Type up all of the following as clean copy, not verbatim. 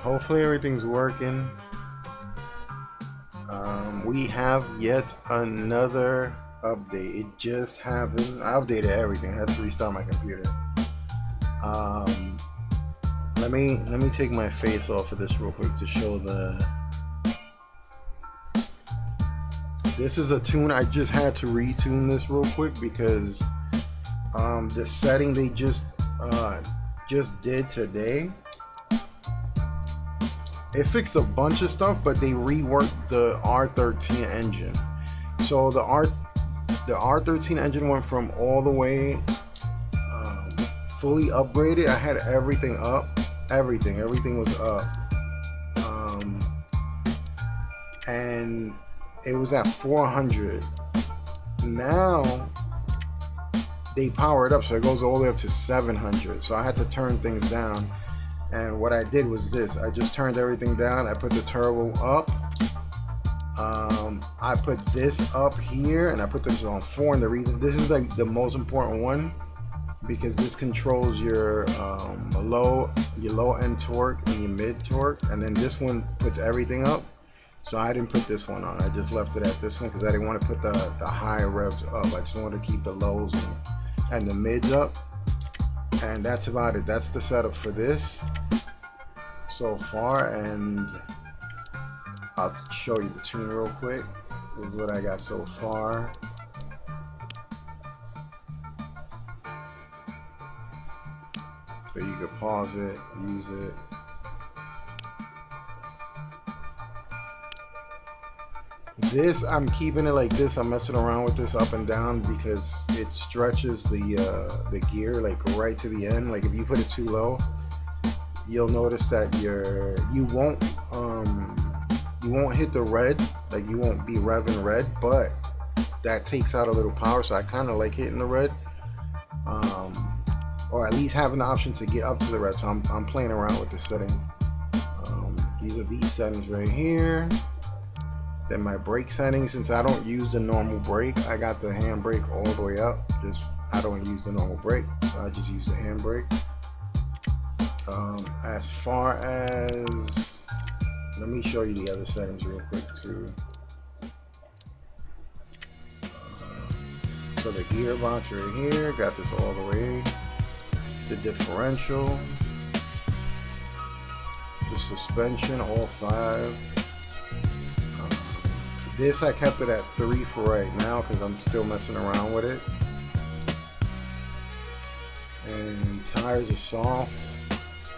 hopefully everything's working. We have yet another update. It just happened. I updated everything. I had to restart my computer. Let me take my face off of this real quick to show the. This is a tune. I just had to retune this real quick because the setting they just did today. It fixed a bunch of stuff, but they reworked the R13 engine. So the R13 engine went from all the way fully upgraded. I had everything up, everything was up, and it was at 400. Now they power it up, so it goes all the way up to 700. So I had to turn things down. And what I did was this: I just turned everything down. I put the turbo up. I put this up here, and I put this on 4. And the reason this is like the most important one, because this controls your low end torque and your mid torque, and then this one puts everything up. So I didn't put this one on. I just left it at this one because I didn't want to put the high revs up. I just wanted to keep the lows and the mids up. And that's about it. That's the setup for this so far, and I'll show you the tune real quick. This is what I got so far. So you could pause it, use it. This, I'm keeping it like this. I'm messing around with this up and down because it stretches the gear like right to the end. Like if you put it too low, you'll notice that you won't hit the red, like you won't be revving red, but that takes out a little power. So I kind of like hitting the red, or at least having the option to get up to the red. So I'm playing around with this setting. These are these settings right here. Then my brake settings, since I don't use the normal brake, I got the hand brake all the way up. I don't use the normal brake, so I just use the hand brake. As far as, let me show you the other settings real quick too. So the gearbox right here, got this all the way. The differential, the suspension, all 5. This I kept it at 3 for right now because I'm still messing around with it. And tires are soft,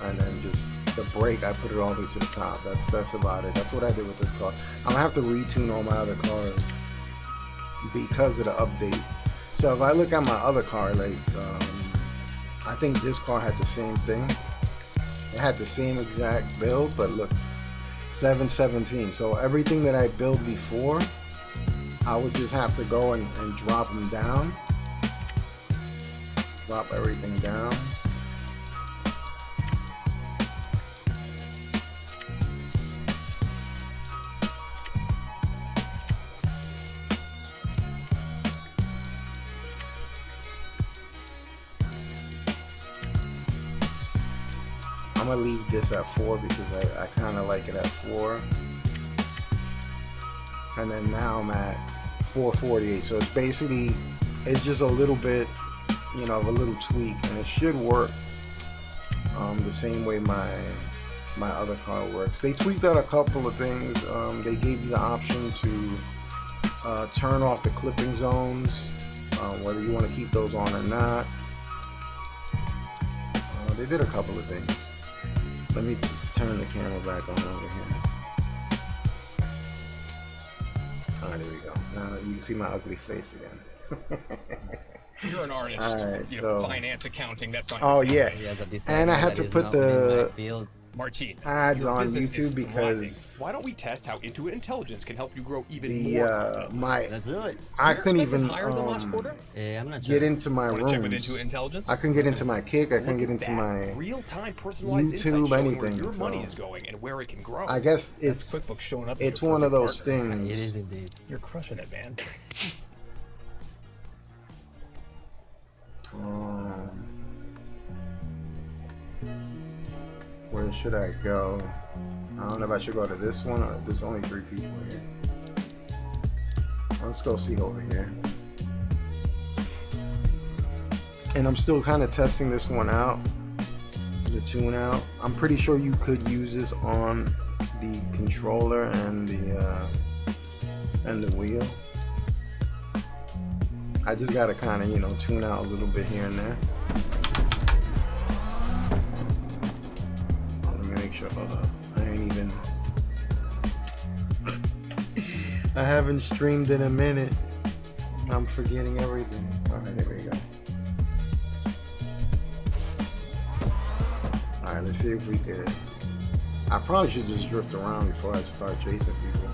and then just the brake, I put it all the way to the top. That's about it. That's what I did with this car. I'm gonna have to retune all my other cars because of the update. So if I look at my other car, like I think this car had the same thing. It had the same exact build, but look. 717. So everything that I built before, I would just have to go and drop them down. Drop everything down. I'm gonna leave this at 4 because I kind of like it at 4. And then now I'm at 448. So it's basically, it's just a little bit, you know, of a little tweak, and it should work the same way my other car works. They tweaked out a couple of things. They gave you the option to turn off the clipping zones, whether you want to keep those on or not. They did a couple of things. Let me turn the camera back on over here. Alright, there we go. Now you can see my ugly face again. You're an artist. All right, you so know, finance, accounting, that's not oh your yeah, thing. and I had to put the Martine, ads your on business is YouTube thriving. because Why don't we test how Intuit Intelligence can help you grow even the more? Let's do it. I Your couldn't expenses even higher than last quarter? I'm not get sure. into my Want to check with rooms. Intuit Intelligence? I couldn't get into my Kick. I couldn't Look get at into that. my real-time personalized YouTube, insights showing anything, where your so money is going and where it can grow. I guess That's it's QuickBooks showing up. As it's your one of perfect those partner. things. It is indeed. You're crushing it, man. Where should I go? I don't know if I should go to this one or there's only 3 people here. Let's go see over here. And I'm still kind of testing this one out, the tune out. I'm pretty sure you could use this on the controller and the wheel. I just gotta kind of, you know, tune out a little bit here and there. Let me make sure. Hold up. I ain't even. I haven't streamed in a minute. I'm forgetting everything. Alright, there we go. Alright, let's see if we could. I probably should just drift around before I start chasing people.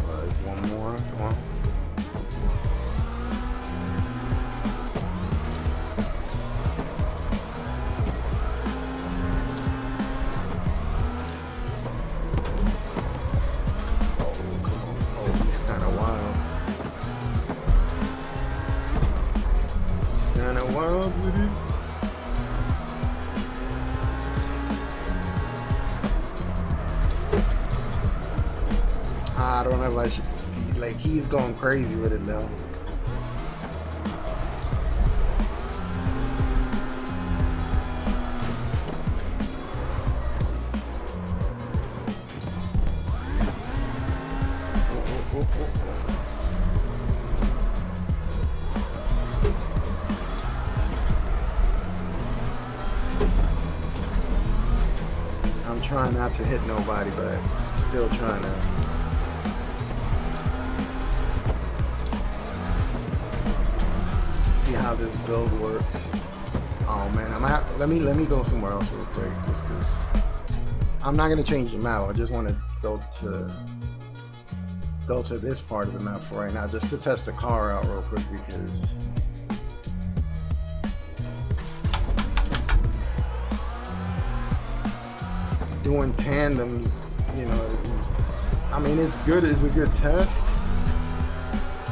There's one more. Come on. With it. I don't know if I should be like, he's going crazy with it though. Trying not to hit nobody, but still trying to. See how this build works. Oh man, let me go somewhere else real quick, just because I'm not gonna change the map. I just want to go to this part of the map for right now, just to test the car out real quick, because doing tandems, you know, I mean, it's good, it's a good test,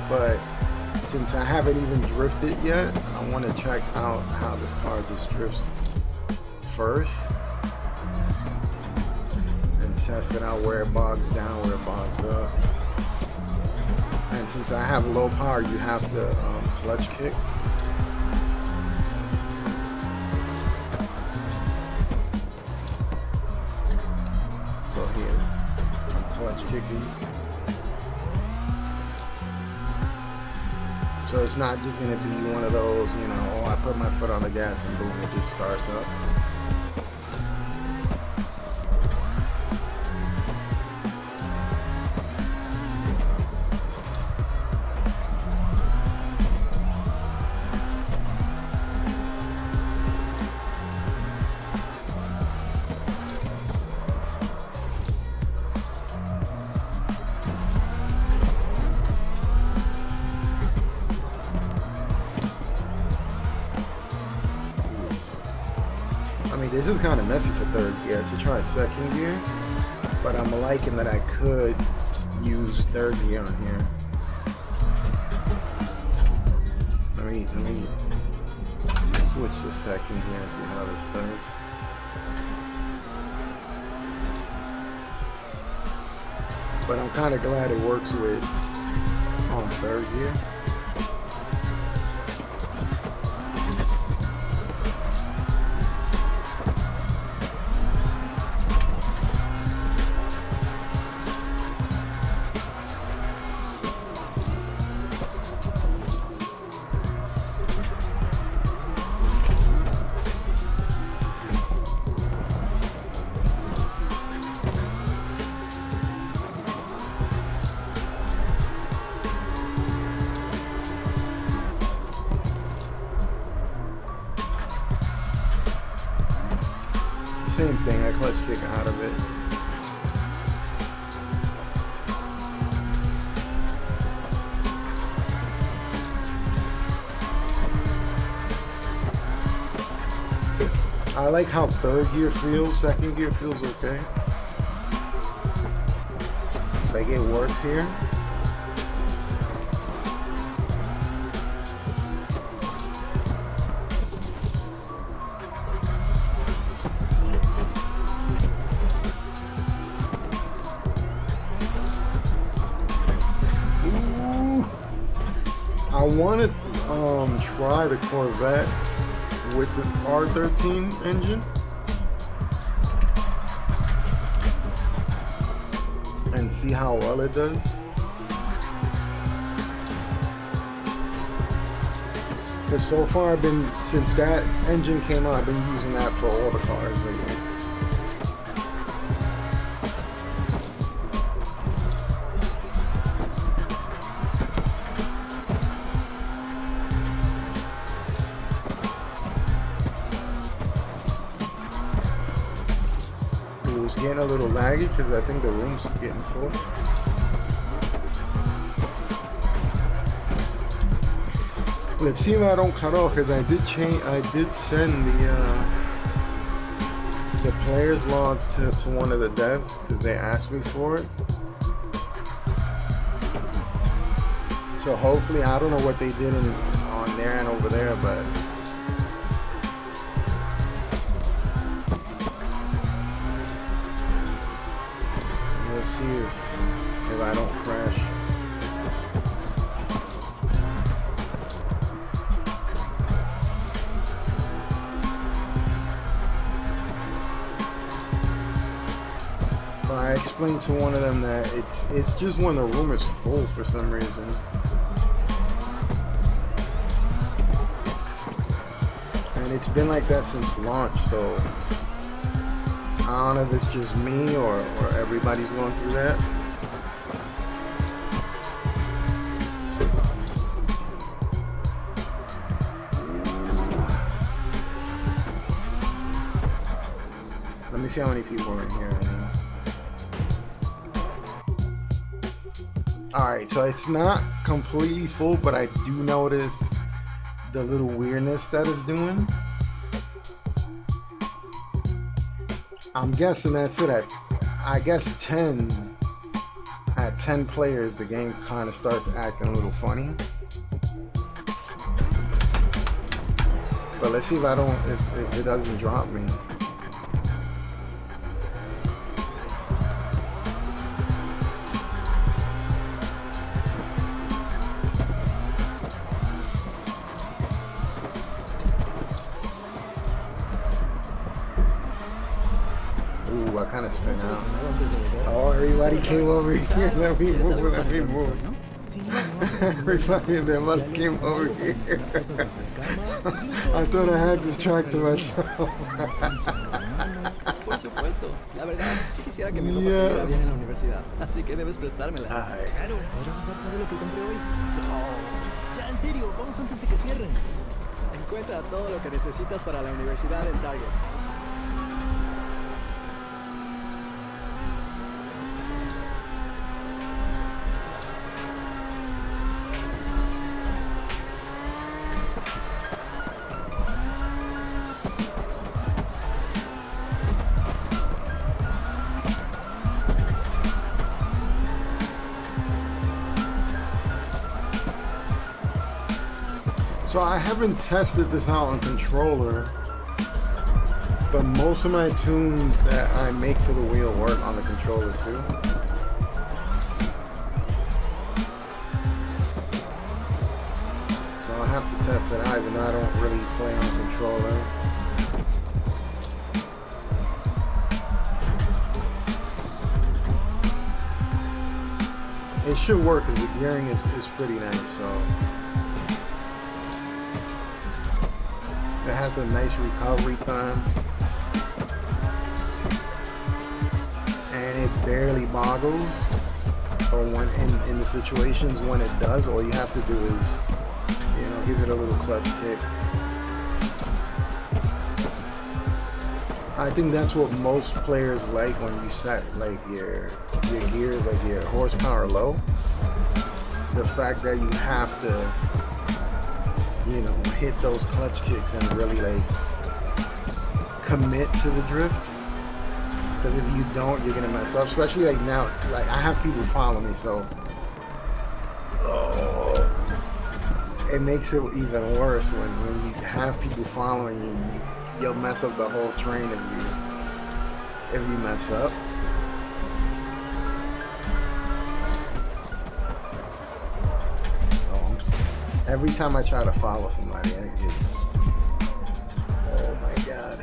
but since I haven't even drifted yet, I want to check out how this car just drifts first and test it out, where it bogs down, where it bogs up. And since I have low power, you have to clutch kick. Kicking. So it's not just going to be one of those, you know, oh, I put my foot on the gas and boom, it just starts up. This is kind of messy for third gear. So try second gear, but I'm liking that I could use third gear on here. Let me switch to second gear and see how this does. But I'm kind of glad it works with on third gear. Same thing, I clutch kick out of it. I like how third gear feels, second gear feels okay. Like it works here. want to try the Corvette with the R13 engine and see how well it does. Because so far since that engine came out, I've been using that for all the cars lately. It was getting a little laggy because I think the room's getting full. Let's see if I don't cut off, because I did send the players log to one of the devs because they asked me for it. So hopefully, I don't know what they did on there and over there, but we'll see if I don't crash. I explained to one of them that it's just when the room is full for some reason. And it's been like that since launch, so I don't know if it's just me or everybody's going through that. Let me see how many people are in here. Alright, so it's not completely full, but I do notice the little weirdness that it's doing. I'm guessing that's it. I guess 10 at 10 players, the game kind of starts acting a little funny. But let's see if if it doesn't drop me. Ooh, I kind of spin out. Oh, everybody came over here. Let me move. Everybody in their mother came over here. I thought I had this track to myself. Por supuesto. La verdad, sí quisiera que mi ropa se viera bien en la universidad. Así que debes prestármela. Claro, ¿podrás usar todo lo que compré hoy? Oh, ya, en serio, vamos antes de que cierren. Encuentra todo lo que necesitas para la universidad en Target. So I haven't tested this out on controller, but most of my tunes that I make for the wheel work on the controller too. So I'll have to test it out, even though I don't really play on controller. It should work because the gearing is pretty nice, so. It has a nice recovery time, and it barely boggles, or when in the situations when it does, all you have to do is, give it a little clutch kick. I think that's what most players like when you set like your gear, like your horsepower low. The fact that you have to hit those clutch kicks and really like commit to the drift, because if you don't, you're gonna mess up. Especially like now, like I have people follow me, so it makes it even worse when you have people following you. You'll mess up the whole train if you mess up. Every time I try to follow somebody, I get. Oh my god.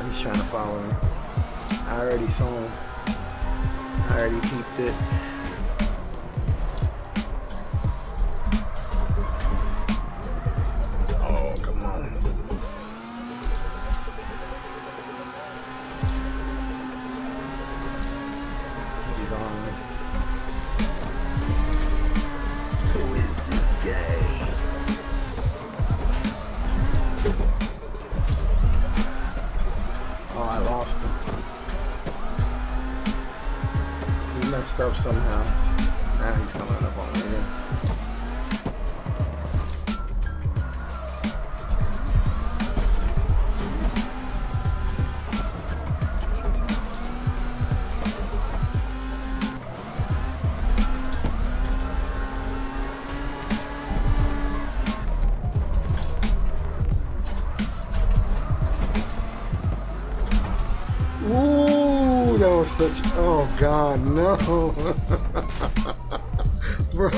He's trying to follow me. I already saw him. I already peeped it. Oh, come on. He's on me. Who is this guy? Oh, I lost him. He messed up somehow. Now he's coming up on me again. Ooh, that was such. Oh God, no, bro,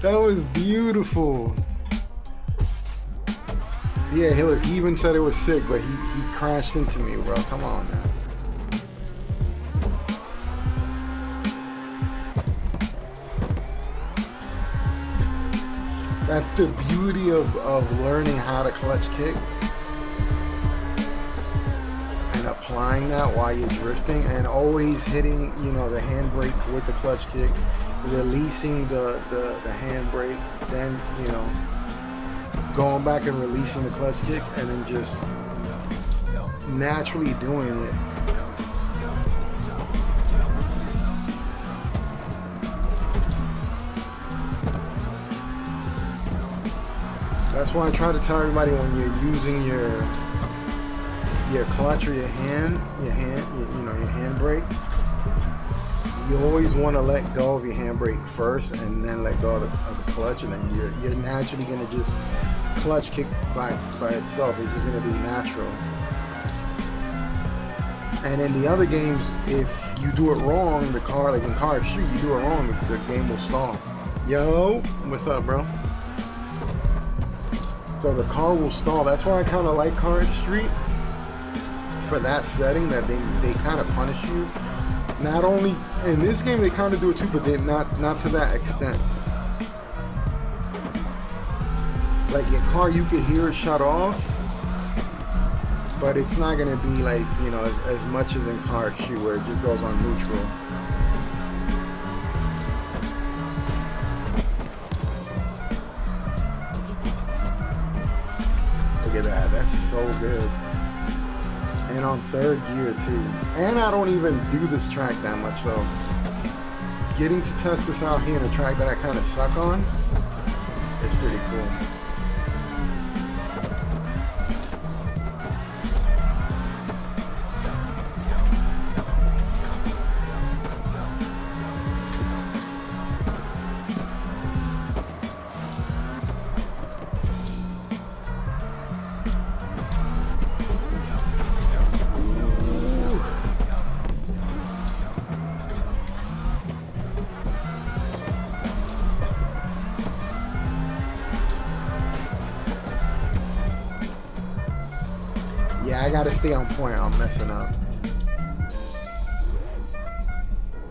that was beautiful. Yeah, he even said it was sick, but he crashed into me, bro. Come on now. That's the beauty of learning how to clutch kick. Applying that while you're drifting and always hitting, you know, the handbrake with the clutch kick, releasing the handbrake, then, you know, going back and releasing the clutch kick, and then just naturally doing it. That's why I try to tell everybody when you're using your clutch or your handbrake, you always want to let go of your handbrake first and then let go of the clutch, and then you're naturally going to just clutch kick by itself. It's just going to be natural. And in the other games, if you do it wrong, the car, like in Carx, you do it wrong, the game will stall. Yo, what's up, bro? So the car will stall. That's why I kind of like Carx Street. For that setting, that they kind of punish you. Not only in this game, they kind of do it too, but they not to that extent. Like your car, you can hear it shut off, but it's not gonna be like, you know, as much as in Carx where it just goes on neutral. Look at that, that's so good. And on third gear too. And I don't even do this track that much, so getting to test this out here in a track that I kind of suck on is pretty cool. Yeah, I gotta stay on point. I'm messing up.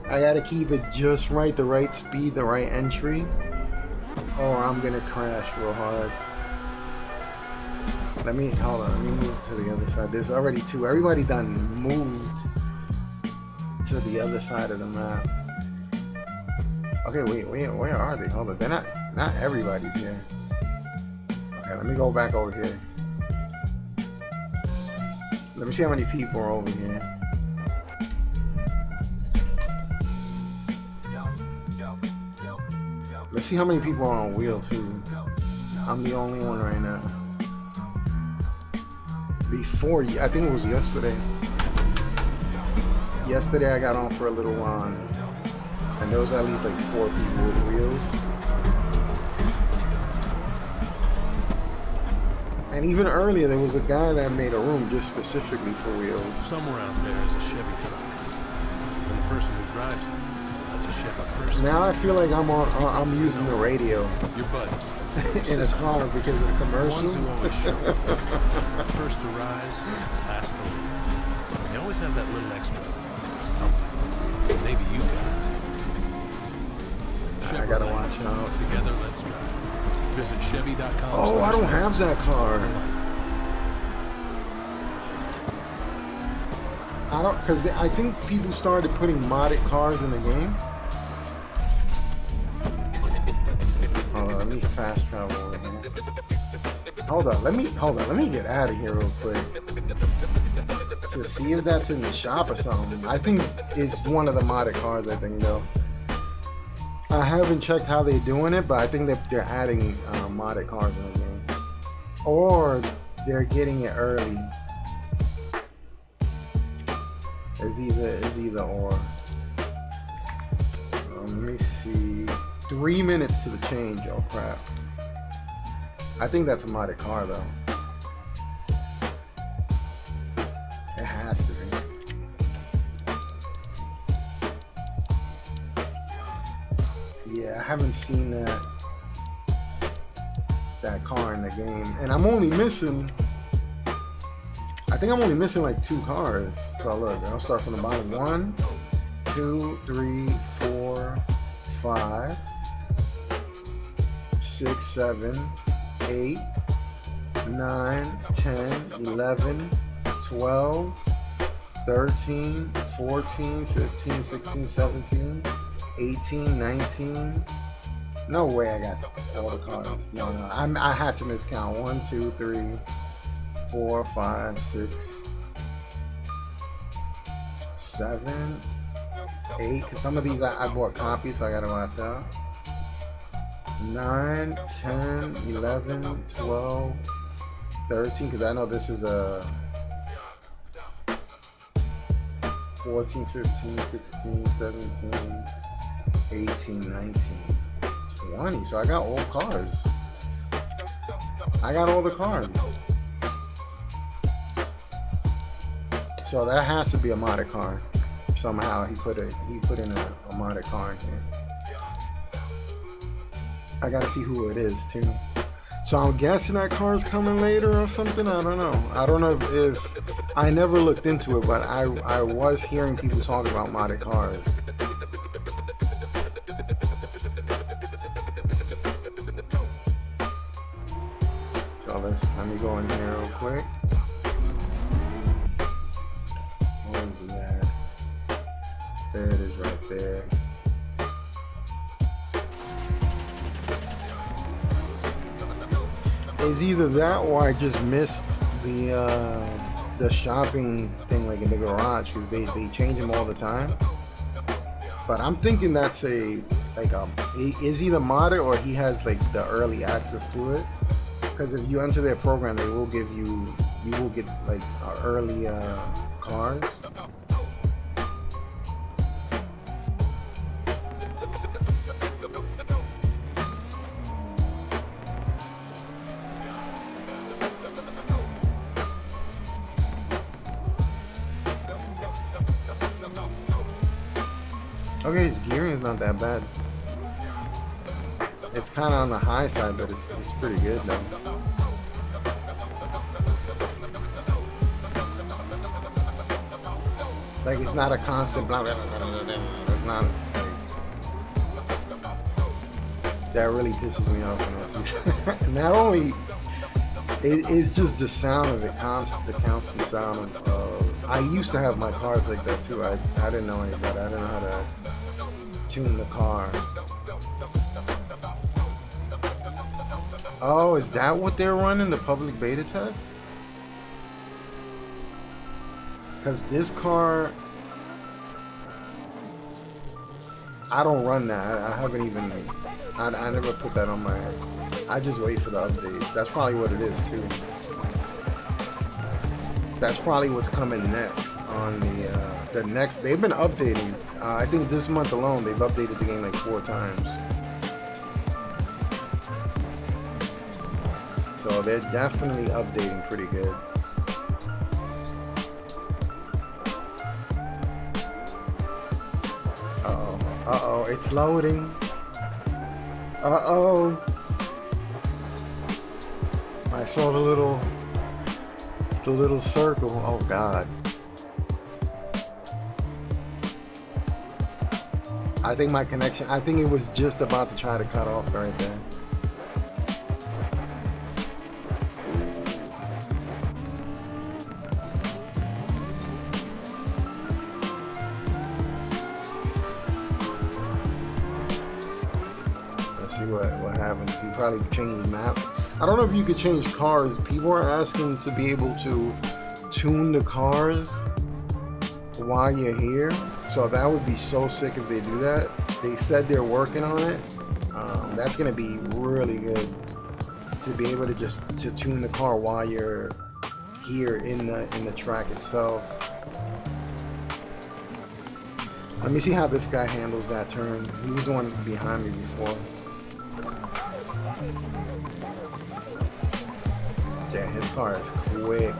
I gotta keep it just right, the right speed, the right entry, or I'm gonna crash real hard. Let me move to the other side. There's already two. Everybody done moved to the other side of the map. Okay, wait, where are they? Hold on, they're not everybody's here. Okay, let me go back over here. Let me see how many people are over here. Let's see how many people are on wheel too. I'm the only one right now. before, I think it was yesterday. Yesterday I got on for a little while, and there was at least like 4 people with wheels. And even earlier, there was a guy that made a room just specifically for wheels. Somewhere out there is a Chevy truck. And the person who drives it, that's a Chevy person. Now I feel like I'm using the radio Your buddy. in a car because of the The commercials. ones who always show up. First to rise, last to leave. They always have that little extra something. Maybe you got it too. I gotta Chevrolet. watch out. Together, let's drive. Visit Chevy.com. Oh, I don't have that car. I don't, because I think people started putting modded cars in the game. Hold on, let me fast travel over here. Hold on, let me get out of here real quick to see if that's in the shop or something. I think it's one of the modded cars. I think though. I haven't checked how they're doing it, but I think that they're adding modded cars in the game, or they're getting it early. It's either or. Let me see. 3 minutes to the change. Oh crap! I think that's a modded car though. It has to be. Yeah, I haven't seen that car in the game, and I'm only missing. I think I'm only missing like 2 cars. So look, I'll start from the bottom. 1, 2, 3, 4, 5, 6, 7, 8, 9, 10, 11, 12, 13, 14, 15, 16, 17, 18, 19. No way I got all the cars. No. I had to miscount. 1, 2, 3, 4, 5, 6, 7, 8. Because some of these I bought copies, so I gotta watch out. 9, 10, 11, 12, 13. Because I know this is a 14, 15, 16, 17, 18, 19, 20. So I got all cars. I got all the cars. So that has to be a modded car. Somehow he put in a modded car in here. I gotta see who it is too. So I'm guessing that car's coming later or something. I don't know. I don't know if I never looked into it, but I was hearing people talk about modded cars. So let me go in here real quick. Where's that? There it is right there. It's either that or I just missed the shopping thing like in the garage because they change them all the time. But I'm thinking that's is either modded or he has like the early access to it. Because if you enter their program, they will give you will get like early cars. Okay, his gearing is not that bad. It's kind of on the high side, but it's pretty good though. Like it's not a constant blah blah blah blah blah. It's not like that really pisses me off when I see that. Not only it's just the sound of it, the constant sound of. I used to have my cars like that too. I didn't know any better. I didn't know how to tune the car. Oh, is that what they're running, the public beta test? Because this car, I don't run that. I haven't even, I never put that on my, I just wait for the updates. That's probably what it is too. That's probably what's coming next on the next. They've been updating. I think this month alone they've updated the game like 4 times. So they're definitely updating pretty good. Uh-oh, it's loading. Uh-oh. I saw the little circle. Oh God. I think my connection, I think it was just about to try to cut off right there. Let's see what happens. He probably changed map. I don't know if you could change cars. People are asking to be able to tune the cars while you're here. So that would be so sick if they do that. They said they're working on it. That's gonna be really good to be able to just tune the car while you're here in the track itself. Let me see how this guy handles that turn. He was the one behind me before. Yeah, his car is quick.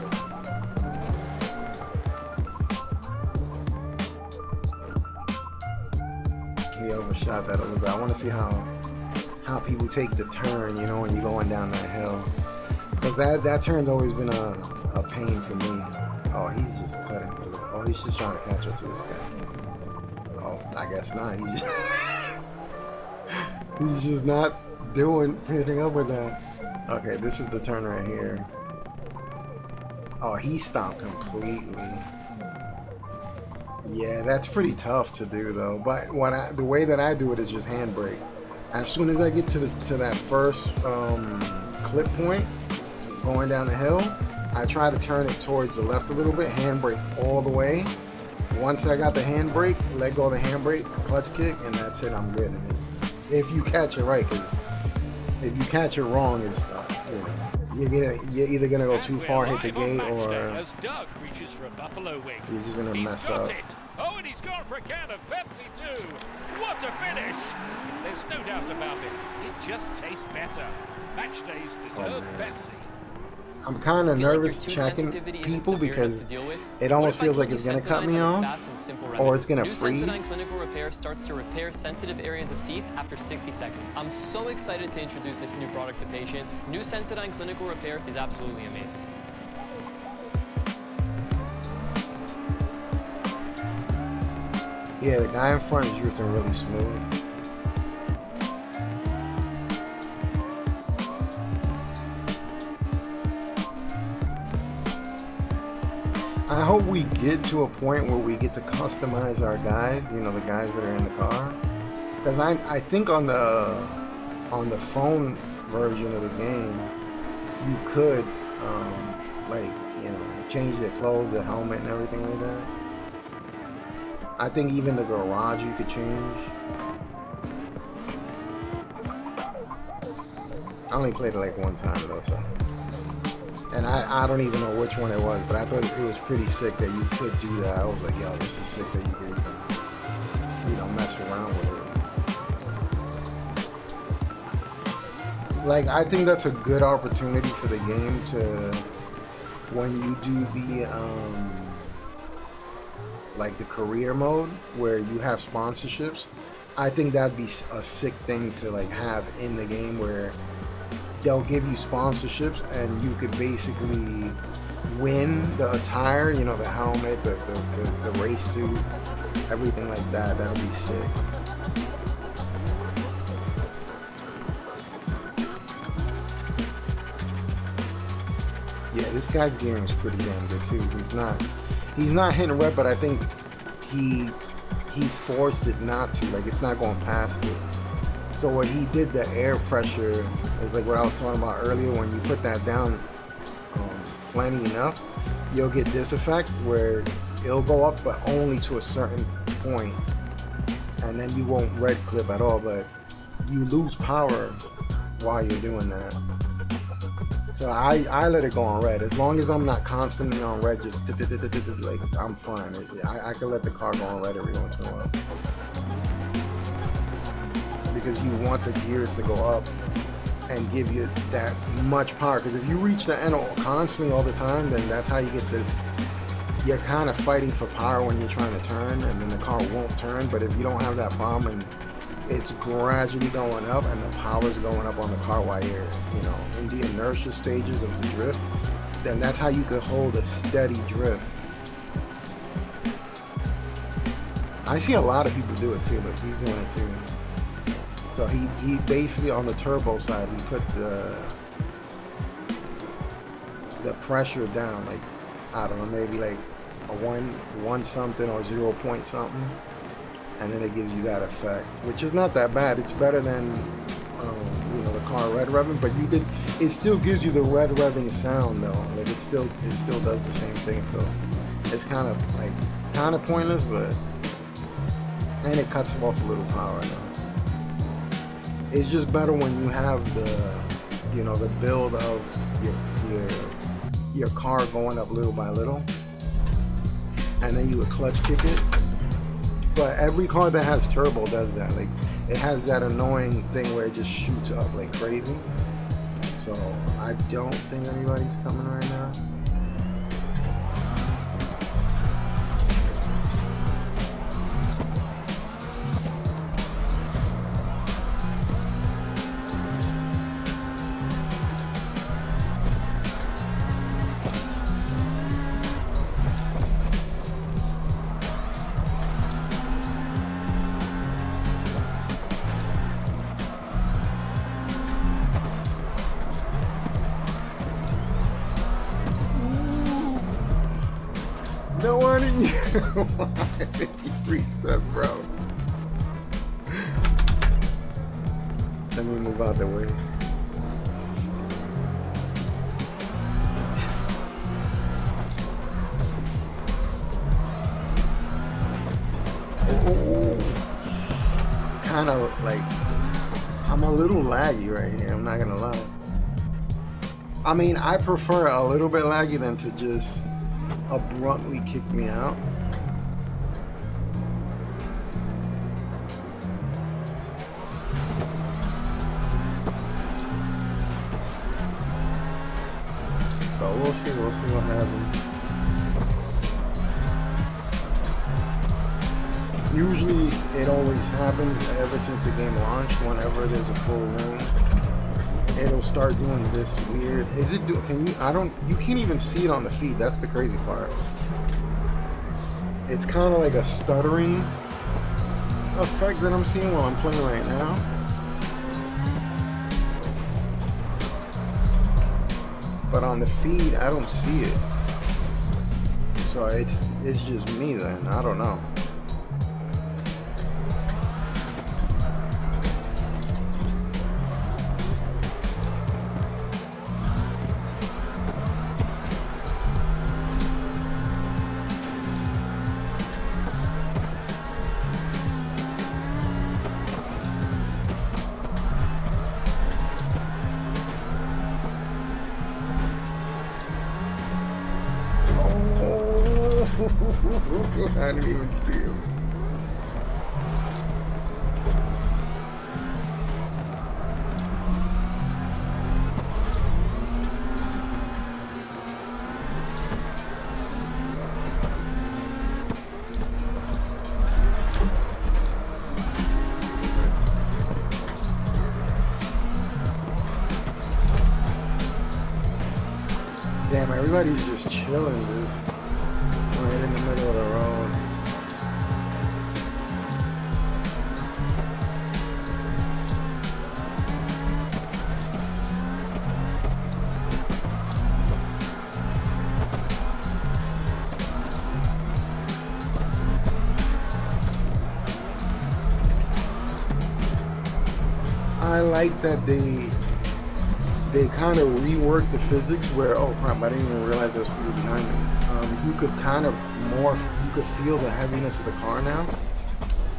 He overshot that a little bit. I want to see how people take the turn, you know, when you're going down that hill. Because that turn's always been a pain for me. Oh, he's just cutting through. Oh, he's just trying to catch up to this guy. Oh, I guess not. He's just not picking up with that. Okay, this is the turn right here. Oh, he stopped completely. Yeah, that's pretty tough to do though. But the way that I do it is just handbrake. As soon as I get to that first clip point, going down the hill, I try to turn it towards the left a little bit, handbrake all the way. Once I got the handbrake, let go of the handbrake, clutch kick, and that's it. I'm good. And if you catch it right, because if you catch it wrong, it's you're either gonna go too far, hit the gate, or you're just gonna mess up. Oh, and he's gone for a can of Pepsi too. What a finish! There's no doubt about it. It just tastes better. Match days deserve Pepsi. I'm kind of nervous checking people because it almost feels like it's going to cut me off or it's going to freeze. New Sensodyne Clinical Repair starts to repair sensitive areas of teeth after 60 seconds. I'm so excited to introduce this new product to patients. New Sensodyne Clinical Repair is absolutely amazing. Yeah, the guy in front is drifting really smooth. I hope we get to a point where we get to customize our guys, you know, the guys that are in the car. Because I think on the phone version of the game, you could, like, you know, change their clothes, their helmet, and everything like that. I think even the garage you could change. I only played it like one time though, so. And I don't even know which one it was, but I thought it was pretty sick that you could do that. I was like, yo, this is sick that you could even, you know, mess around with it. Like, I think that's a good opportunity for the game to, when you do the, like the career mode where you have sponsorships, I think that'd be a sick thing to like have in the game where they'll give you sponsorships and you could basically win the attire, you know, the helmet, the race suit, everything like that. That'll be sick. Yeah, this guy's gearing is pretty damn good too. He's not hitting red, but I think he forced it not to. Like, it's not going past it. So what he did, the air pressure, is like what I was talking about earlier. When you put that down plenty enough, you'll get this effect where it'll go up, but only to a certain point, and then you won't red clip at all. But you lose power while you're doing that. So I let it go on red. As long as I'm not constantly on red, just like I'm fine. I can let the car go on red every once in a while. Because you want the gears to go up and give you that much power. Because if you reach the end constantly all the time, then that's how you get this. You're kind of fighting for power when you're trying to turn, and then the car won't turn. But if you don't have that problem and it's gradually going up and the power's going up on the car while you're, you know, in the inertia stages of the drift, then that's how you could hold a steady drift. I see a lot of people do it too, but he's doing it too. So he basically on the turbo side, he put the pressure down, like, I don't know, maybe like a one something or 0 point something. And then it gives you that effect, which is not that bad. It's better than, you know, the car red revving, but it still gives you the red revving sound though. Like it still does the same thing. So it's kind of pointless, but and it cuts off a little power now. It's just better when you have the, you know, the build of your car going up little by little, and then you would clutch kick it. But every car that has turbo does that. Like, it has that annoying thing where it just shoots up like crazy. So I don't think anybody's coming right now. No one in you. Reset, bro. Let me move out the way. Oh, kind of like, I'm a little laggy right here, I'm not gonna lie. I mean, I prefer a little bit laggy than to just abruptly kick me out. So we'll see what happens. Usually it always happens ever since the game launched. Whenever there's a full ring, it'll start doing this weird. Is it do? Can you? I don't. You can't even see it on the feed. That's the crazy part. It's kind of like a stuttering effect that I'm seeing while I'm playing right now. But on the feed, I don't see it. So it's just me then. I don't know. I didn't even see him. Damn, everybody's just chilling, dude. Right in the middle of the road. I like that they kind of reworked the physics where, oh crap, I didn't even realize there was people behind me. You could kind of morph, you could feel the heaviness of the car now.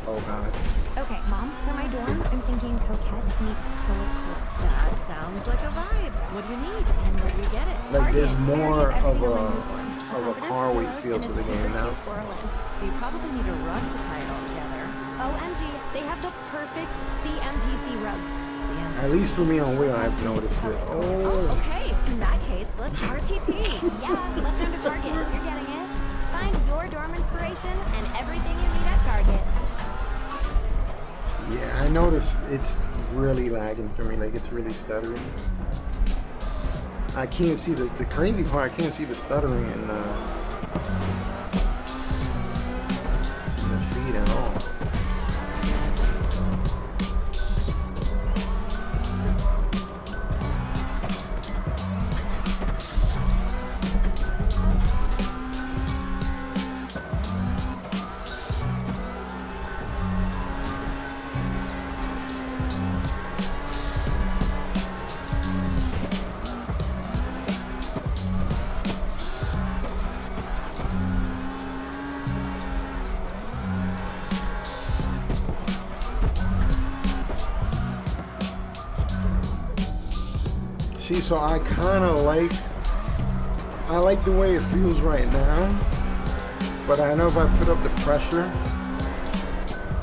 Oh god. Okay, Mom, for my dorm, I'm thinking coquette meets poet court. That sounds like a vibe. What do you need? And where do we get it? Like there's Target. more Guaranteed of everything on my a newborn. car weight Pillows feel and to a the super game now. cute floral lamp. So you probably need a rug to tie it all together. OMG, they have the perfect CMPC rug. At least for me on wheel, I've noticed it. Oh, okay. In that case, let's RTT. Yeah, let's run to Target. You're getting it. Find your dorm inspiration and everything you need at Target. Yeah, I noticed it's really lagging for me. Like it's really stuttering. I can't see the crazy part. I can't see the stuttering in the feed at all. See, so I kind of like the way it feels right now, but I know if I put up the pressure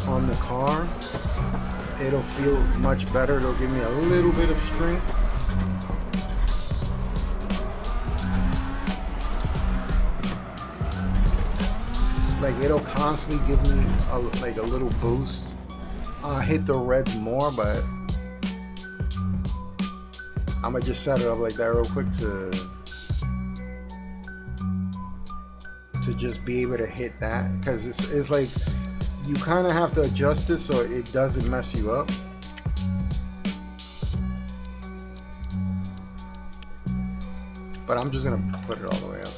on the car, it'll feel much better. It'll give me a little bit of strength. Like it'll constantly give me a little boost. I hit the reds more, but I'm gonna just set it up like that real quick to just be able to hit that, because it's like you kind of have to adjust it so it doesn't mess you up. But I'm just gonna put it all the way up.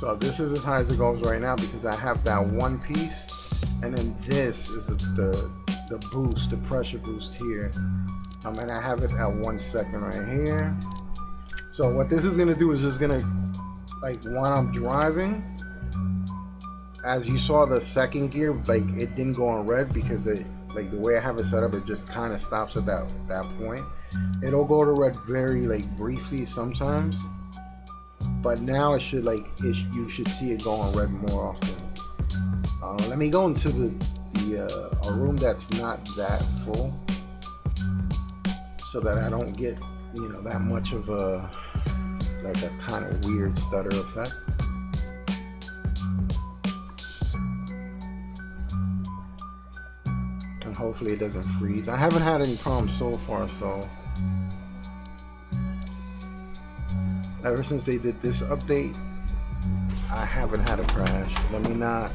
So this is as high as it goes right now because I have that one piece, and then this is the boost, the pressure boost here. And I have it at 1 second right here. So what this is gonna do is just gonna, like while I'm driving, as you saw the second gear, like it didn't go on red because it, like the way I have it set up, it just kind of stops at that point. It'll go to red very like briefly sometimes, but now it should you should see it go on red more often. Let me go into a room that's not that full, so that I don't get, you know, that much of a kind of weird stutter effect. And hopefully it doesn't freeze. I haven't had any problems so far, so ever since they did this update, I haven't had a crash. Let me not.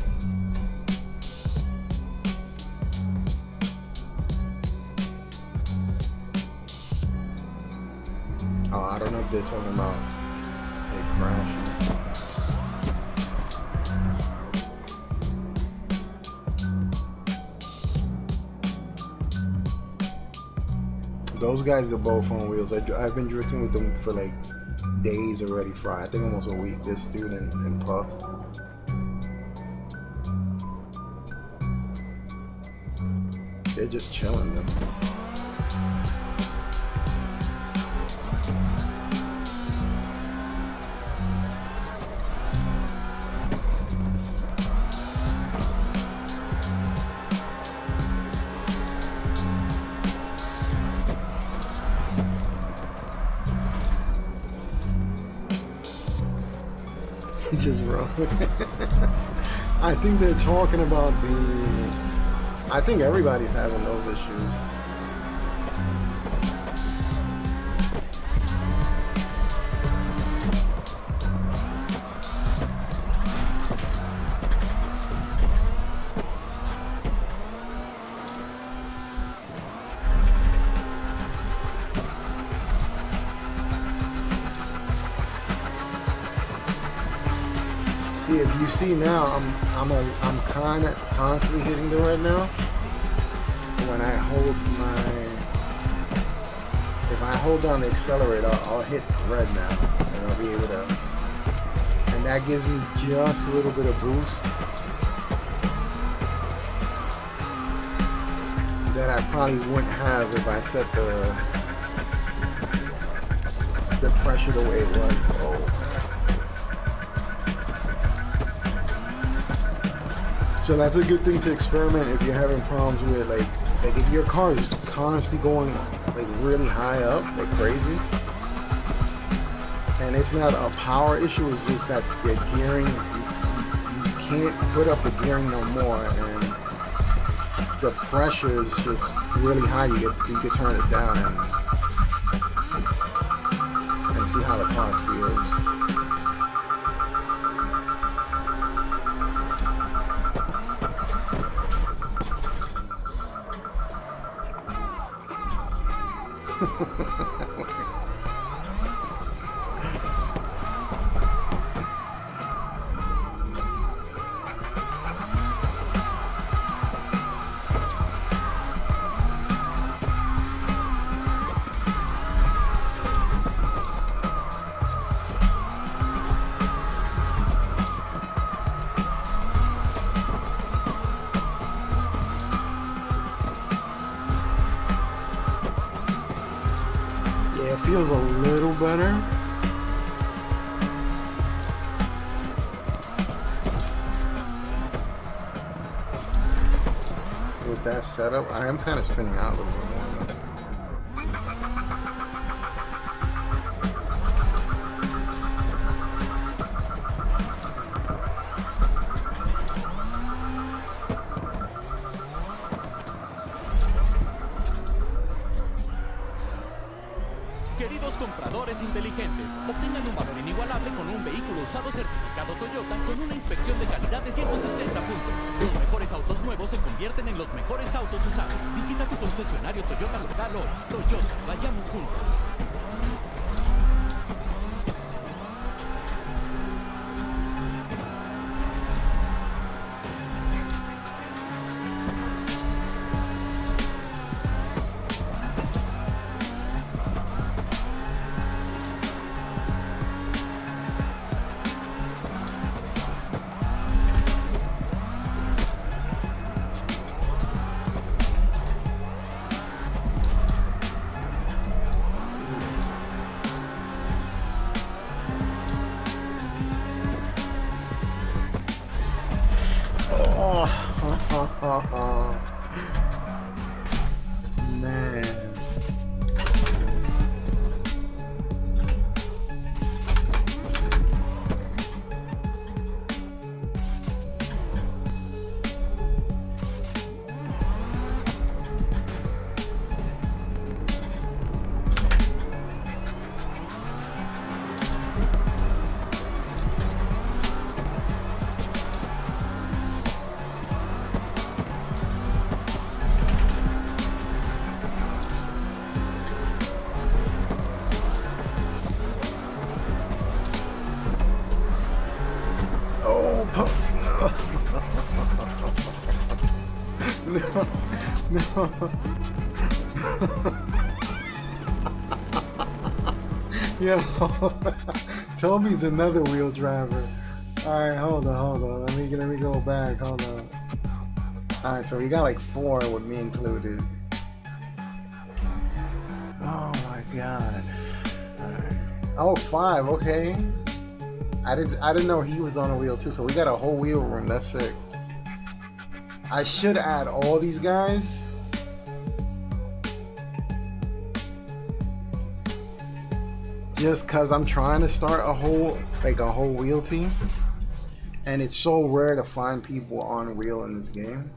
Oh, I don't know if they're talking about a crash. Those guys are both on wheels. I've been drifting with them for like days already. I think almost a week. This dude and Puff. They're just chilling them. Just wrong. I think they're talking about I think everybody's having those issues. See, if you see now, I'm kind of constantly hitting the red now. When I hold if I hold down the accelerator, I'll hit red now, and I'll be able to, and that gives me just a little bit of boost. that I probably wouldn't have if I set the pressure the way it was. So that's a good thing to experiment if you're having problems with like if your car is constantly going like really high up, like crazy, and it's not a power issue, it's just that your gearing, you can't put up the gearing no more, and the pressure is just really high. You can turn it down and see how the car feels. Yeah, it feels a little better. With that setup, I am kind of spinning out a little bit more. Queridos compradores inteligentes, obtengan un valor inigualable con un vehículo usado certificado Toyota con una inspección de calidad de 160 puntos. Los mejores autos nuevos se convierten en los mejores autos usados. Visita tu concesionario Toyota local hoy. Toyota, vayamos juntos. Man. No. Yo, Toby's another wheel driver. All right, hold on. Let me go back. Hold on. All right, so we got like 4 with me included. Oh my god. All right. Oh, 5. Okay. I didn't know he was on a wheel too. So we got a whole wheel room. That's sick. I should add all these guys. Just cause I'm trying to start a whole wheel team, and it's so rare to find people on wheel in this game.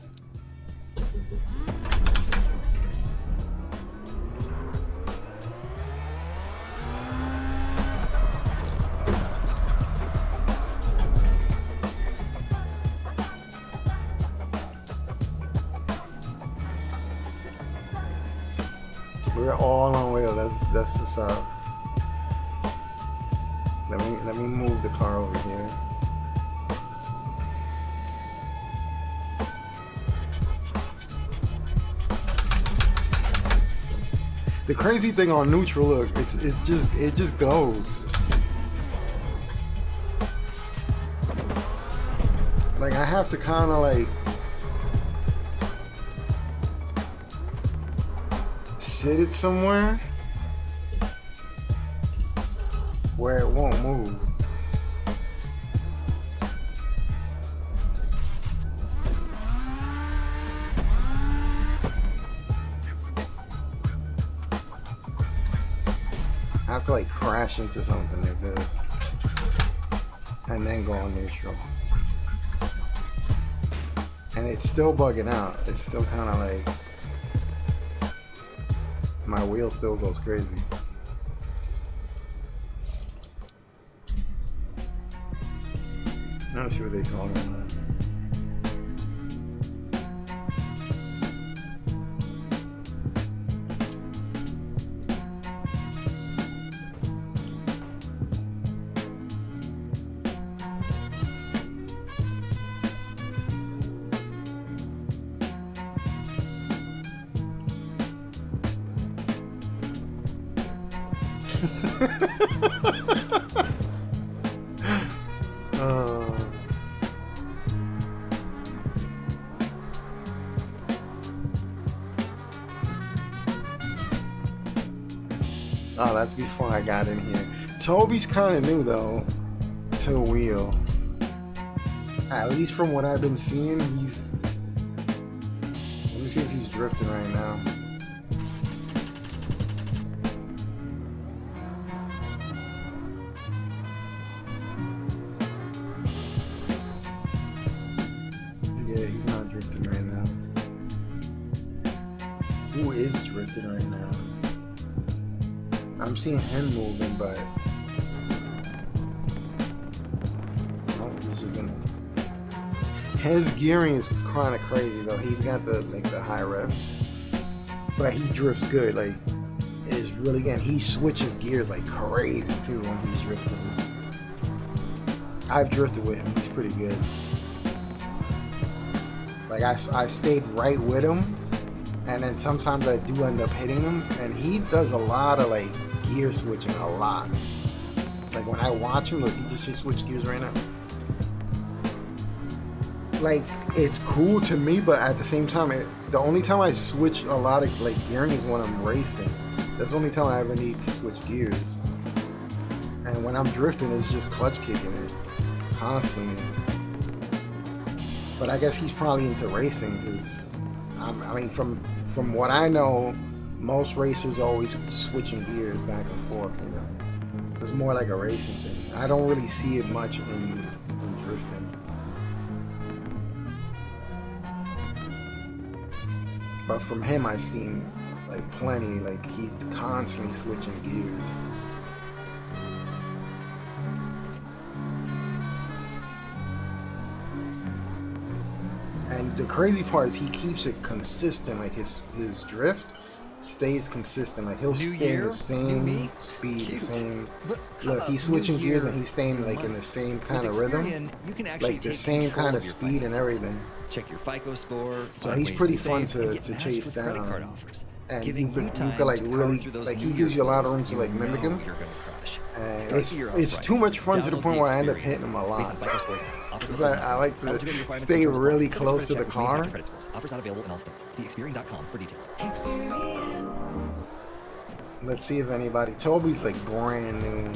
We're all on wheel. That's what's up. Let me move the car over here. The crazy thing on neutral, look, it just goes. Like I have to kind of like sit it somewhere where it won't move. I have to like crash into something like this and then go on neutral. And it's still bugging out. It's still kind of like my wheel still goes crazy. I'm not sure what they call it on that. Oh, that's before I got in here. Toby's kind of new though to wheel. At least from what I've been seeing, he's. Let me see if he's drifting right now. Yeah, he's not drifting right now. Who is drifting right now? I'm seeing him moving, but oh, this isn't. His gearing is kind of crazy though. He's got the high revs, but he drifts good. Like it's really good. He switches gears like crazy too when he's drifting. I've drifted with him. He's pretty good. Like I stayed right with him, and then sometimes I do end up hitting him, and he does a lot of like gear switching a lot. Like when I watch him, look, he just switch gears right now. Like it's cool to me, but at the same time, the only time I switch a lot of like gearing is when I'm racing. That's the only time I ever need to switch gears. And when I'm drifting, it's just clutch kicking it constantly. But I guess he's probably into racing because I mean, from what I know, most racers always switching gears back and forth. You know, it's more like a racing thing. I don't really see it much in drifting. But from him, I've seen like plenty. Like he's constantly switching gears. And the crazy part is he keeps it consistent. Like his drift stays consistent. Like he'll stay in the same speed, the same. Look, he's switching gears and he's staying like in the same kind of rhythm, like the same kind of speed and everything. Check your FICO score. So he's pretty fun to chase down. And you could like really like he gives you a lot of room to like mimic him. And it's too much fun to the point where I end up hitting him a lot. Because I like to stay really close to the car. Offers not available in all states. See Experian.com for details. Let's see if anybody. Toby's like brand new,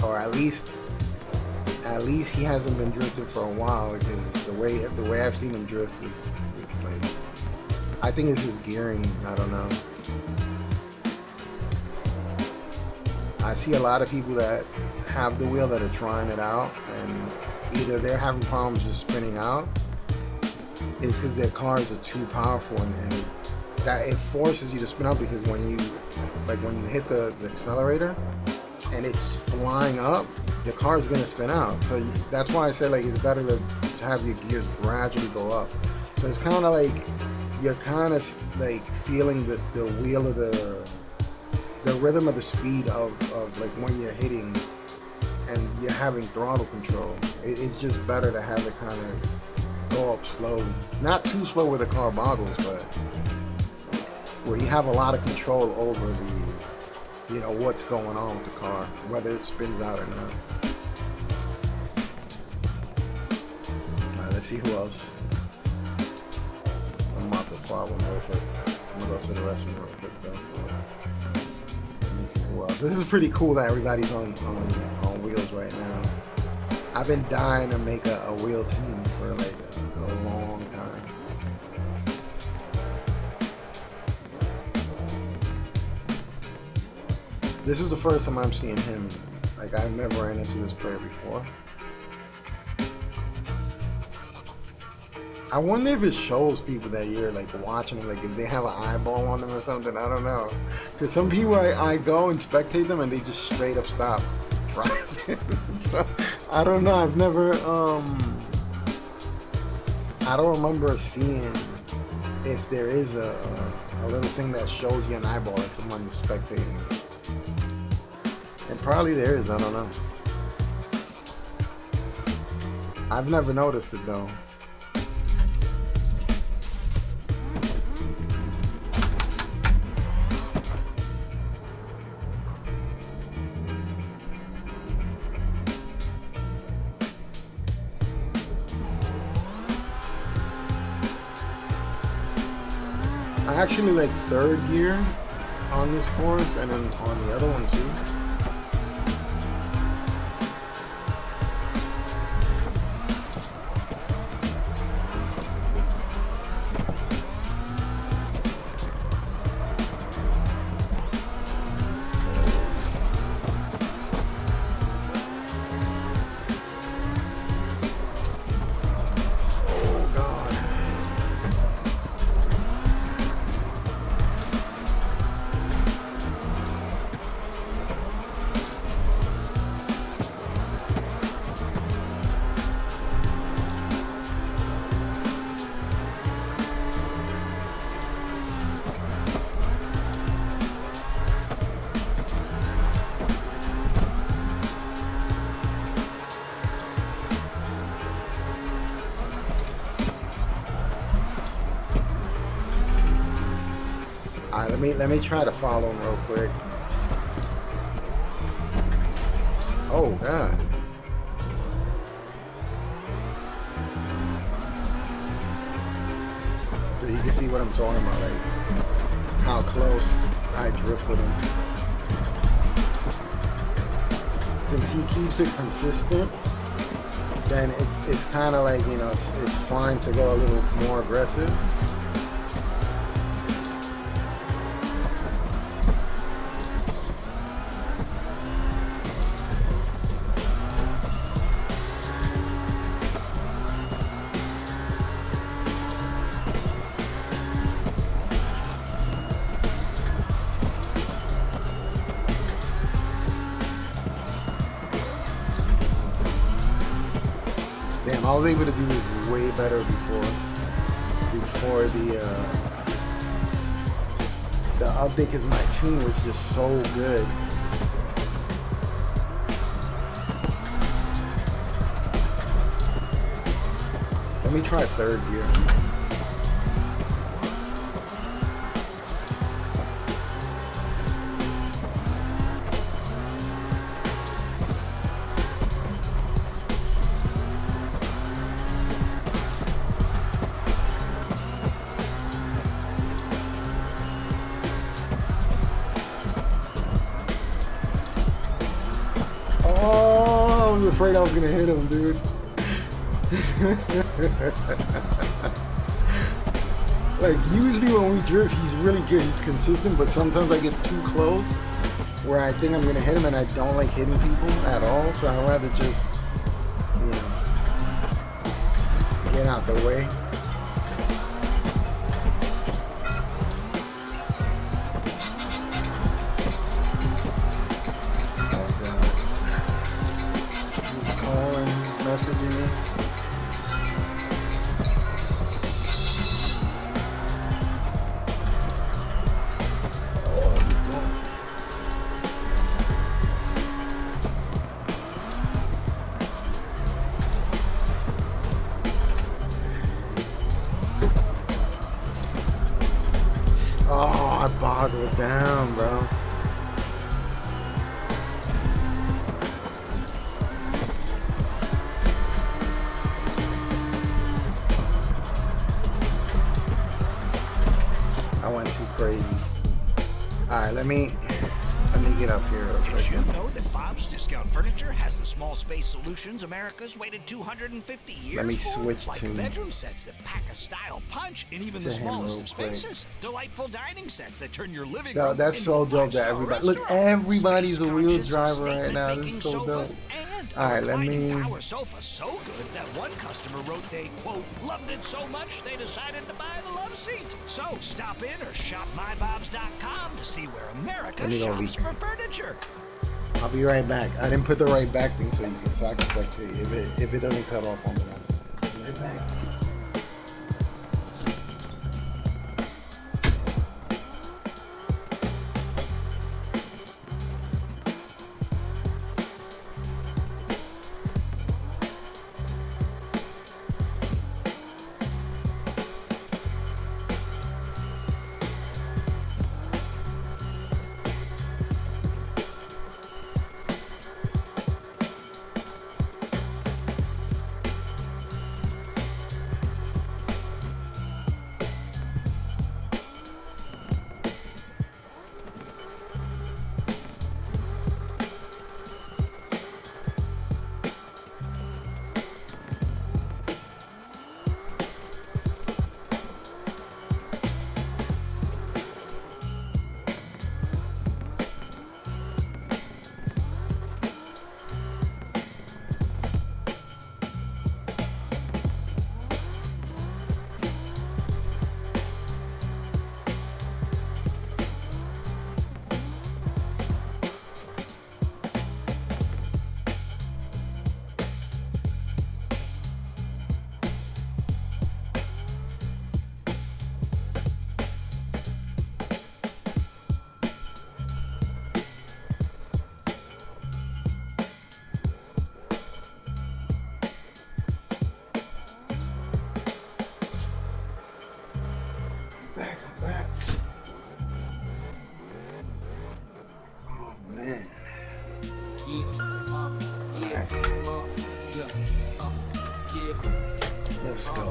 or at least he hasn't been drifting for a while. Because the way I've seen him drift is like, I think it's his gearing. I don't know. I see a lot of people that have the wheel that are trying it out, and either they're having problems just spinning out, it's because their cars are too powerful, and it forces you to spin out, because when you hit the accelerator and it's flying up, the car is going to spin out. So that's why I say like it's better to have your gears gradually go up. So it's kind of like you're kind of like feeling the wheel of the rhythm of the speed of like when you're hitting and you're having throttle control. It's just better to have it kind of go up slowly. Not too slow where the car boggles, but where you have a lot of control over the, you know, what's going on with the car, whether it spins out or not. Alright, let's see who else. I'm about to follow him real quick. gonna go to the restroom real quick though. Let me see who else. This is pretty cool that everybody's on wheels right now. I've been dying to make a wheel team for like a long time. This is the first time I'm seeing him. Like, I've never ran into this player before. I wonder if it shows people that you're like watching them, like if they have an eyeball on them or something. I don't know. Because some people I go and spectate them and they just straight up stop driving. So I don't know. I've never I don't remember seeing if there is a little thing that shows you an eyeball like someone's spectating. And probably there is, I don't know. I've never noticed it though. I actually like third gear on this course and then on the other one too. Alright, let me try to follow him real quick. Oh god. So you can see what I'm talking about, like how close I drift with him. Since he keeps it consistent, then it's kind of like, you know, it's fine to go a little more aggressive. Damn, I was able to do this way better before the update, because my tune was just so good. Let me try third gear. Oh, I was afraid I was gonna hit him, dude. Like, usually when we drift, he's really good, he's consistent, but sometimes I get too close where I think I'm gonna hit him and I don't like hitting people at all, so I'd rather just, you know, get out the way. Messaging me. Oh, he's going. Oh, I boggled down, bro. I went too crazy. All right, let me get up here real quick. Did you know that Bob's Discount Furniture has the small space solutions America's waited 250 years Let me for? switch Like to bedroom sets that pack a style punch in even the him smallest real of quick. spaces. Delightful dining sets that turn your living Yo, room that's into so a dope that five-star everybody look. restaurant. Everybody's a wheel Space-conscious driver right statement now. This making is so dope. sofas and All right, a let reclining me. power sofa so good that one customer wrote they, quote, loved it so much they decided to buy the love seat. So stop in or shop mybobs.com to see where America Let me go shops leak. for furniture. I'll be right back. I didn't put the right back thing so I can spectate. If it doesn't cut off on me, I'll be right back. Back. Oh man. Alright. Let's go.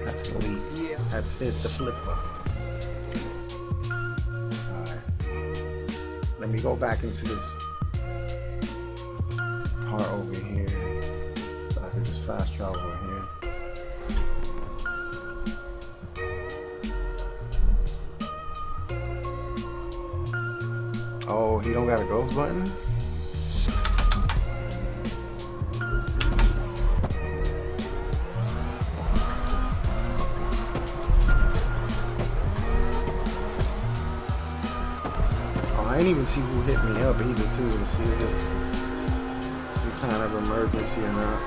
That's elite. That's hit the flip button. Alright. Let me go back into this part over here. So I can just fast travel over here. Oh, he don't got a ghost button? Oh, I didn't even see who hit me up either too to see if it's some kind of emergency or not.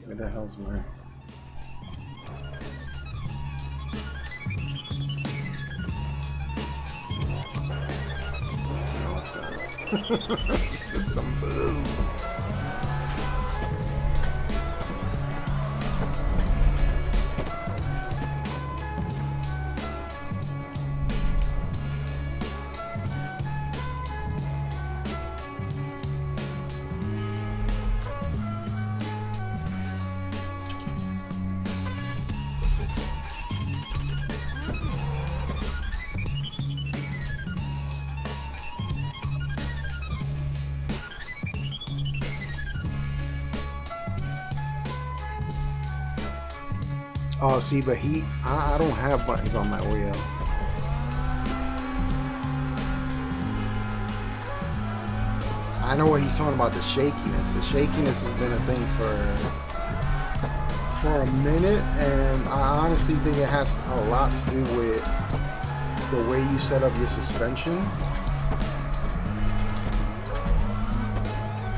Where the hell's my... This is some boo. Oh, see, but I don't have buttons on my wheel. I know what he's talking about, the shakiness. The shakiness has been a thing for a minute, and I honestly think it has a lot to do with the way you set up your suspension.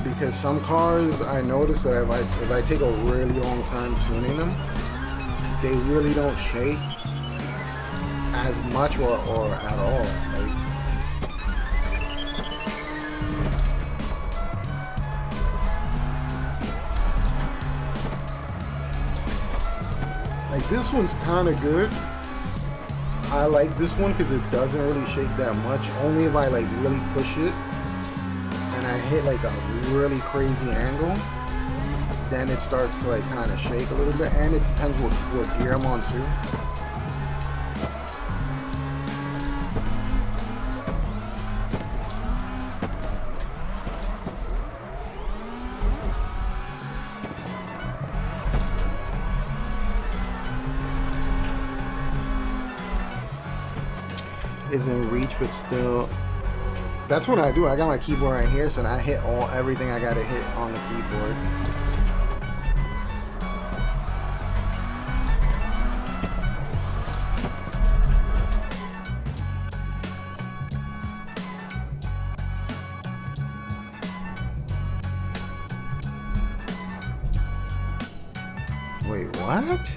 because some cars I notice that if I take a really long time tuning them, they really don't shake as much or at all. Like this one's kind of good. I like this one because it doesn't really shake that much. Only if I like really push it and I hit like a really crazy angle, then it starts to like kind of shake a little bit. And it depends what gear I'm on too. Is in reach, but still, that's what I do. I got my keyboard right here, so I hit everything I gotta hit on the keyboard. Wait, what?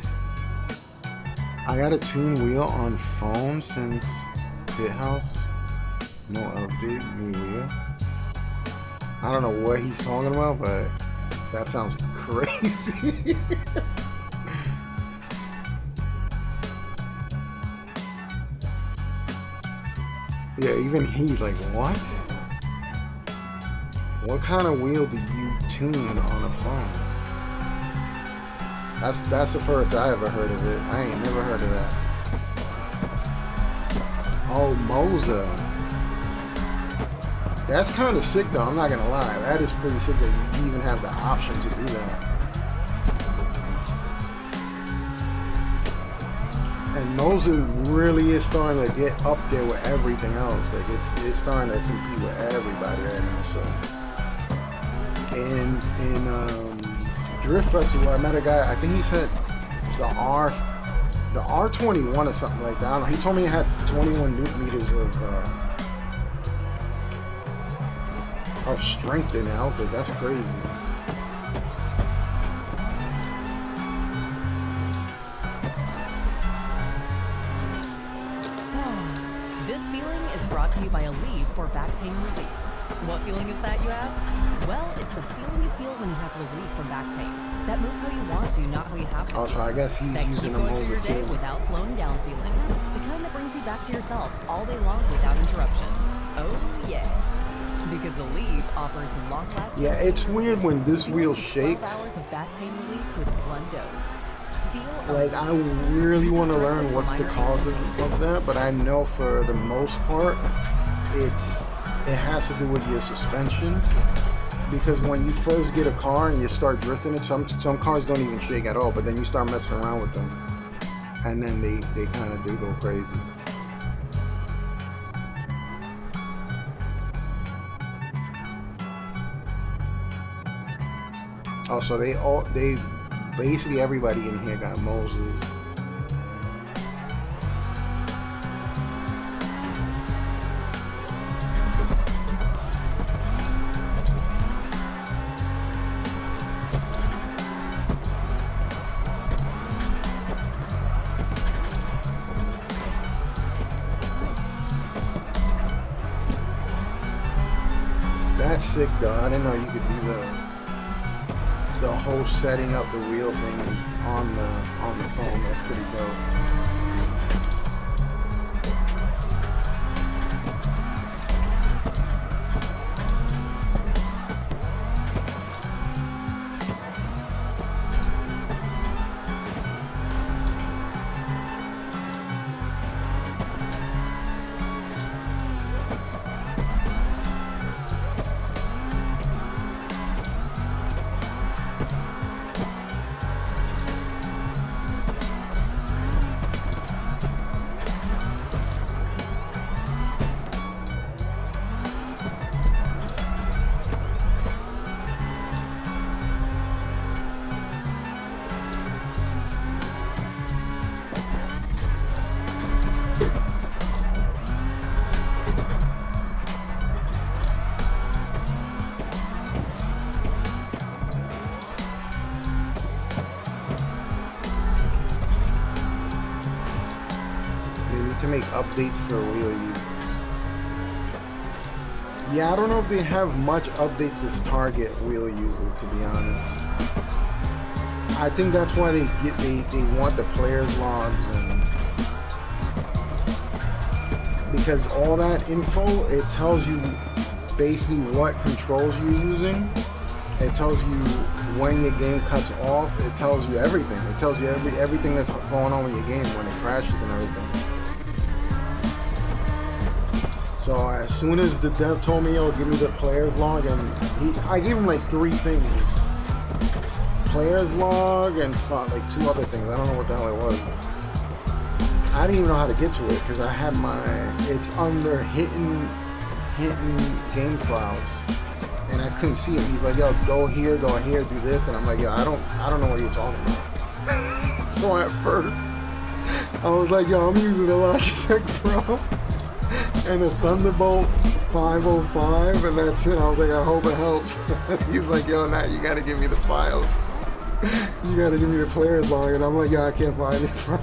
I got a tune wheel on phone since Pit House. No update, new wheel. I don't know what he's talking about, but that sounds crazy. Yeah, even he's like, what? What kind of wheel do you tune on a phone? That's the first I ever heard of it. I ain't never heard of that. Oh, Moza. That's kind of sick though, I'm not gonna lie. That is pretty sick that you even have the option to do that. And Moza really is starting to get up there with everything else. Like it's starting to compete with everybody right now. So in Drift Festival, I met a guy, I think he said the R21 or something like that. I don't know. He told me it had 21 newton meters of strength in it. I was like, that's crazy. This feeling is brought to you by Aleve for back pain relief. What feeling is that, you ask? Well, it's the feeling you feel when you have relief from back pain. That move how you want to, not how you have to. Also, I guess he's that using keep a going through your Moza day too. without slowing down feeling. The kind that brings you back to yourself all day long without interruption. Oh yeah. Because Aleve offers long-lasting. Yeah, it's weird when this wheel shakes. 12 hours of back pain relief with one dose. Like, I really want to learn what's the cause of that, but I know for the most part, it has to do with your suspension. Because when you first get a car and you start drifting it, some cars don't even shake at all, but then you start messing around with them, and then they kind of do go crazy. Oh, so they basically everybody in here got Moses. That's sick though. I didn't know you could do the whole setting up the wheel thing on the phone. That's pretty dope. make updates for wheel users. Yeah, I don't know if they have much updates that target wheel users, to be honest. I think that's why they want the players logs, and because all that info, it tells you basically what controls you're using. It tells you when your game cuts off. It tells you everything. It tells you everything that's going on with your game when it crashes and everything. So as soon as the dev told me, "Yo, give me the players log," and I gave him like 3 things: players log and like 2 other things. I don't know what the hell it was. I didn't even know how to get to it because I had it's under hidden game files, and I couldn't see it. He's like, "Yo, go here, do this," and I'm like, "Yo, I don't know what you're talking about." So at first, I was like, "Yo, I'm using the Logitech Pro and a Thunderbolt 505, and that's it." I was like, "I hope it helps." He's like, "Yo, now you gotta give me the files. You gotta give me the players log," and I'm like, "Yo, I can't find it, bro."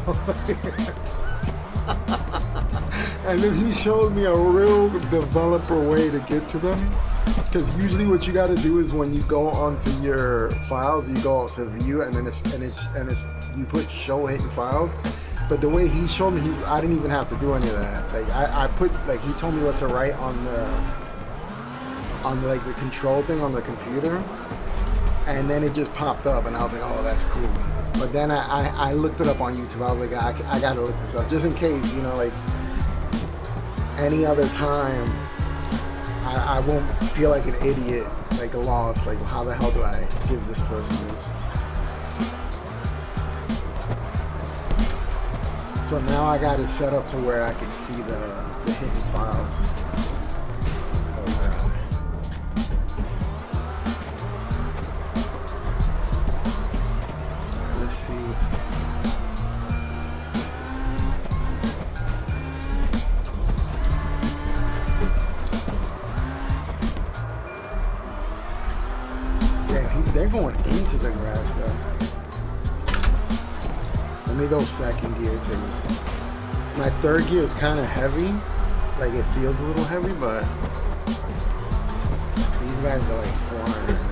And then he showed me a real developer way to get to them. Because usually what you got to do is when you go onto your files, you go to view, and then you put show hidden files. But the way he showed me, I didn't even have to do any of that. Like I put, like, he told me what to write on the the control thing on the computer, and then it just popped up, and I was like, "Oh, that's cool." But then I looked it up on YouTube. I was like, I gotta look this up just in case, you know, like any other time I won't feel like an idiot, like lost, like how the hell do I give this person this? So now I got it set up to where I can see the hidden files. Let's see. They're going into the garage though. Let me go second gear because my third gear is kind of heavy. Like it feels a little heavy, but these guys are like 400 now.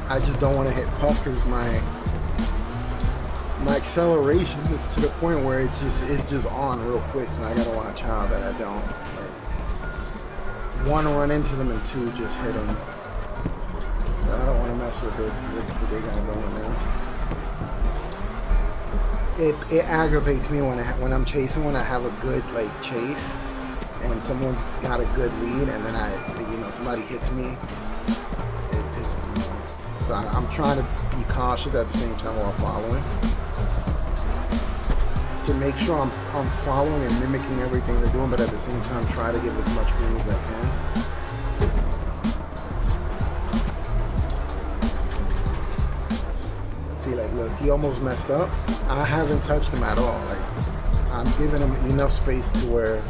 I just don't want to hit puff because my acceleration is to the point where it's just on real quick, so I gotta watch how that I don't like 1 run into them and 2 just hit them. But I don't want to mess with what they got going there. It aggravates me when I'm chasing, when I have a good like chase and someone's got a good lead and then somebody hits me. It pisses me off. So I'm trying to be cautious at the same time while following, to make sure I'm following and mimicking everything they're doing, but at the same time try to give as much room as I can. See, like, look, he almost messed up. I haven't touched him at all. Like, I'm giving him enough space to where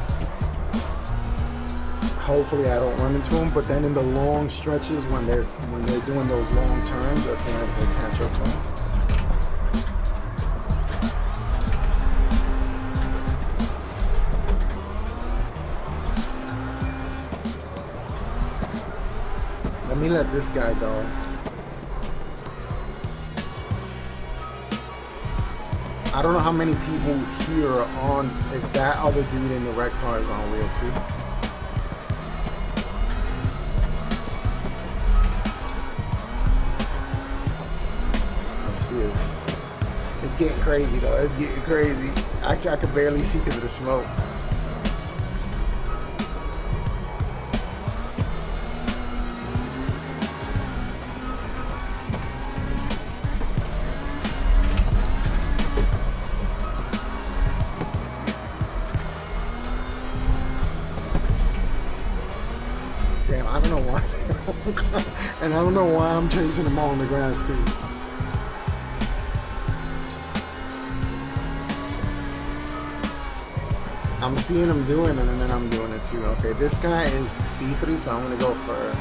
hopefully I don't run into him, but then in the long stretches when they're doing those long turns, that's when I can catch up to him. Let me let this guy go. I don't know how many people here are on, if that other dude in the red car is on wheel 2. It's getting crazy though. It's getting crazy. Actually, I can barely see because of the smoke. Damn, I don't know why. And I don't know why I'm chasing them all on the grass too. I'm seeing him doing it, and then I'm doing it too. Okay, this guy is see-through, so I'm gonna go for.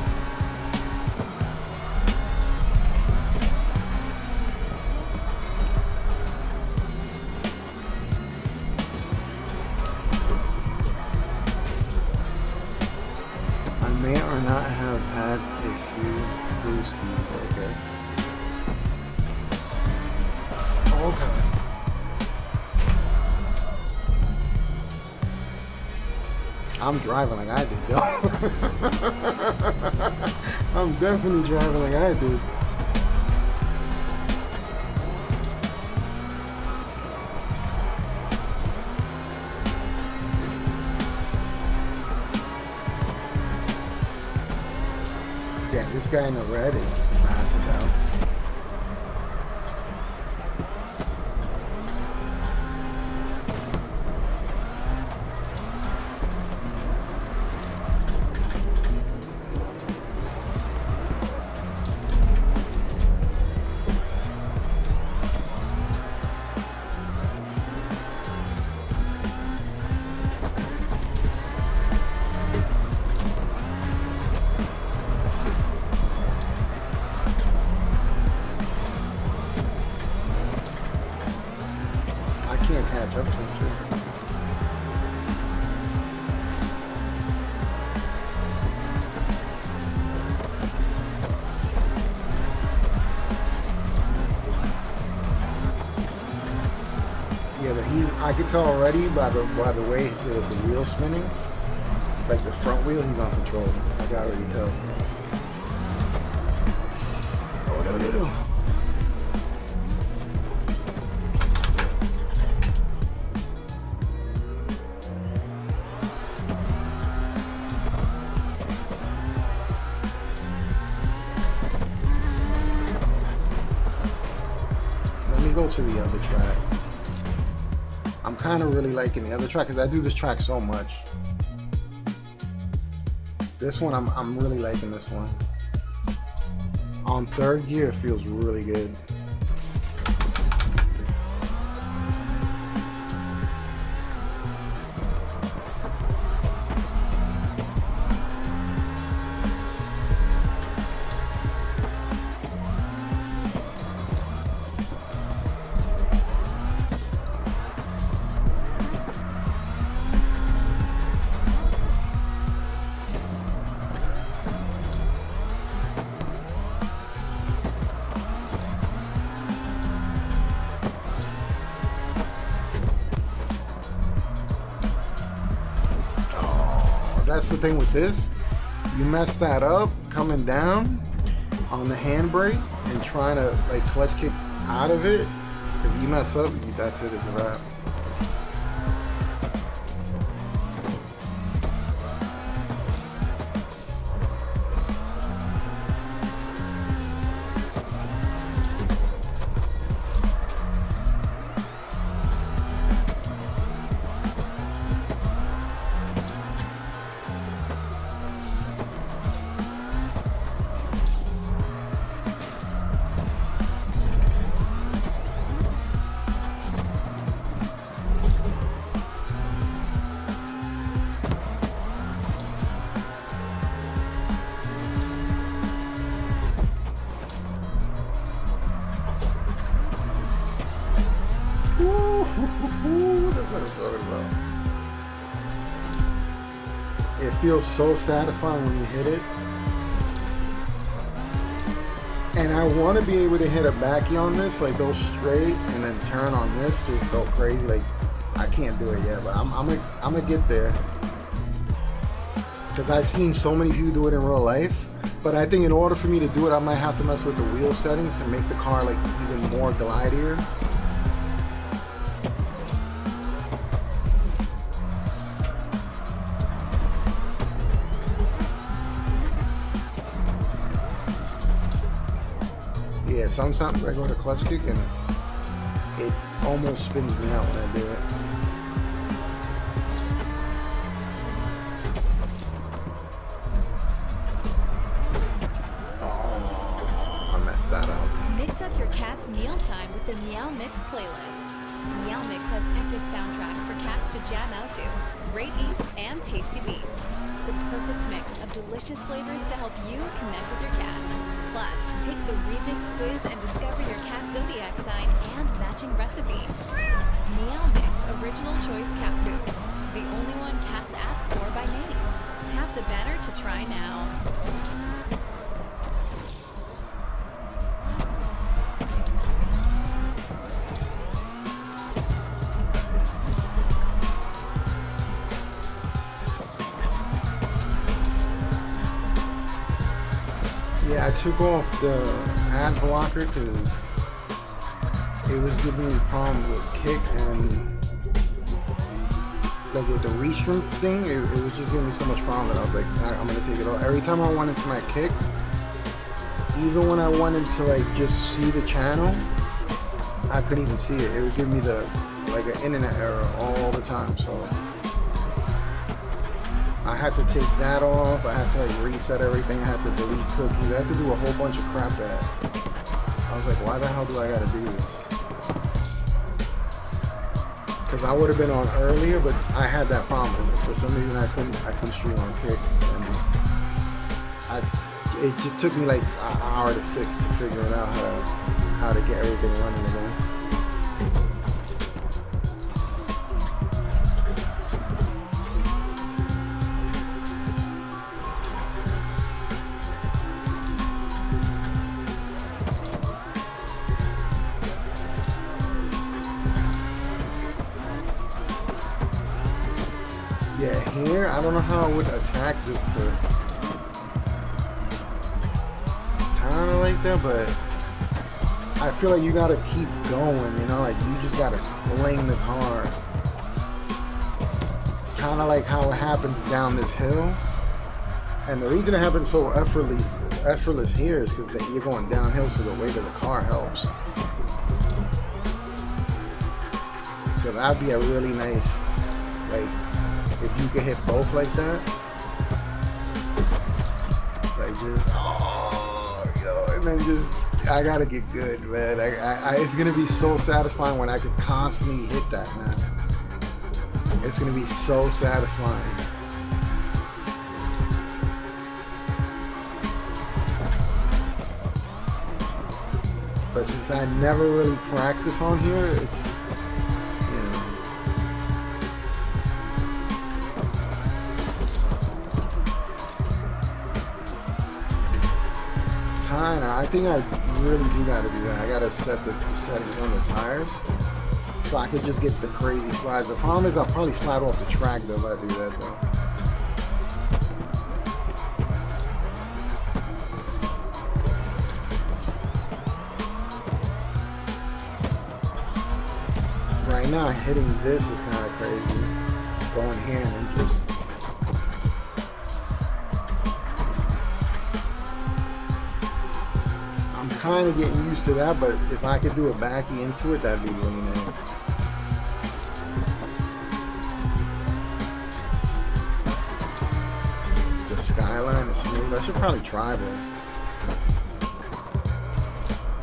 I may or not have had a few brewskis. Okay. Okay. I'm driving like I did, though. I'm definitely driving like I did. Yeah, this guy in the red is fast as hell. Can't catch up to him. Yeah, but I can tell already by the way the wheel's spinning, like the front wheel, he's on control. I can already tell. Oh no. Go to the other track. I'm kind of really liking the other track because I do this track so much. This one, I'm really liking this one. On third gear, it feels really good. That's the thing with this. You mess that up coming down on the handbrake and trying to like clutch kick out of it. If you mess up, that's it. It's a wrap. That's what I'm talking about. It feels so satisfying when you hit it. And I want to be able to hit a backy on this, like go straight and then turn on this, just go crazy. Like I can't do it yet, but I'm gonna get there. Because I've seen so many people do it in real life. But I think in order for me to do it, I might have to mess with the wheel settings and make the car like even more glidier. Yeah, sometimes I go to clutch kick and it almost spins me out when I do it. Mix up your cat's mealtime with the Meow Mix playlist. Meow Mix has epic soundtracks for cats to jam out to, great eats, and tasty beats. The perfect mix of delicious flavors to help you connect with your cat. Plus, take the remix quiz and discover your cat's zodiac sign and matching recipe. Meow Mix Original Choice Cat Food. The only one cats ask for by name. Tap the banner to try now. Yeah, I took off the ad blocker because it was giving me problems with Kick and like with the restream thing. It was just giving me so much problem that I was like, I'm gonna take it off. Every time I went into my Kick, even when I wanted to like just see the channel, I couldn't even see it. It would give me the like an internet error all the time. So I had to take that off. I had to like reset everything. I had to delete cookies. I had to do a whole bunch of crap that I was like, why the hell do I gotta do this? Because I would have been on earlier, but I had that problem. For some reason, I couldn't stream on Kick, and it just took me like an hour to fix to figure it out how to get everything running again. Yeah, here, I don't know how I would attack this to kind of like that, but I feel like you gotta keep going, you know, like you just gotta fling the car. Kind of like how it happens down this hill. And the reason it happens so effortless here is because you're going downhill, so the weight of the car helps. So that'd be a really nice, like, if you could hit both like that, like just, and then just, I gotta get good, man. It's gonna be so satisfying when I could constantly hit that, man. It's gonna be so satisfying. But since I never really practice on here, it's, I think I really do gotta do that. I gotta set the settings on the tires so I could just get the crazy slides. The problem is I'll probably slide off the track though if I do that though. Right now hitting this is kind of crazy. Going here and just kind of getting used to that, but if I could do a backy into it, that'd be really nice. The skyline is smooth. I should probably try the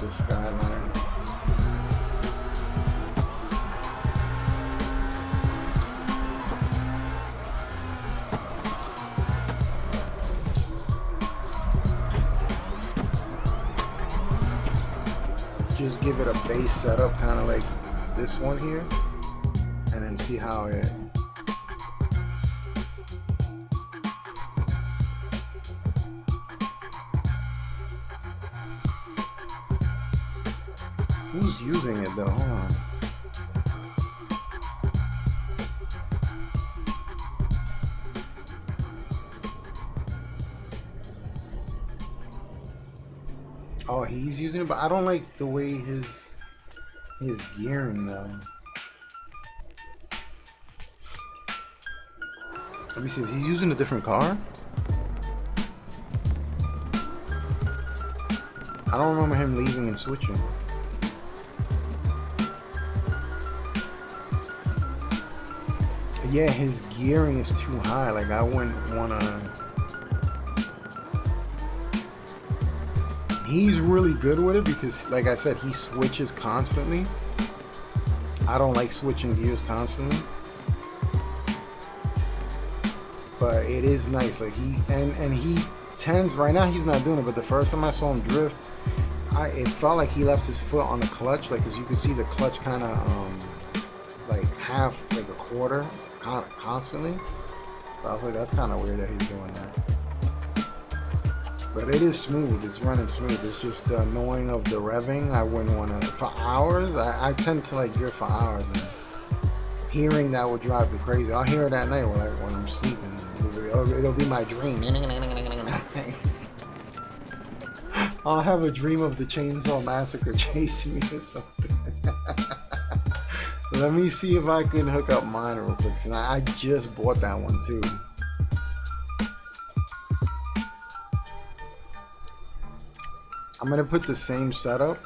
skyline. Just give it a base setup, kind of like this one here, and then see how it. Who's using it though? Hold on. Oh, he's using it, but I don't like the way his gearing though. Let me see, is he using a different car? I don't remember him leaving and switching. Yeah, his gearing is too high. Like I wouldn't wanna. He's really good with it because, like I said, he switches constantly. I don't like switching gears constantly. But it is nice. Like he tends, right now he's not doing it, but the first time I saw him drift, it felt like he left his foot on the clutch, like, as you can see the clutch kind of like half, like a quarter constantly. So I was like, that's kind of weird that he's doing that. But it is smooth, it's running smooth. It's just the annoying of the revving. I wouldn't want to, for hours, I tend to like drift for hours, and hearing that would drive me crazy. I'll hear it at night when I'm sleeping. It'll be my dream. I'll have a dream of the Chainsaw Massacre chasing me or something. Let me see if I can hook up mine real quick. And I just bought that one too. I'm gonna put the same setup.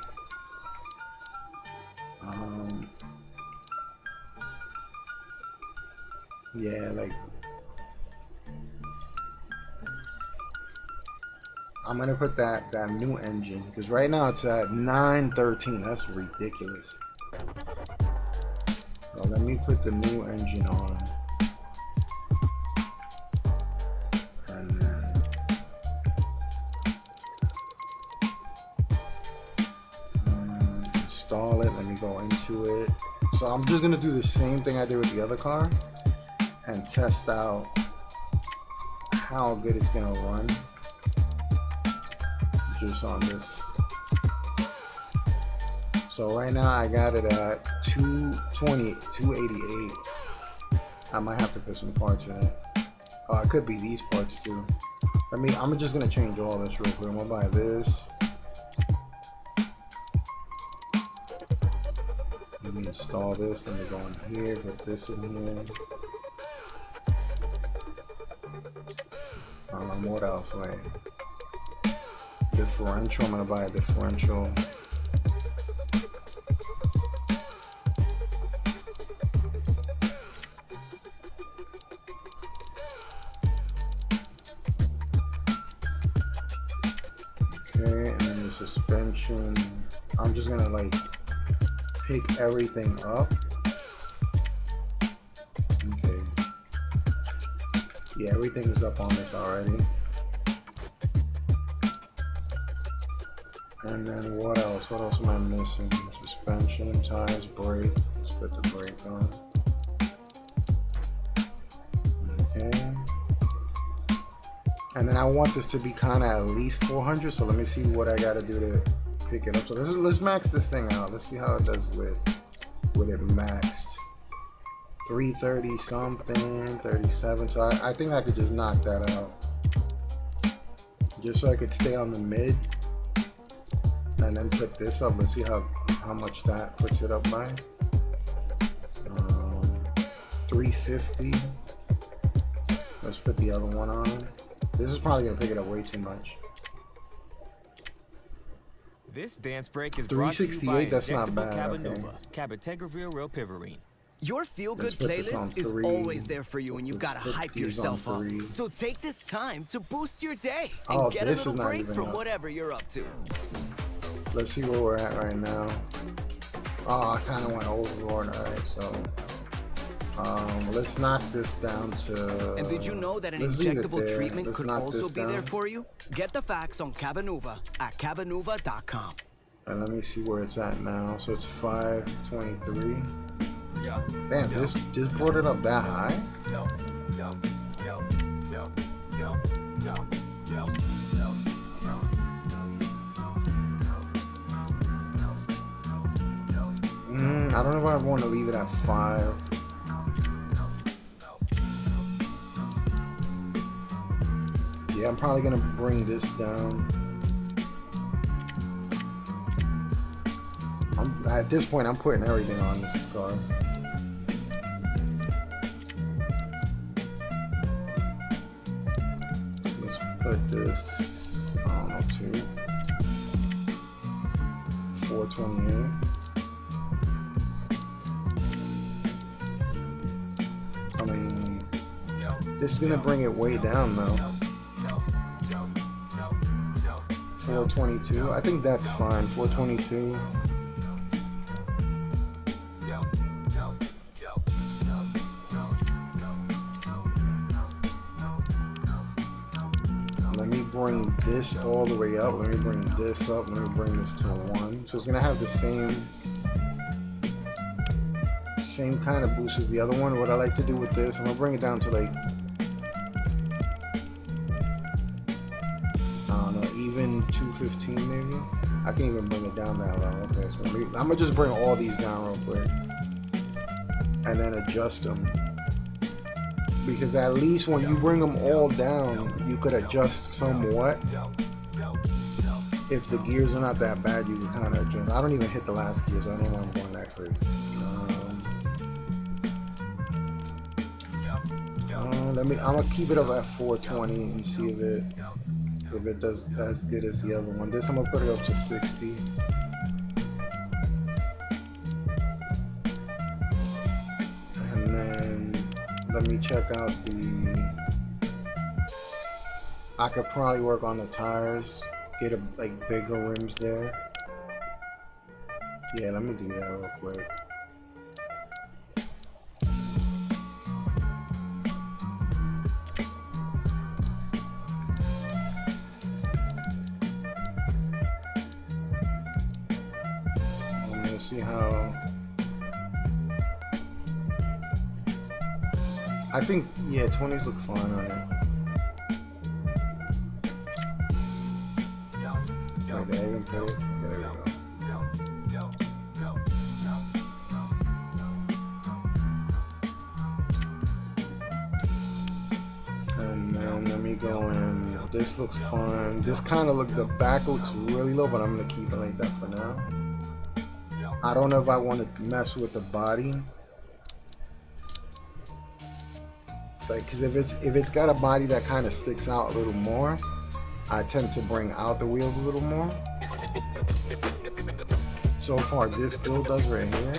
Yeah, like, I'm gonna put that new engine, because right now it's at 913. That's ridiculous. So let me put the new engine on, and then install it. Let me go into it. So I'm just gonna do the same thing I did with the other car and test out how good it's gonna run just on this. So right now I got it at 220, 288. I might have to put some parts in it. Oh, it could be these parts too. I'm just gonna change all this real quick. I'm gonna buy this. Let me install this. Let me go in here, put this in here. What else? Wait. Differential. I'm gonna buy a differential. Okay, and then the suspension. I'm just gonna like pick everything up. Okay. Yeah, everything is up on this already. And then what else? What else am I missing? Suspension, tires, brake. Let's put the brake on. Okay. And then I want this to be kind of at least 400. So let me see what I got to do to pick it up. So let's max this thing out. Let's see how it does with it maxed. 330 something, 37. So I think I could just knock that out, just so I could stay on the mid. And then put this up. Let's see how much that puts it up by. 350. Let's put the other one on. This is probably gonna pick it up way too much. This dance break is brought to you by 368. That's not bad. Cabanova, Cabotegravir Real Piverine. Your feel-good playlist is always there for you when you've got to hype yourself up. So take this time to boost your day and get a little break from whatever you're up to. Let's see where we're at right now. Oh, I kind of went overboard. Alright, so let's knock this down to... And did you know that an injectable treatment could also be there for you? Get the facts on Cabanova at cabanova.com. And let me see where it's at now. So it's 523. Yeah. Damn, just brought it up that high? I don't know if I want to leave it at 5. Yeah, I'm probably gonna bring this down. At this point, I'm putting everything on this car. Let's put this, I don't know, 428. I mean, this is gonna bring it way down though. 422. I think that's fine. 422. bring this all the way up. Let me bring this up. Let me bring this to 1. So it's gonna have the same kind of boost as the other one. What I like to do with this, I'm gonna bring it down to like, I don't know, even 215 maybe. I can't even bring it down that low. Okay, so I'm gonna just bring all these down real quick and then adjust them, because at least when you bring them all down, you could adjust somewhat. If the gears are not that bad, you can kind of adjust. I don't even hit the last gears. I don't know why I'm going that crazy. I'm gonna keep it up at 420 and see if it does as good as the other one. This I'm gonna put it up to 60. And then let me check out I could probably work on the tires, get like bigger rims there. Yeah, let me do that real quick. See how I think, yeah, 20s look fine on it. Wait, did I even put it? Yeah, there we go. And then let me go in. This looks fine. This kind of the back looks really low, but I'm gonna keep it like that for now. I don't know if I want to mess with the body, like, because if it's got a body that kind of sticks out a little more, I tend to bring out the wheels a little more. So far, this build does right here.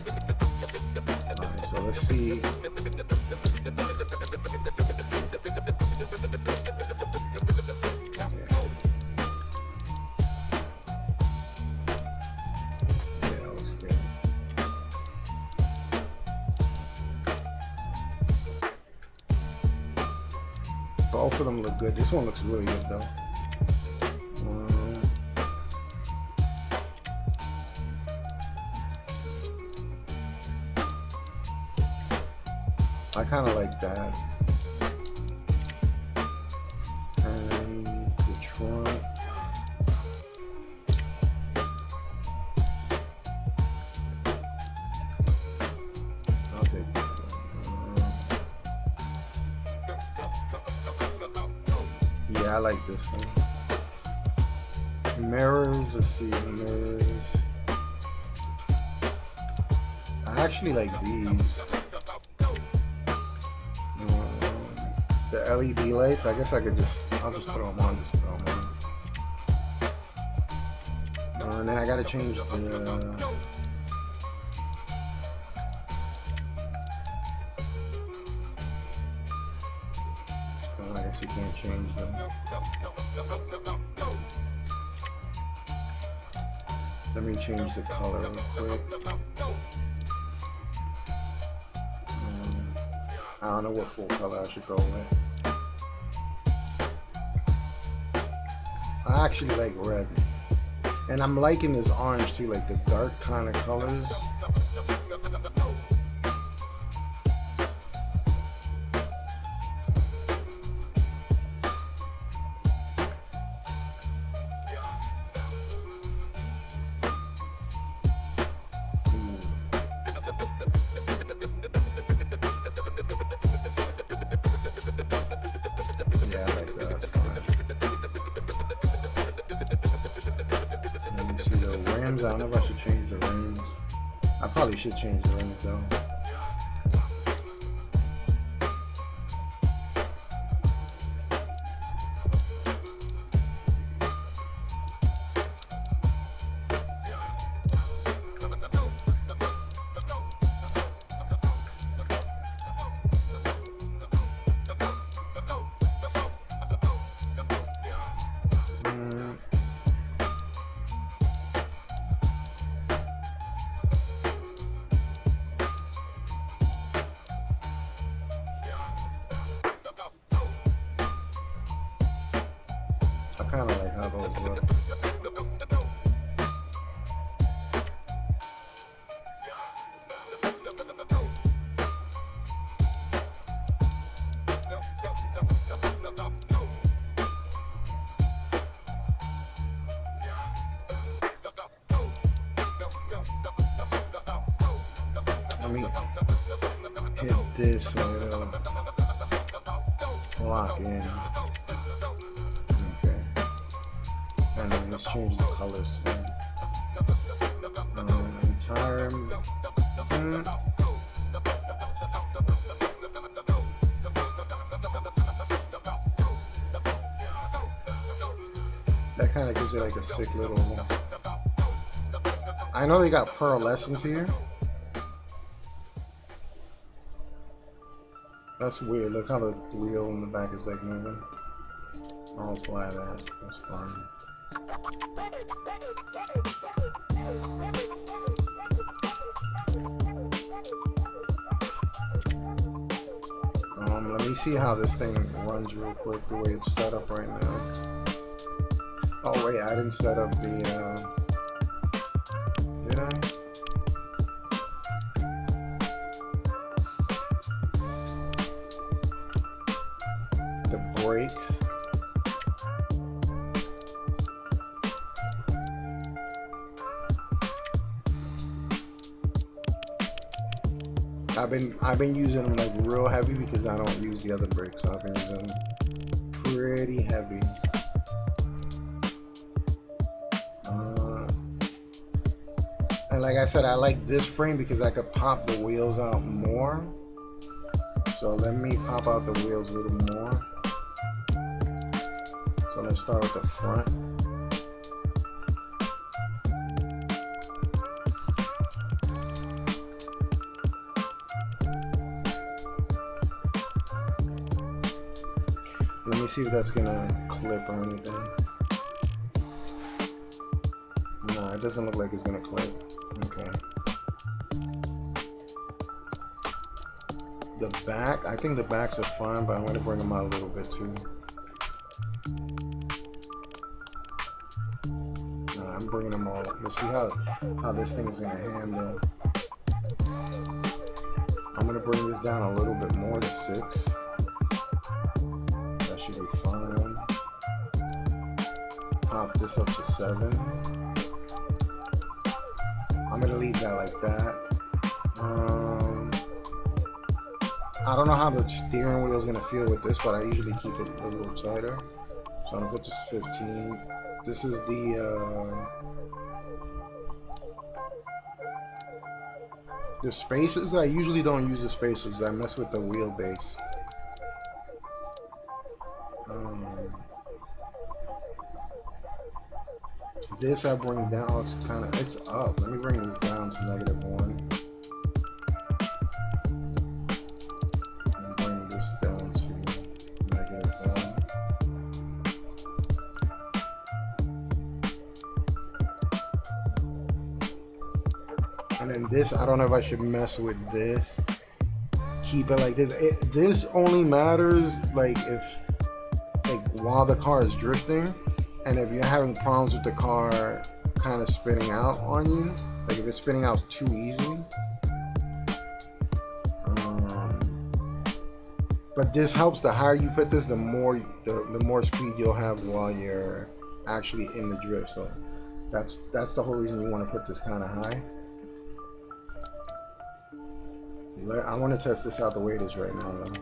Alright, so let's see. Both of them look good. This one looks really good though. I kind of like that. And the trunk. I'll take that. Yeah, I like this one. Mirrors, let's see, mirrors. I actually like these. The LED lights, I guess I'll just throw them on, and then I gotta change the... I guess you can't change them. Let me change the color real quick. I don't know what full color I should go with. I actually like red. And I'm liking this orange too, like the dark kind of colors. I don't know if I should change the rims. I probably should change the rims though. kind of like how those look. Let me hit this so it'll lock in. Okay. And then let's change the colors to entire. That kind of gives it like a sick little. I know they got pearlescence here. That's weird. Look how the wheel in the back is like moving. I'll apply that. That's fine. Let me see how this thing runs real quick, the way it's set up right now. Oh wait, I didn't set up the, did I? The brakes. I've been using them like real heavy because I don't use the other brakes, so I've been using them pretty heavy. And like I said, I like this frame because I could pop the wheels out more. So let me pop out the wheels a little more. So let's start with the front. Let me see if that's gonna clip or anything. No, it doesn't look like it's gonna clip. Okay. The back, I think the backs are fine, but I'm gonna bring them out a little bit too. No, I'm bringing them all up. Let's see how this thing is gonna handle. I'm gonna bring this down a little bit more to 6. That should be fine. Pop this up to 7. I'm gonna leave that like that. I don't know how the steering wheel is gonna feel with this, but I usually keep it a little tighter. So I'm gonna put this 15. This is the spacers. I usually don't use the spacers. I mess with the wheelbase. This I bring down. It's up. Let me bring this down to -1. And bring this down to -1. And then this, I don't know if I should mess with this. Keep it like this. This only matters like while the car is drifting. And if you're having problems with the car kind of spinning out on you, like if it's spinning out too easily. But this helps. The higher you put this, the more speed you'll have while you're actually in the drift. So that's the whole reason you want to put this kind of high. I want to test this out the way it is right now though,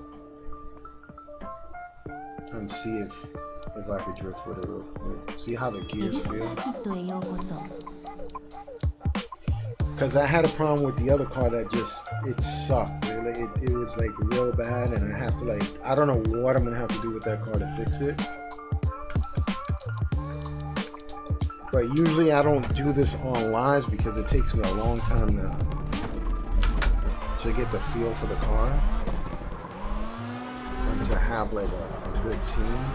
and see if I could drift with it real quick. See how the gears feel. Because I had a problem with the other car that it sucked. It was like real bad, and I have to I don't know what I'm gonna have to do with that car to fix it. But usually I don't do this on lives because it takes me a long time to get the feel for the car and to have like a good team.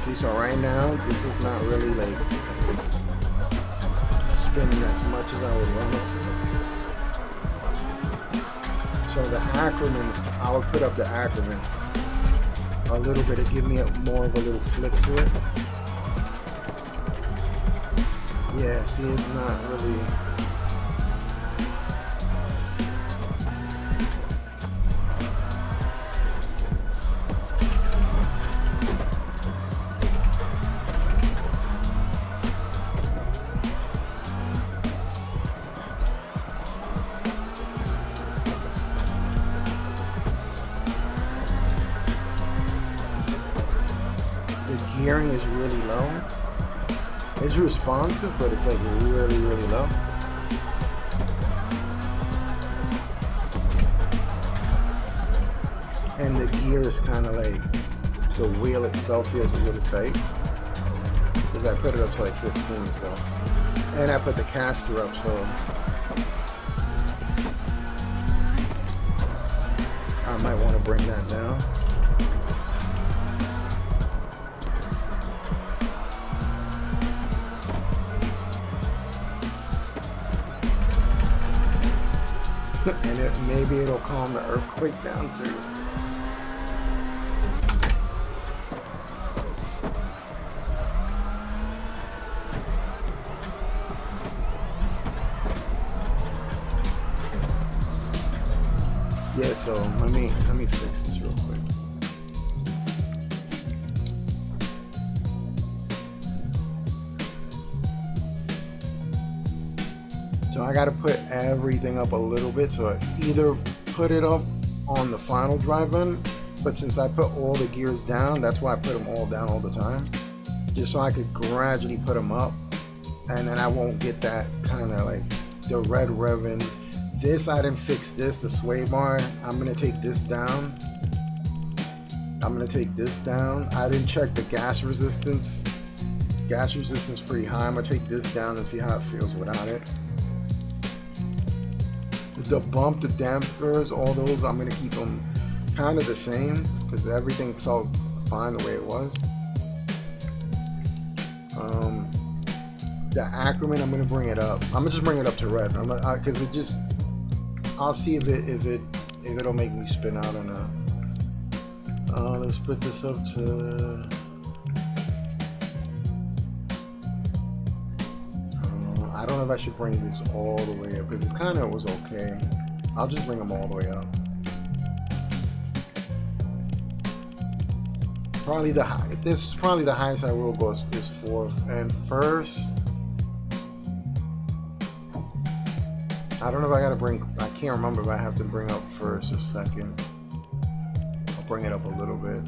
Okay, so right now this is not really like spinning as much as I would want it to. So the acronym, I would put up the acronym a little bit to give me more of a little flick to it. Yeah, see, it's not really. Gearing is really low. It's responsive, but it's like really, really low. And the gear is kind of like, the wheel itself feels a little tight. Because I put it up to like 15, so. And I put the caster up, so. I might want to bring that down. And maybe it'll calm the earthquake down too. Yeah, so let me fix this real quick. So I gotta put everything up a little bit, so I either put it up on the final drive-in, but since I put all the gears down, that's why I put them all down all the time, just so I could gradually put them up, and then I won't get that kind of like the red revving. This, I didn't fix this, the sway bar. I'm gonna take this down. I didn't check the gas resistance. Gas resistance pretty high. I'm gonna take this down and see how it feels without it. The bump, the dampers, all those, I'm going to keep them kind of the same because everything felt fine the way it was. The Ackerman, I'm going to bring it up. I'm going to just bring it up to red because it just, I'll see if it'll make me spin out or not. Let's put this up to. I don't know if I should bring this all the way up because it kind of was okay. I'll just bring them all the way up. Probably this is probably the highest I will go is fourth. And first, I don't know if I gotta bring. I can't remember if I have to bring up first or second. I'll bring it up a little bit.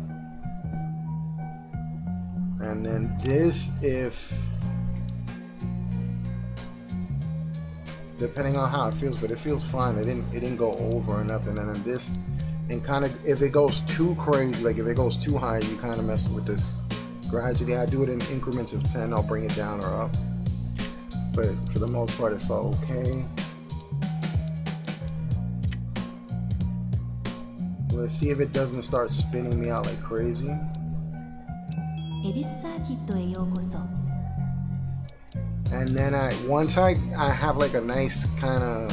And then this, if. Depending on how it feels, but it feels fine. It didn't go over or nothing. And then this, and kind of if it goes too crazy, like if it goes too high, you kind of mess with this gradually. I do it in increments of 10. I'll bring it down or up. But for the most part, it felt okay. Let's see if it doesn't start spinning me out like crazy. And then once I have like a nice kind of,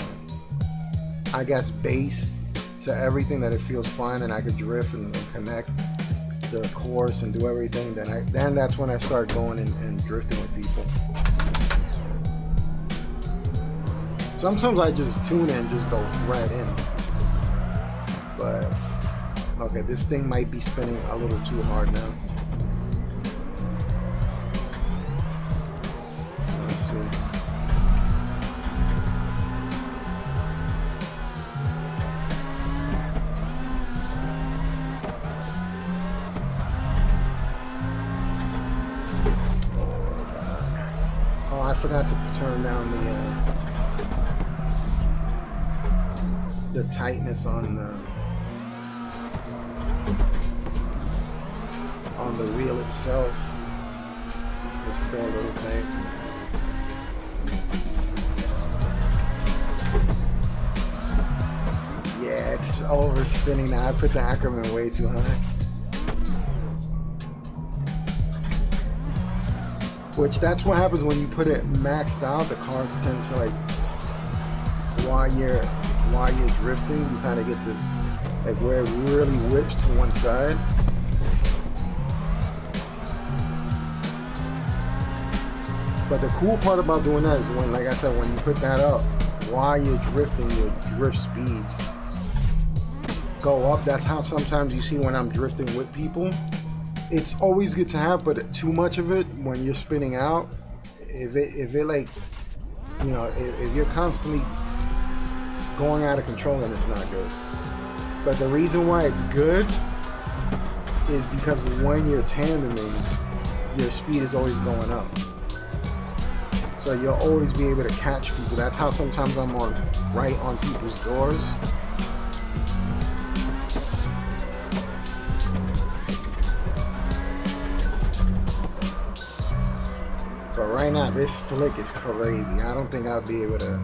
I guess, base to everything that it feels fine and I could drift and connect the course and do everything, then that's when I start going and drifting with people. Sometimes I just tune in and just go right in. But, okay, this thing might be spinning a little too hard now. I forgot to turn down the tightness on the wheel itself. It's still a little tight. Yeah, it's over spinning now. I put the Ackerman way too high. Which that's what happens when you put it maxed out. The cars tend to like while you're drifting, you kind of get this like where it really whips to one side. But the cool part about doing that is when, like I said, when you put that up while you're drifting, your drift speeds go up. That's how sometimes you see when I'm drifting with people. It's always good to have, but too much of it when you're spinning out, if it like, you know, if you're constantly going out of control, then it's not good. But the reason why it's good is because when you're tandeming, your speed is always going up. So you'll always be able to catch people. That's how sometimes I'm right on people's doors. But right now, this flick is crazy. I don't think I'll be able to.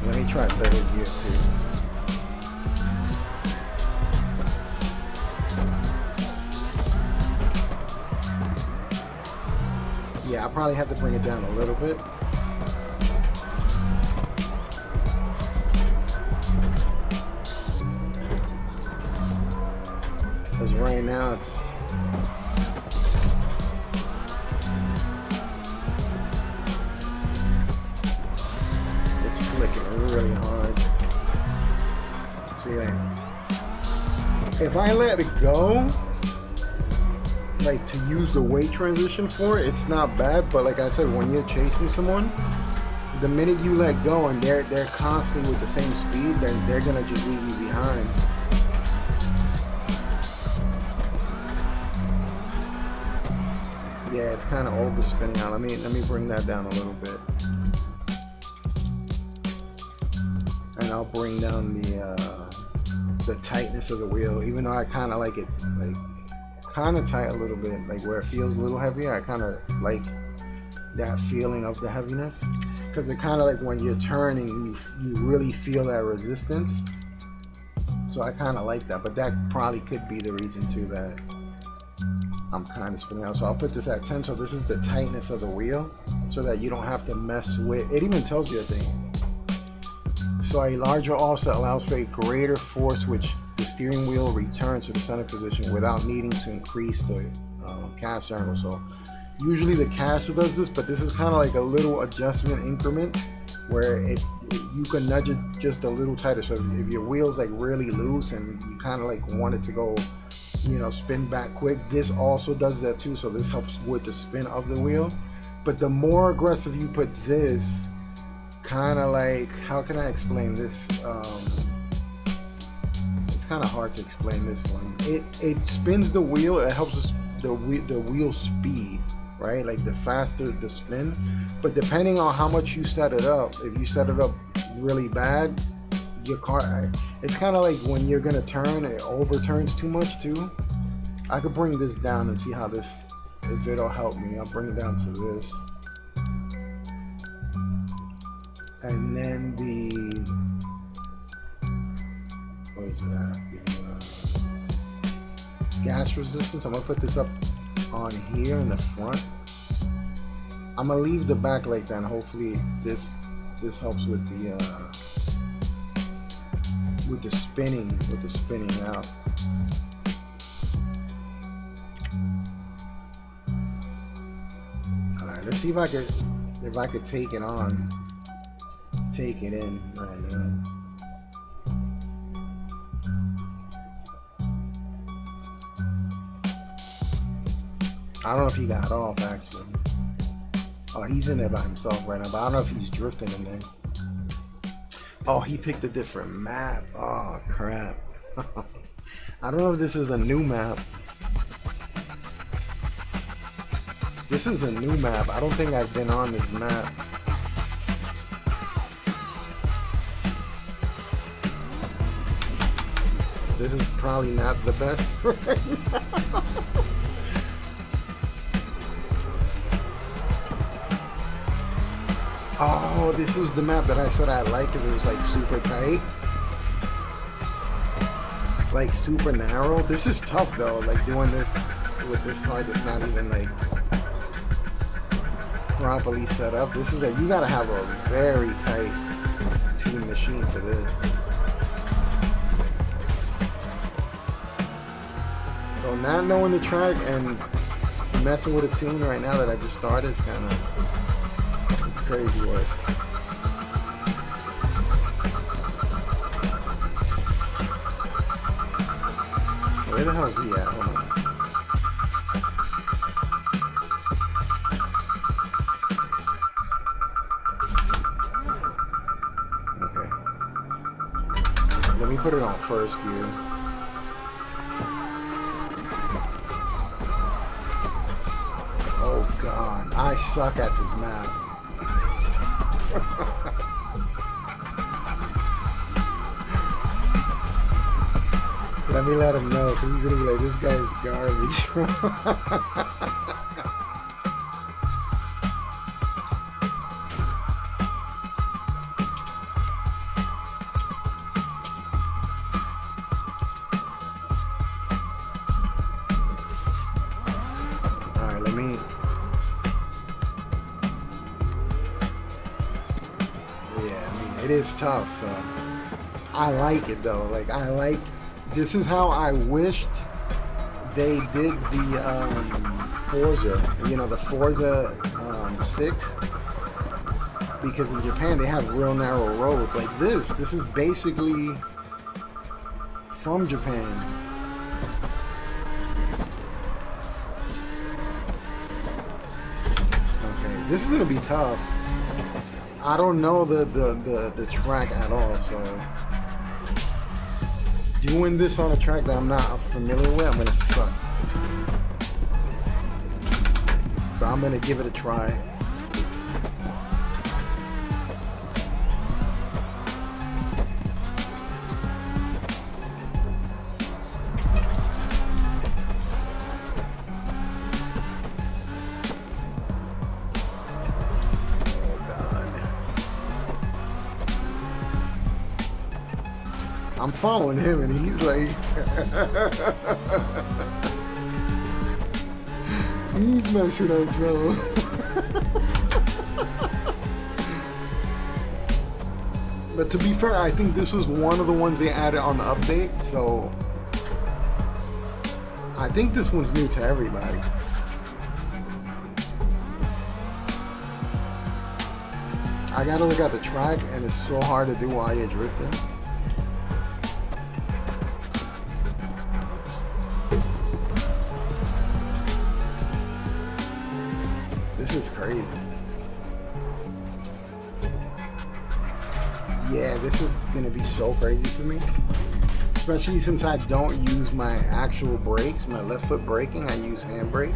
Let me try third gear too. Yeah, I'll probably have to bring it down a little bit. Because right now it's flicking really hard. See, like, if I let it go, like to use the weight transition for it, it's not bad. But like I said, when you're chasing someone, the minute you let go and they're constantly with the same speed, then they're gonna just leave you behind. Yeah, it's kind of overspinning out. Let me bring that down a little bit, and I'll bring down the tightness of the wheel. Even though I kind of like it like kind of tight a little bit, like where it feels a little heavier. I kind of like that feeling of the heaviness, because it kind of like when you're turning, you really feel that resistance. So I kind of like that, but that probably could be the reason too that I'm kind of spinning out. So I'll put this at 10. So this is the tightness of the wheel, so that you don't have to mess with it. Even tells you a thing. So a larger offset allows for a greater force, which the steering wheel returns to the center position without needing to increase the caster angle. So usually the caster does this, but this is kind of like a little adjustment increment where you can nudge it just a little tighter. So if your wheel's like really loose and you kind of like want it to go, you know, spin back quick, this also does that too. So this helps with the spin of the wheel. But the more aggressive you put this, kind of like, how can I explain this? It's kind of hard to explain this one. It spins the wheel. It helps us the wheel speed, right? Like the faster the spin. But depending on how much you set it up, if you set it up really bad, your car, it's kind of like when you're gonna turn, it overturns too much too. I could bring this down and see how this, if it'll help me. I'll bring it down to this. And then what is that? The gas resistance. I'm gonna put this up on here in the front. I'm gonna leave the back like that, and hopefully this helps with the spinning out. All right, let's see if I could take it on. Take it in right now. I don't know if he got off actually. Oh, he's in there by himself right now, but I don't know if he's drifting in there. Oh, he picked a different map. Oh, crap. I don't know if this is a new map. This is a new map. I don't think I've been on this map. This is probably not the best right now. Oh, this was the map that I said I like because it was like super tight. Like super narrow. This is tough though, like doing this with this card that's not even like properly set up. This is you gotta have a very tight team machine for this. So not knowing the track and messing with a tune right now that I just started is kind of, it's crazy work. Where the hell is he at? Hold on. Okay. Let me put it on first gear. Oh God, I suck at this map. Let me let him know, because he's gonna be like, this guy's garbage. Alright, let me... Yeah, I mean, it is tough, so... I like it, though. Like, I like... This is how I wished they did the Forza, you know, the Forza 6, because in Japan they have real narrow roads like this. This is basically from Japan. Okay, this is gonna be tough. I don't know the track at all, so doing this on a track that I'm not familiar with, I'm gonna suck. But I'm gonna give it a try. I'm following him and he's like he's messing us up. But to be fair, I think this was one of the ones they added on the update, so I think this one's new to everybody. I gotta look at the track and it's so hard to do while you're drifting. This is crazy. Yeah, this is gonna be so crazy for me. Especially since I don't use my actual brakes, my left foot braking, I use handbrake.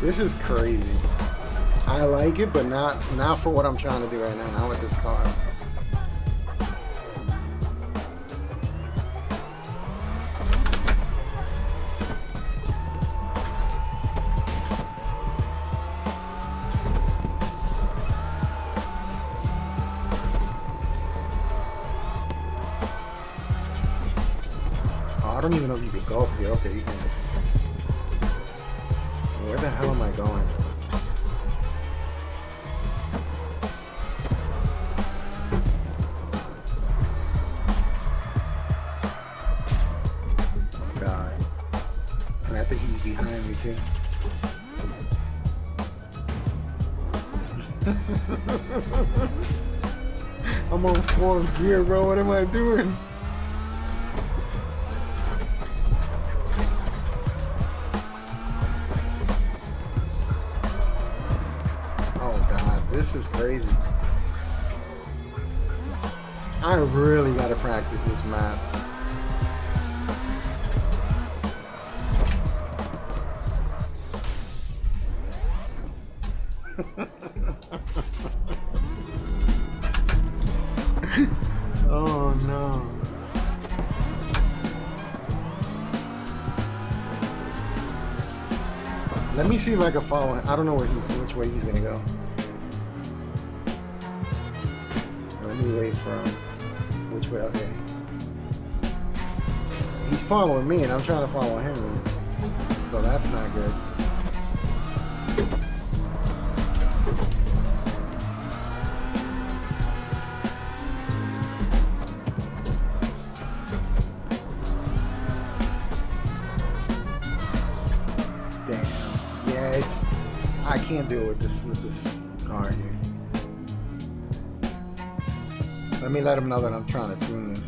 This is crazy. I like it, but not for what I'm trying to do right now. Not with this car. Oh, I don't even know if you could go up here. Okay, you can. Where the hell am I going? God. And I think he's behind me too. I'm on 4th gear, bro. What am I doing? Oh God, this is crazy. I really gotta practice this map. Oh no. Let me see if I can follow him. I don't know which way he's gonna go. Let me wait for him. Which way? Okay. He's following me and I'm trying to follow him. So that's not good. I can't deal with this car here. Let me let him know that I'm trying to tune this.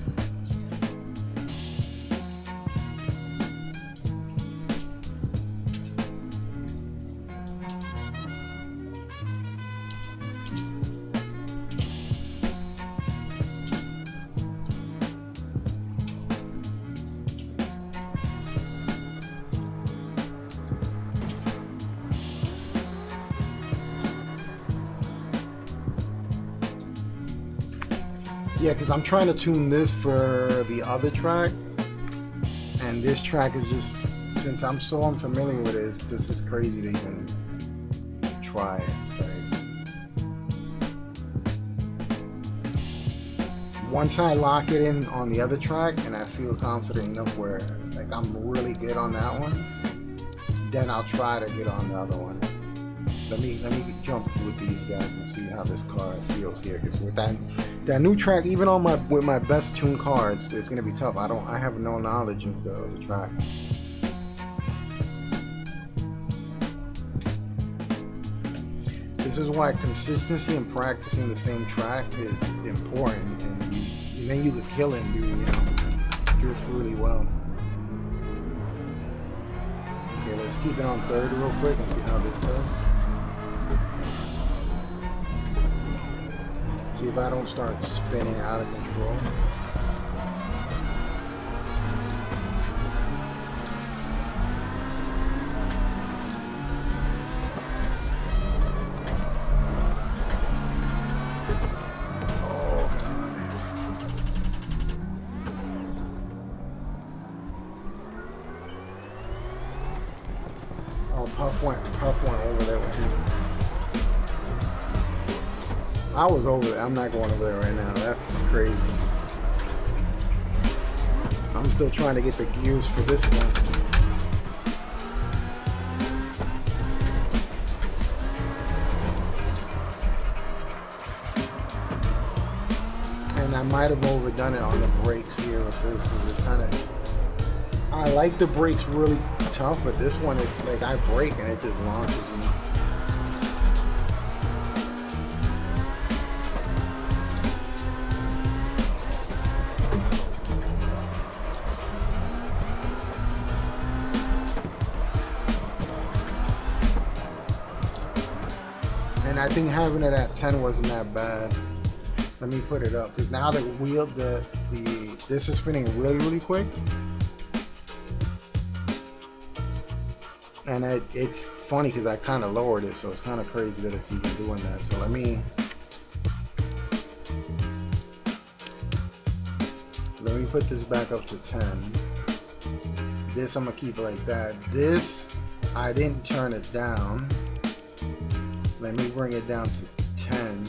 Yeah, because I'm trying to tune this for the other track, and this track is just, since I'm so unfamiliar with this is crazy to even try it. Like, once I lock it in on the other track and I feel confident enough where like I'm really good on that one, then I'll try to get on the other one. Let me jump with these guys and see how this car feels here. Because with that new track, even on with my best tuned cards, it's gonna be tough. I have no knowledge of the track. This is why consistency and practicing the same track is important, and then you could kill it and do drift really well. Okay, let's keep it on 3rd real quick and see how this does. See if I don't start spinning out of control. Oh God. Oh, Puff went over there with him. I was over there. I'm not going over there right now. That's crazy. I'm still trying to get the gears for this one. And I might have overdone it on the brakes here with this. It's kind of, I like the brakes really tough, but this one it's like I brake and it just launches me. And I think having it at 10 wasn't that bad. Let me put it up because now the wheel, this is spinning really quick, and it's funny because I kind of lowered it, so it's kind of crazy that it's even doing that. So let me put this back up to 10. This I'm gonna keep it like that. This I didn't turn it down. Let me bring it down to 10.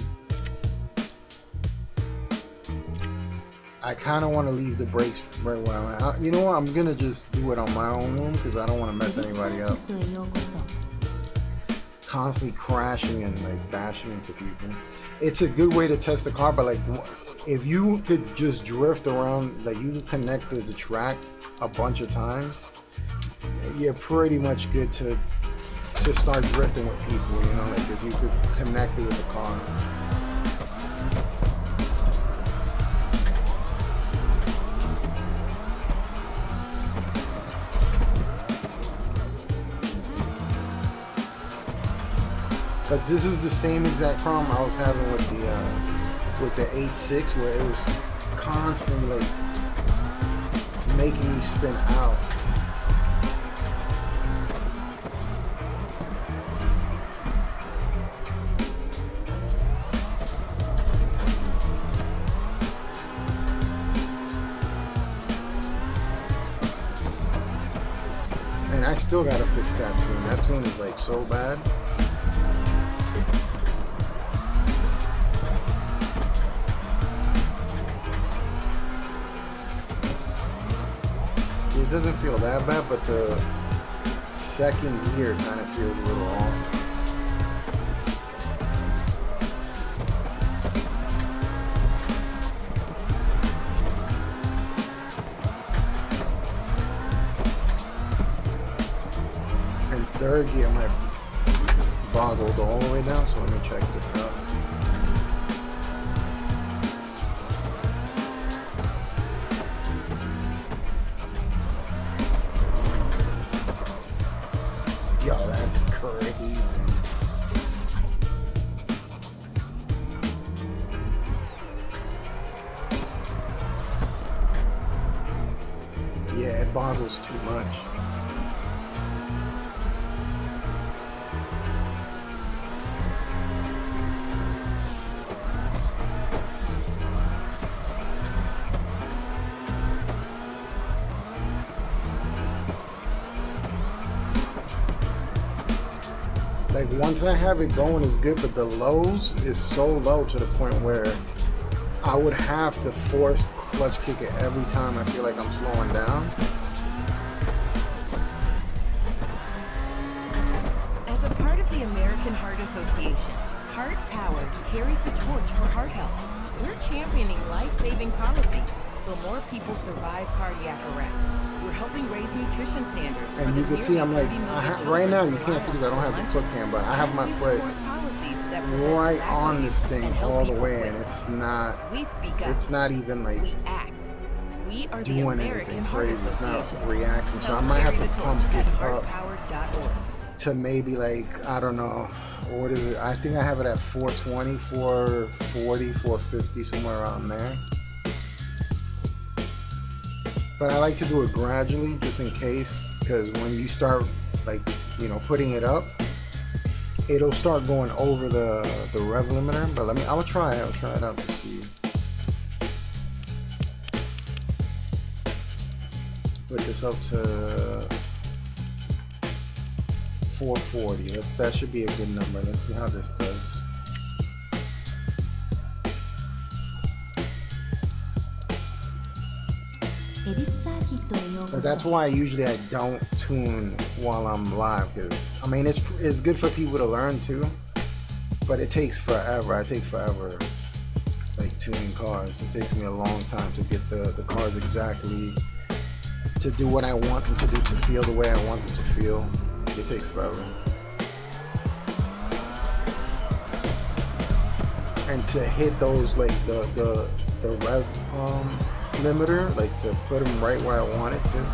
I kind of want to leave the brakes right where I'm at. You know what? I'm going to just do it on my own room because I don't want to mess anybody up. Constantly crashing and like bashing into people. It's a good way to test the car, but like if you could just drift around, like you connect to the track a bunch of times, you're pretty much good to start drifting with people, you know, like if you could connect it with the car. Because this is the same exact problem I was having with the 8.6, where it was constantly like making me spin out. And I still gotta fix that tune. That tune is like so bad. It doesn't feel that bad, but the second gear kind of feels a little off. And third gear might boggled all the way down, so let me check this out. Yo, that's crazy. Yeah, it boggles too much. Like once I have it going is good, but the lows is so low to the point where I would have to force clutch kick it every time I feel like I'm slowing down. As a part of the American Heart Association, Heart Powered carries the torch for heart health. We're championing life-saving policies so more people survive cardiac arrest. We're helping raise nutrition standards. And you can see I'm like, right now you can't see because I don't have the foot cam, but I have my foot right on this thing all the way, and it's not even like doing anything crazy. It's not reacting, so I might have to pump this up to maybe like, I don't know, what is it? I think I have it at 420, 440, 450, somewhere around there. But I like to do it gradually, just in case, because when you start, like, you know, putting it up, it'll start going over the rev limiter. But I'll try it out to see. Put this up to 440. That should be a good number. Let's see how this does. But that's why usually I don't tune while I'm live, because I mean it's good for people to learn too, but it takes forever. I take forever like tuning cars. It takes me a long time to get the cars exactly to do what I want them to do, to feel the way I want them to feel. It takes forever. And to hit those, like the rev limiter, like to put them right where I want it to,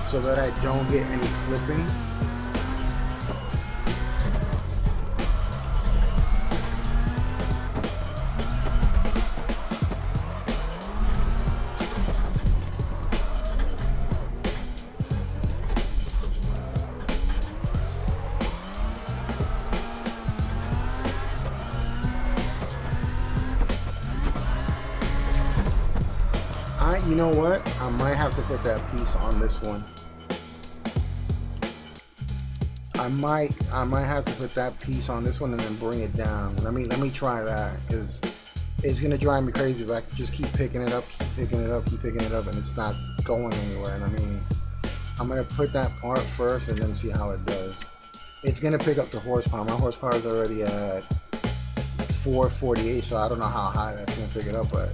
so that I don't get any clipping. You know what? I might have to put that piece on this one. I might have to put that piece on this one and then bring it down. Let me try that, because it's gonna drive me crazy if I just keep picking it up, keep picking it up, and it's not going anywhere. And I mean, I'm gonna put that part first and then see how it does. It's gonna pick up the horsepower. My horsepower is already at 448, so I don't know how high that's gonna pick it up, but.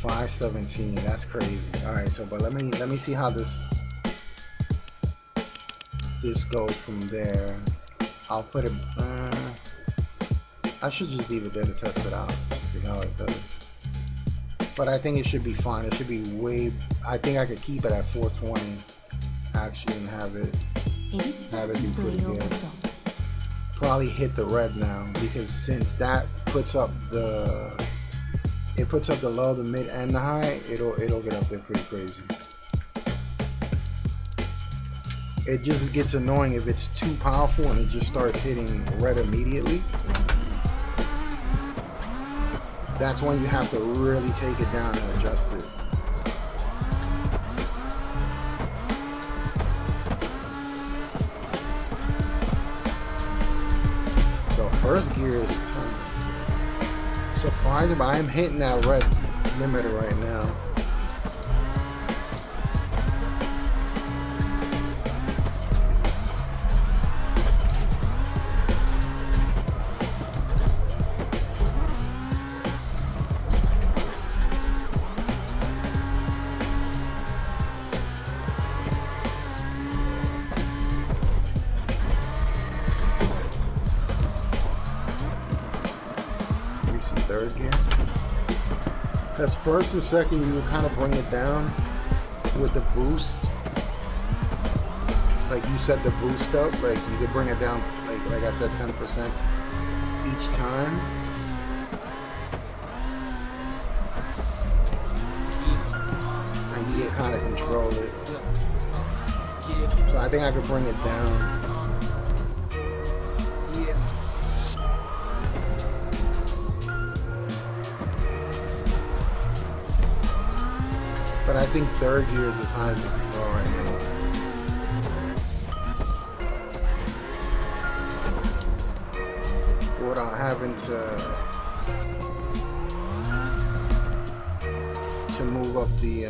517, that's crazy. All right, so but let me see how this goes from there. I'll put it. I should just leave it there to test it out. See how it does. But I think it should be fine. It should be way. I think I could keep it at 420 actually and have it be pretty good. Probably hit the red now because since that puts up the low, the mid, and the high, it'll get up there pretty crazy. It just gets annoying if it's too powerful and it just starts hitting red immediately. That's when you have to really take it down and adjust it. So first gear is kind of surprising, but I am hitting that red limiter right now. Third gear, because first and second you will kind of bring it down with the boost, like you set the boost up, like you could bring it down like I said 10% each time, and you can kind of control it. So I think I could bring it down. But I think third gear is as high as it can go right now. Without having to move up the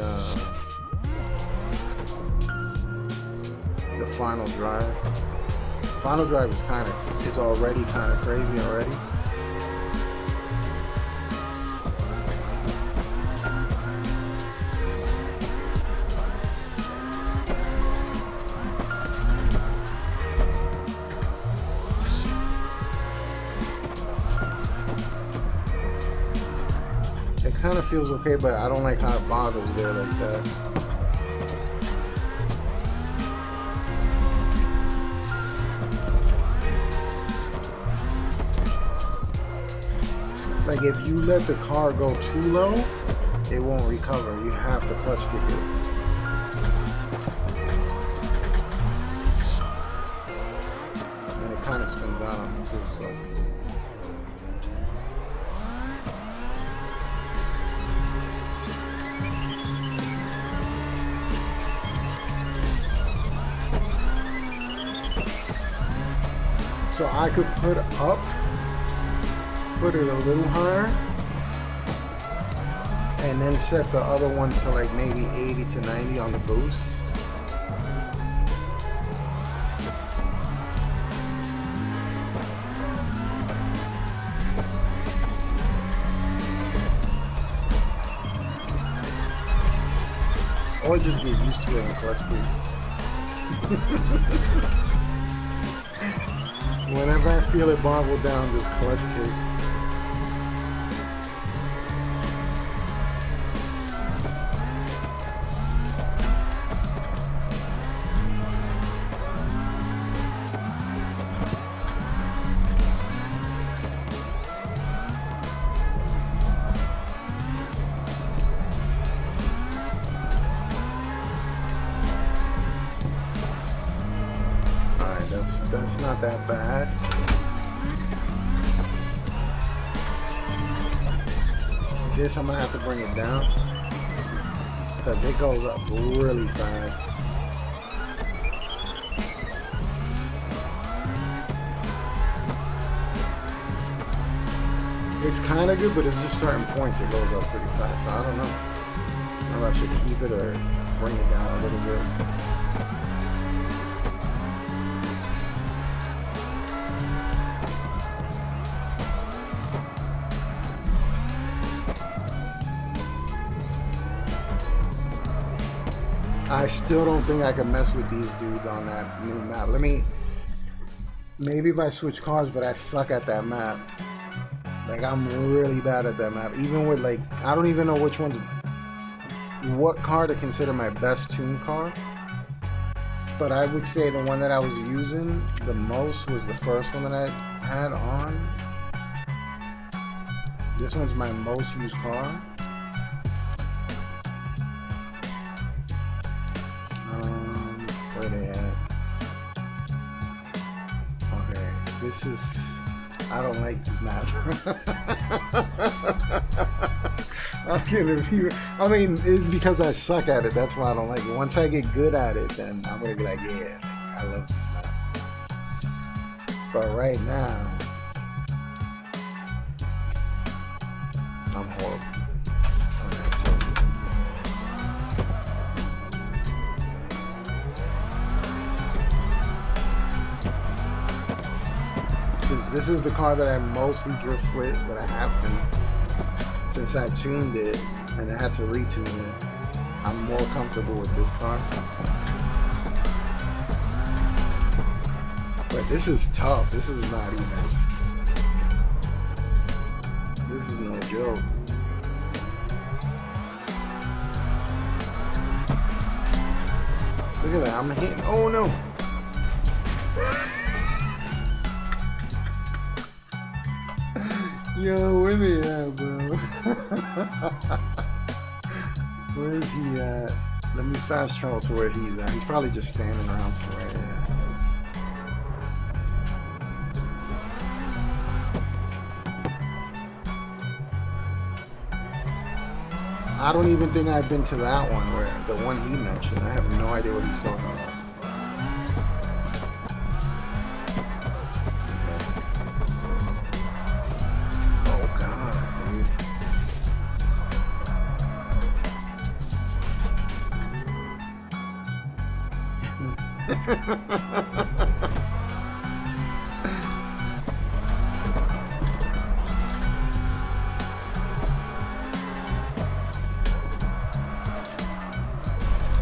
final drive. Final drive is already kind of crazy already. Kind of feels okay, but I don't like how it boggles there like that. Like if you let the car go too low, it won't recover. You have to clutch kick it. And it kind of spins out on it too, so. So I could put it a little higher, and then set the other ones to like maybe 80 to 90 on the boost. Or just get used to it in clutch kick. Whenever I feel it boggle down, just clutch kick. That's not that bad. This I'm gonna have to bring it down because it goes up really fast. It's kind of good, but it's just certain points it goes up pretty fast. So I don't know if I should keep it or bring it down a little bit. I still don't think I can mess with these dudes on that new map. Maybe if I switch cars, but I suck at that map. Like, I'm really bad at that map. Even with, like, I don't even know which one to, what car to consider my best tune car. But I would say the one that I was using the most was the first one that I had on. This one's my most used car. Where they at? Okay, this is, I don't like this map. I mean, it's because I suck at it. That's why I don't like it. Once I get good at it, then I'm gonna be like, yeah, I love this map. But right now, I'm horrible. Okay, so since this is the car that I mostly drift with, that I have been, since I tuned it and I had to retune it, I'm more comfortable with this car. But this is tough. This is not even. This is no joke. Look at that. I'm hitting. Oh no. Yo, where they at, bro? Where is he at? Let me fast travel to where he's at. He's probably just standing around somewhere. Yeah. I don't even think I've been to that one, where the one he mentioned. I have no idea what he's talking about.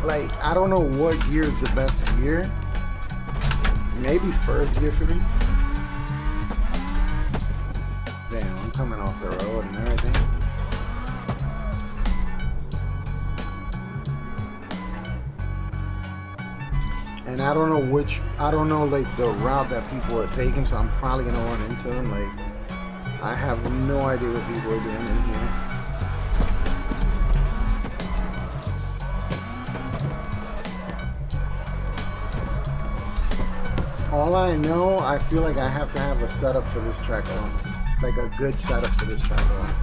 Like, I don't know what gear is the best gear. Maybe first gear for me. Damn, I'm coming off the road and everything. And I don't know like the route that people are taking, so I'm probably gonna run into them. Like, I have no idea what people are doing in here. All I know, I feel like I have to have a setup for this track on. Like a good setup for this track on.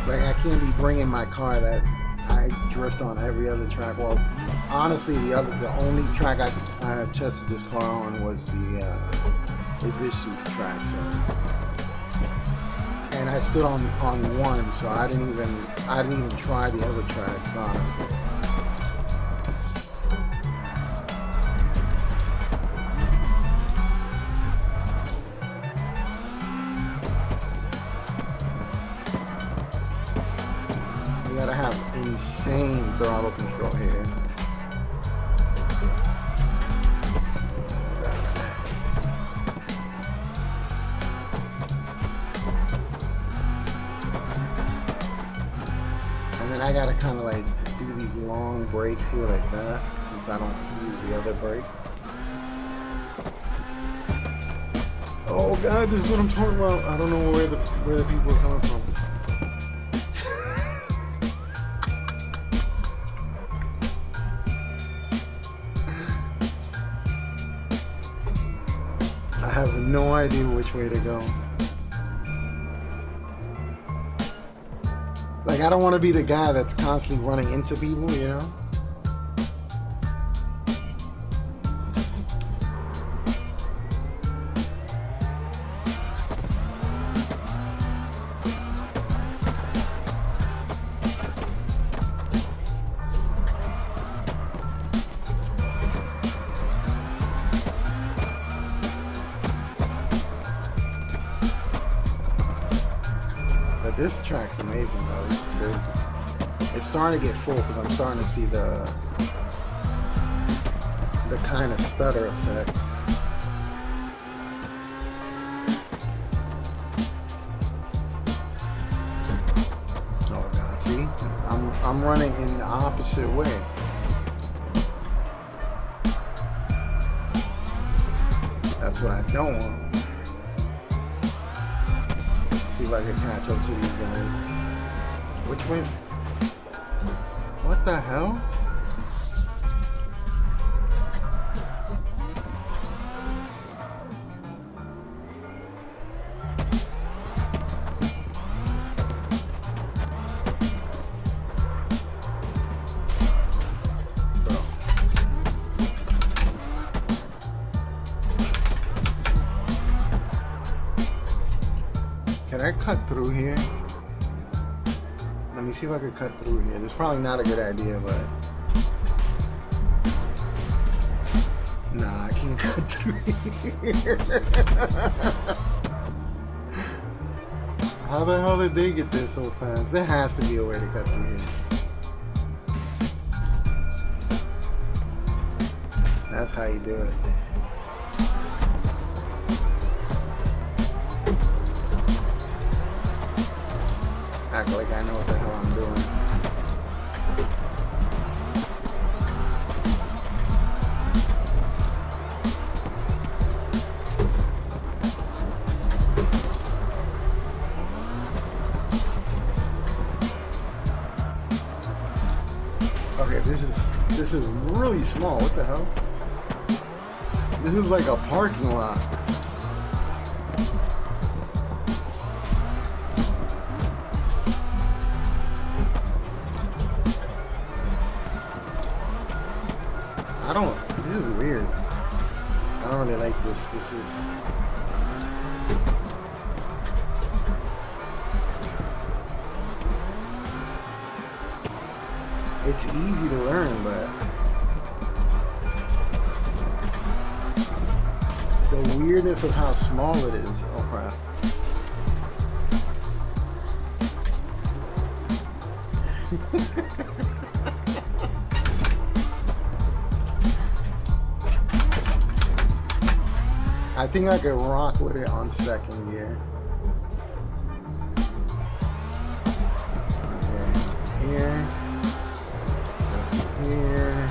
Like, I can't be bringing my car that I drift on every other track. Well, honestly, the only track I have tested this car on was the Ibisu track. So, and I stood on one, so I didn't even try the other tracks, honestly. Gotta have insane throttle control here. And then I gotta kind of like do these long brakes here like that, since I don't use the other brake. Oh god, this is what I'm talking about. I don't know where the people are coming from. I have no idea which way to go. Like, I don't want to be the guy that's constantly running into people, you know? This track's amazing though. It's starting to get full because I'm starting to see the kind of stutter effect. See, I'm running in the opposite way. That's what I don't want. See if I can catch up to these guys. Which way? What the hell? Can I cut through here? Let me see if I can cut through here. This is probably not a good idea, but... Nah, I can't cut through here. How the hell did they get there so fast? There has to be a way to cut through here. That's how you do it. Act like I know what the hell I'm doing. Okay, this is really small. What the hell? This is like a parking lot. This is weird. I don't really like this. This is... It's easy to learn, but... the weirdness of how small it is. Oh crap. I think I could rock with it on second gear. Okay, here, here,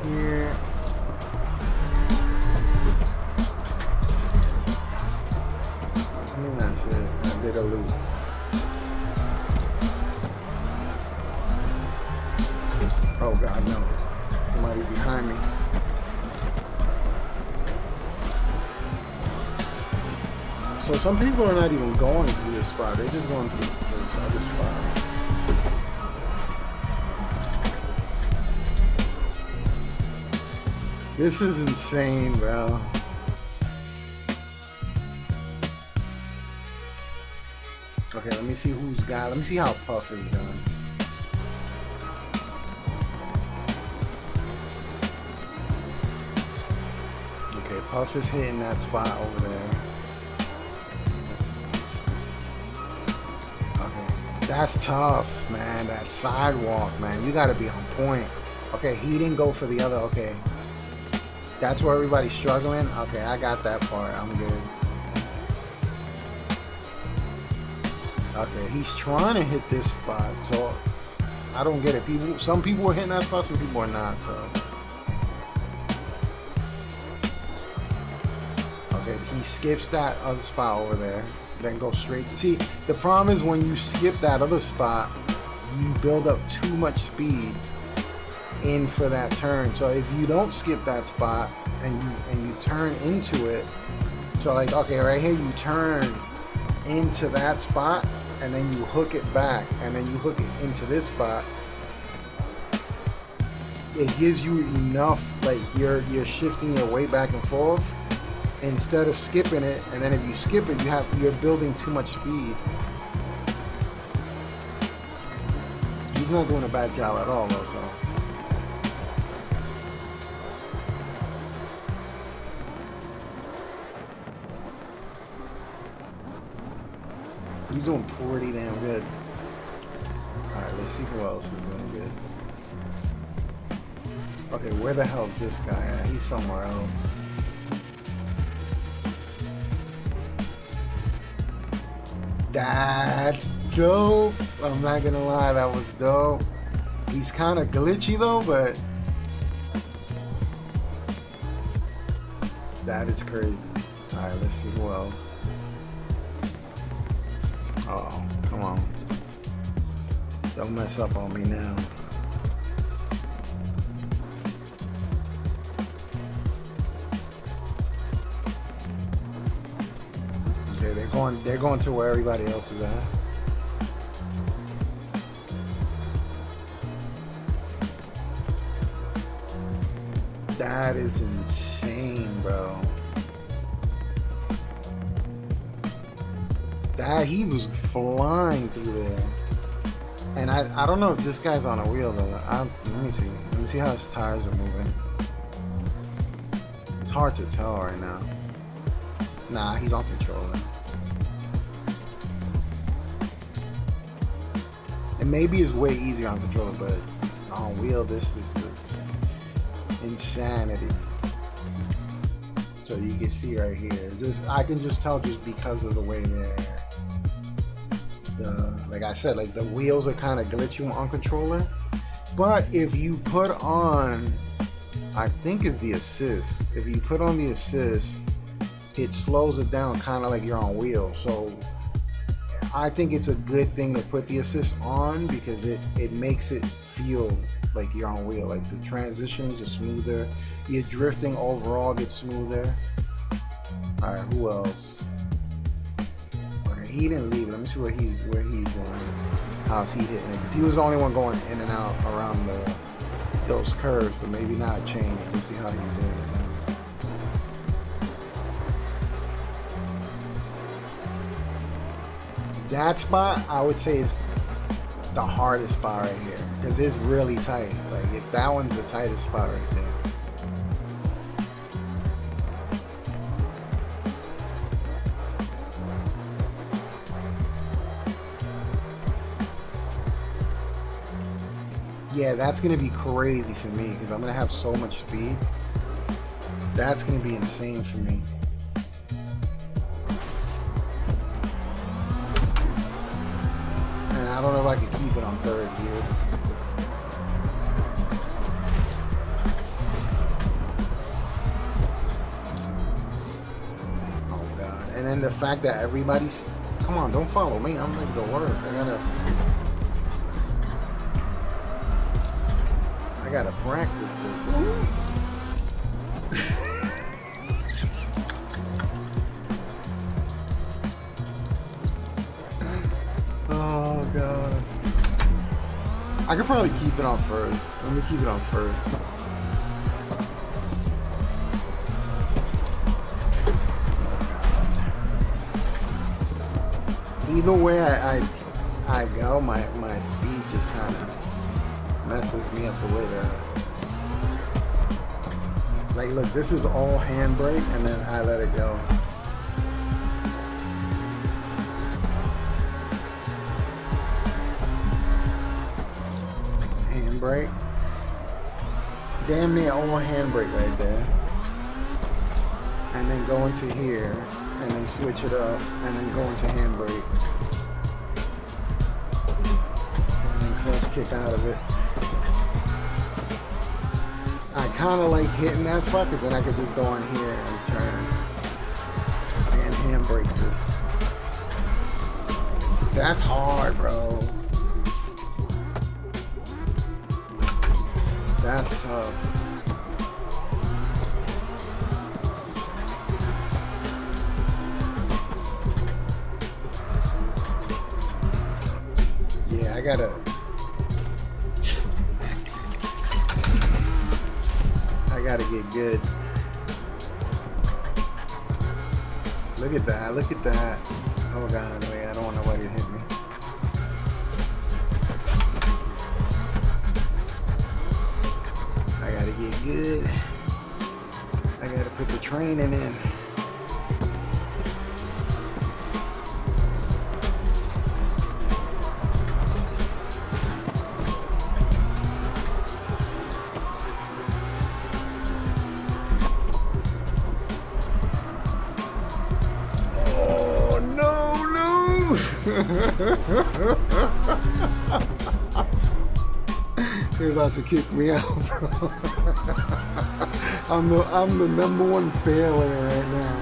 here. And that's it. I did a loop. Oh God, no. Somebody behind me. So some people are not even going through this spot. They're just going through this other spot. This is insane, bro. Okay, let me see who's got. Let me see how Puff is done. Okay, Puff is hitting that spot over there. That's tough, man. That sidewalk, man. You gotta be on point. Okay, he didn't go for the other. Okay. That's where everybody's struggling. Okay, I got that part. I'm good. Okay, he's trying to hit this spot, so I don't get it. Some people are hitting that spot, some people are not, so. Okay, he skips that other spot over there. Then go straight. See, the problem is when you skip that other spot, you build up too much speed in for that turn. So if you don't skip that spot and you turn into it, so like, okay, right here you turn into that spot and then you hook it back and then you hook it into this spot, it gives you enough, like you're shifting your weight back and forth instead of skipping it, and then if you skip it, you're building too much speed. He's not doing a bad job at all, though, so. He's doing pretty damn good. Alright, let's see who else is doing good. Okay, where the hell is this guy at? He's somewhere else. That's dope. I'm not gonna lie, that was dope. He's kind of glitchy though, but that is crazy. Alright, let's see who else. Oh, come on. Don't mess up on me now. Okay, they're going to where everybody else is at. That is insane, bro. That he was flying through there. And I don't know if this guy's on a wheel though. Let me see. Let me see how his tires are moving. It's hard to tell right now. Nah, he's on controller. And maybe it's way easier on controller, but on wheel this is just insanity. So you can see right here. I can just tell just because of the way they're like I said, like the wheels are kind of glitchy on controller. But if you put on, I think it's the assist. If you put on the assist, it slows it down kind of like you're on wheel. So I think it's a good thing to put the assist on because it makes it feel like you're on wheel. Like the transitions are smoother. Your drifting overall gets smoother. All right, who else? Okay, he didn't leave. Let me see where he's going. How's he hitting it? Because he was the only one going in and out around those curves, but maybe not change. Let me see how he's doing it now. That spot, I would say, is the hardest spot right here because it's really tight. Like that one's the tightest spot right there. Yeah, that's gonna be crazy for me because I'm gonna have so much speed. That's gonna be insane for me. And I don't know if I can keep it on third gear. Oh god. And then the fact that everybody's, come on, don't follow me. I'm like the worst. I gotta practice this. Oh god. I could probably keep it on first. Let me keep it on first. Either way I go, my speed just kind of messes me up the way that, like, look, this is all handbrake and then I let it go. Handbrake, damn near all handbrake right there, and then go into here and then switch it up and then go into handbrake and then clutch kick out of it. I kind of like hitting that spot because then I could just go in here and turn and handbrake this. That's hard, bro. That's tough. Yeah, I gotta get good. Look at that, look at that. Oh god, wait, I don't want nobody to hit me. I gotta get good. I gotta put the training in. Oh no, no! They're about to kick me out, bro. I'm the #1 failure right now.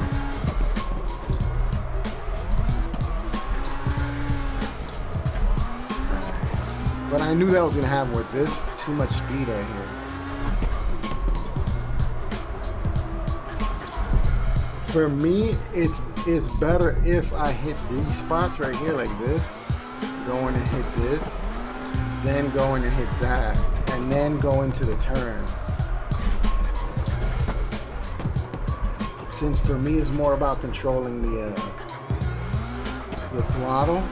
But I knew that was gonna happen with this. Too much speed right here. For me, it's better if I hit these spots right here like this, going and hit this, then going and hit that, and then go into the turn. Since for me it's more about controlling the throttle,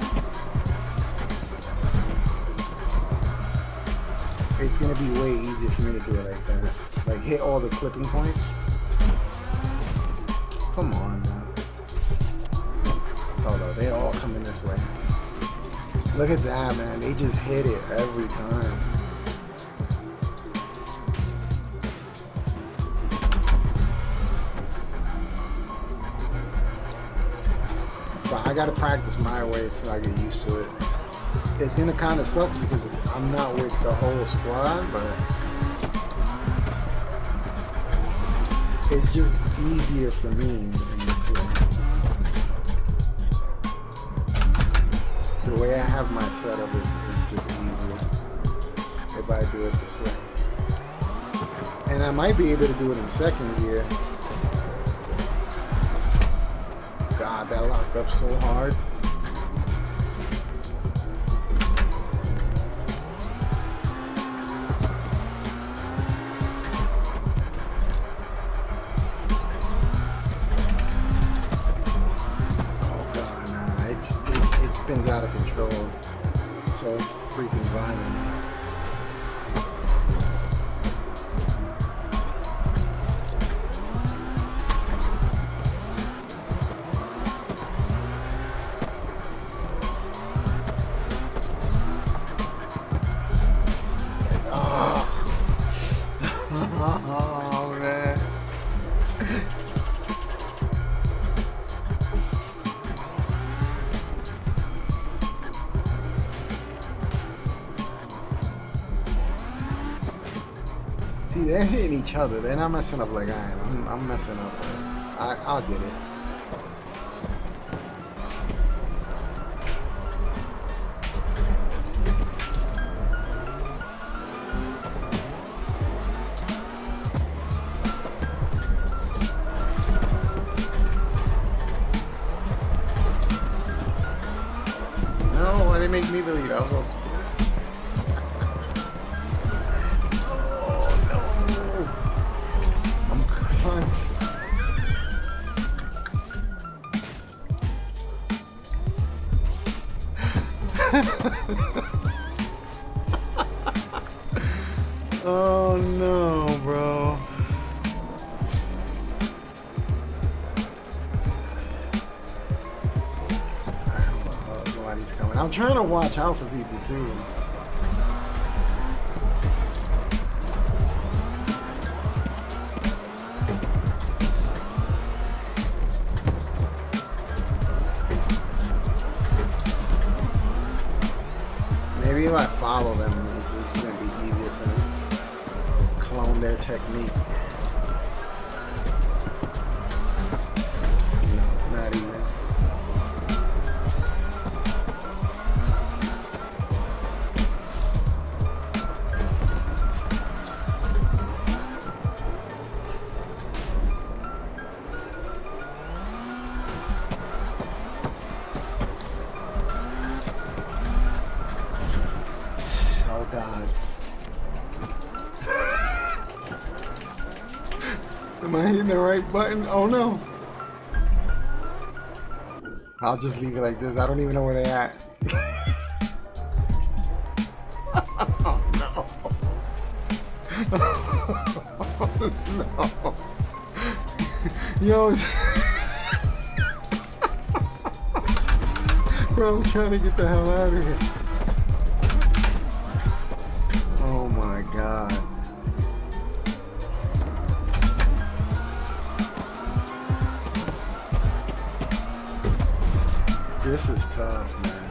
it's gonna be way easier for me to do it like that. Like hit all the clipping points. Come on, man. Oh no, they all coming this way. Look at that, man. They just hit it every time. But I gotta practice my way so I get used to it. It's gonna kind of suck because I'm not with the whole squad, but it's just easier for me in this way. The way I have my setup is just easier if I do it this way. And I might be able to do it in second gear. God, that locked up so hard. It spins out of control. So freaking violent. Oh man. See, they're hitting each other. They're not messing up like I am. I'm messing up. I'll get it. No, why they make me the lead? I was supposed to. Oh no, bro. Nobody's coming. I'm trying to watch out for people too. Maybe if I follow them, it's going to be easier for them to clone their technique. No, not even. Oh God. Am I hitting the right button? Oh no. I'll just leave it like this. I don't even know where they're at. Oh no. Oh, no. Yo. Bro, I'm trying to get the hell out of here. Oh my God. This is tough, man.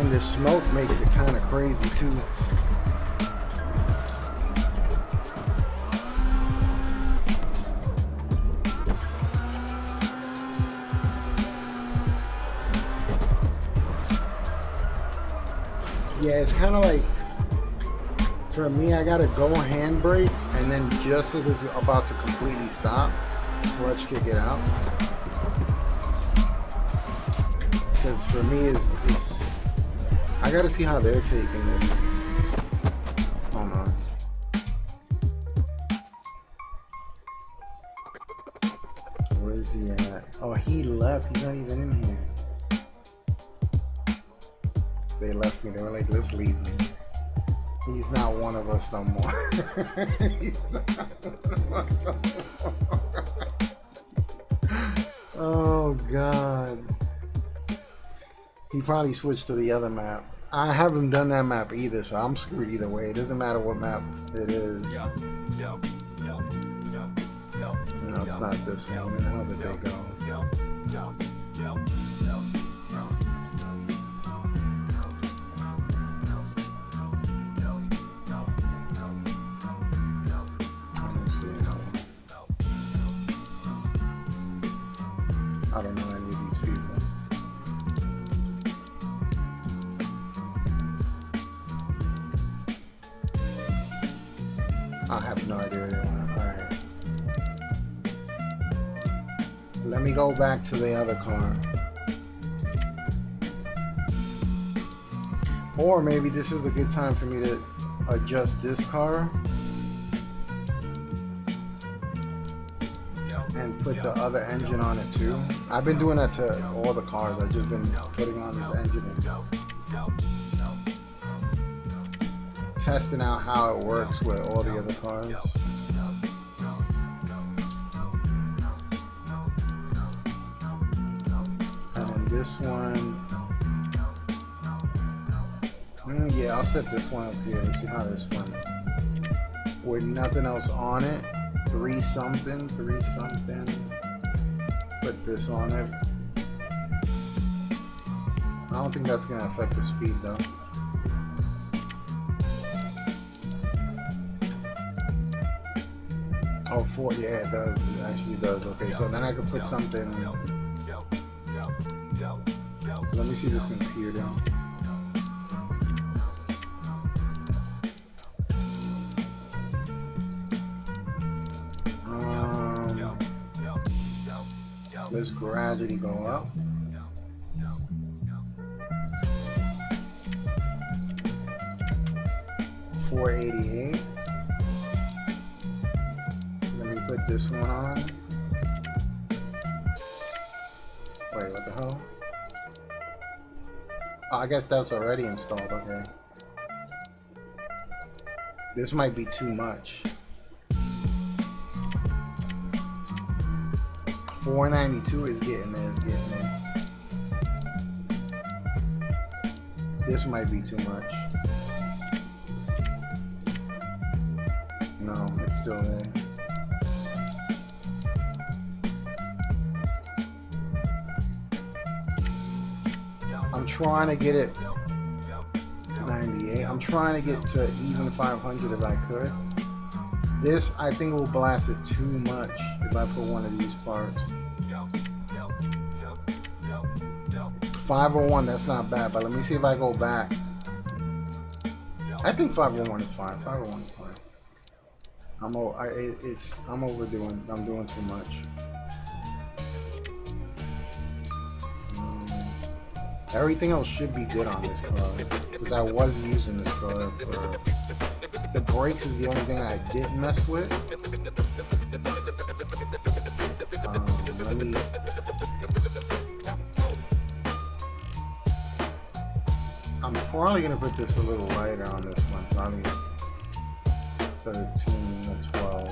And the smoke makes it kind of crazy too. Yeah, it's kind of like, for me, I gotta go handbrake, and then just as it's about to completely stop, clutch kick it out. Because for me, it's I gotta see how they're taking it. Hold on. Where is he at? Oh, he left. He's not even in here. They left me. They were like, let's leave him. He's not one of us no more. He's not one of us no more. Oh, God. He probably switched to the other map. I haven't done that map either, so I'm screwed either way. It doesn't matter what map it is. No, it's not this one. How did they go? I don't know any of these people. I have no idea. Alright. Let me go back to the other car. Or maybe this is a good time for me to adjust this car and put the other engine on it too. I've been doing that to all the cars. I've just been putting on this engine and testing out how it works with all the other cars. And then this one, yeah, I'll set this one up here and see how this one, with nothing else on it. 3 something. Put this on it. I don't think that's gonna affect the speed though. Oh, 4, yeah, it does. It actually does. Okay, so then I could put something. Let me see this computer. Let's gradually go up. $488. Let me put this one on. Wait, what the hell? Oh, I guess that's already installed. Okay. This might be too much. $492 is getting there, This might be too much. No, it's still there. I'm trying to get it 98. I'm trying to get to even 500 if I could. This, I think, will blast it too much if I put one of these parts. 501, that's not bad, but let me see if I go back. I think 501 is fine. 501 is fine. I'm overdoing. I'm doing too much. Everything else should be good on this car because I was using this car for. The brakes is the only thing I didn't mess with. Let me. I'm probably gonna put this a little lighter on this one. Probably 13 or 12.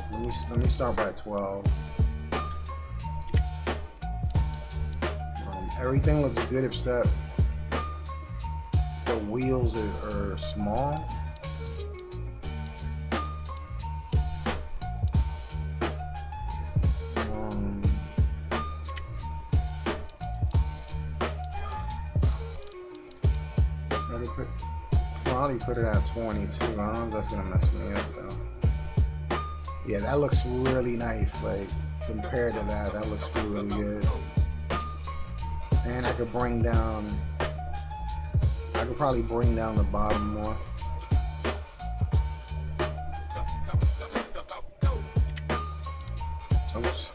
Let me start by 12. Everything looks good except the wheels are small. probably put it at 22. I don't know if that's gonna mess me up though. Yeah, that looks really nice. Like compared to that, that looks really good. And I could bring down. I could probably bring down the bottom more. Oops.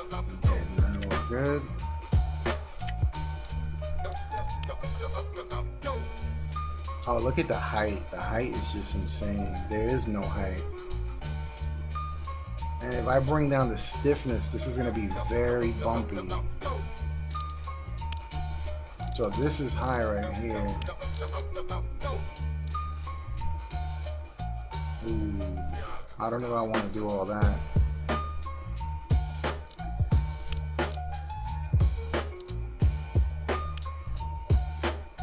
Okay, now we're good. Oh, look at the height. The height is just insane. There is no height. And if I bring down the stiffness, this is going to be very bumpy. So this is high right here. Ooh, I don't know if I want to do all that.